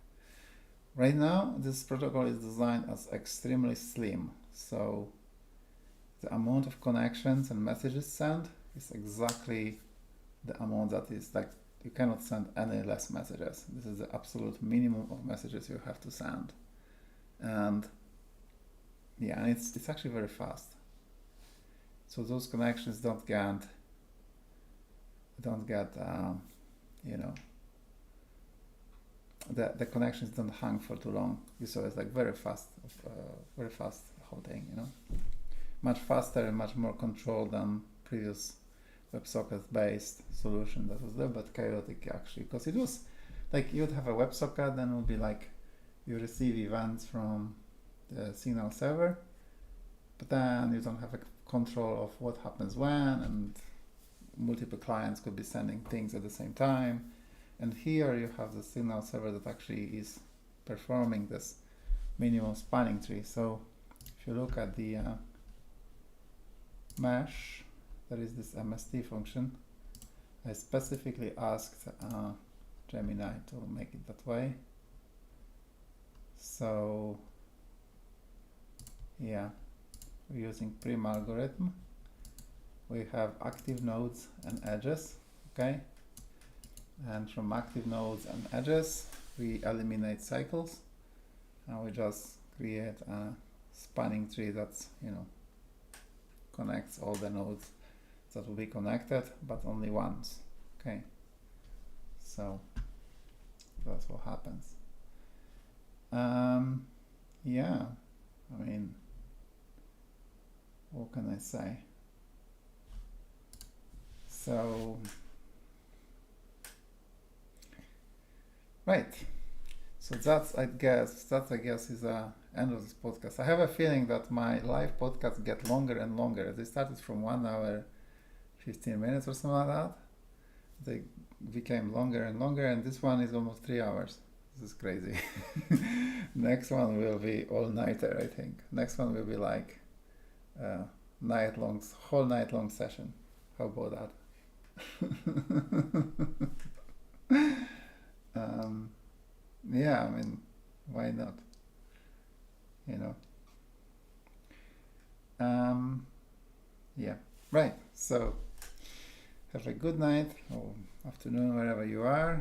A: Right now, this protocol is designed as extremely slim, so the amount of connections and messages sent is exactly the amount that is, like, you cannot send any less messages. This is the absolute minimum of messages you have to send. And yeah, and it's actually very fast. So those connections don't get you know, the connections don't hang for too long. So it's like very fast whole thing, you know, much faster and much more controlled than previous WebSocket based solution that was a little bit chaotic actually, because it was like you'd have a WebSocket, then it would be like you receive events from the signal server, but then you don't have a control of what happens when, and multiple clients could be sending things at the same time. And here you have the signal server that actually is performing this minimum spanning tree. So if you look at the mesh, there is this MST function. I specifically asked Gemini to make it that way. So yeah, we're using Prim algorithm. We have active nodes and edges, okay? And from active nodes and edges, we eliminate cycles, and we just create a spanning tree that's, you know, connects all the nodes that will be connected, but only once, okay? So that's what happens. Yeah, I mean, what can I say? So, right. So that's, I guess is the end of this podcast. I have a feeling that my live podcasts get longer and longer. They started from 1 hour, 15 minutes or something like that. They became longer and longer, and this one is almost 3 hours. This is crazy. Next one will be all-nighter, I think. Next one will be like whole night long session. How about that? Yeah, I mean, why not? You know. Yeah, right. So have a good night or afternoon wherever you are.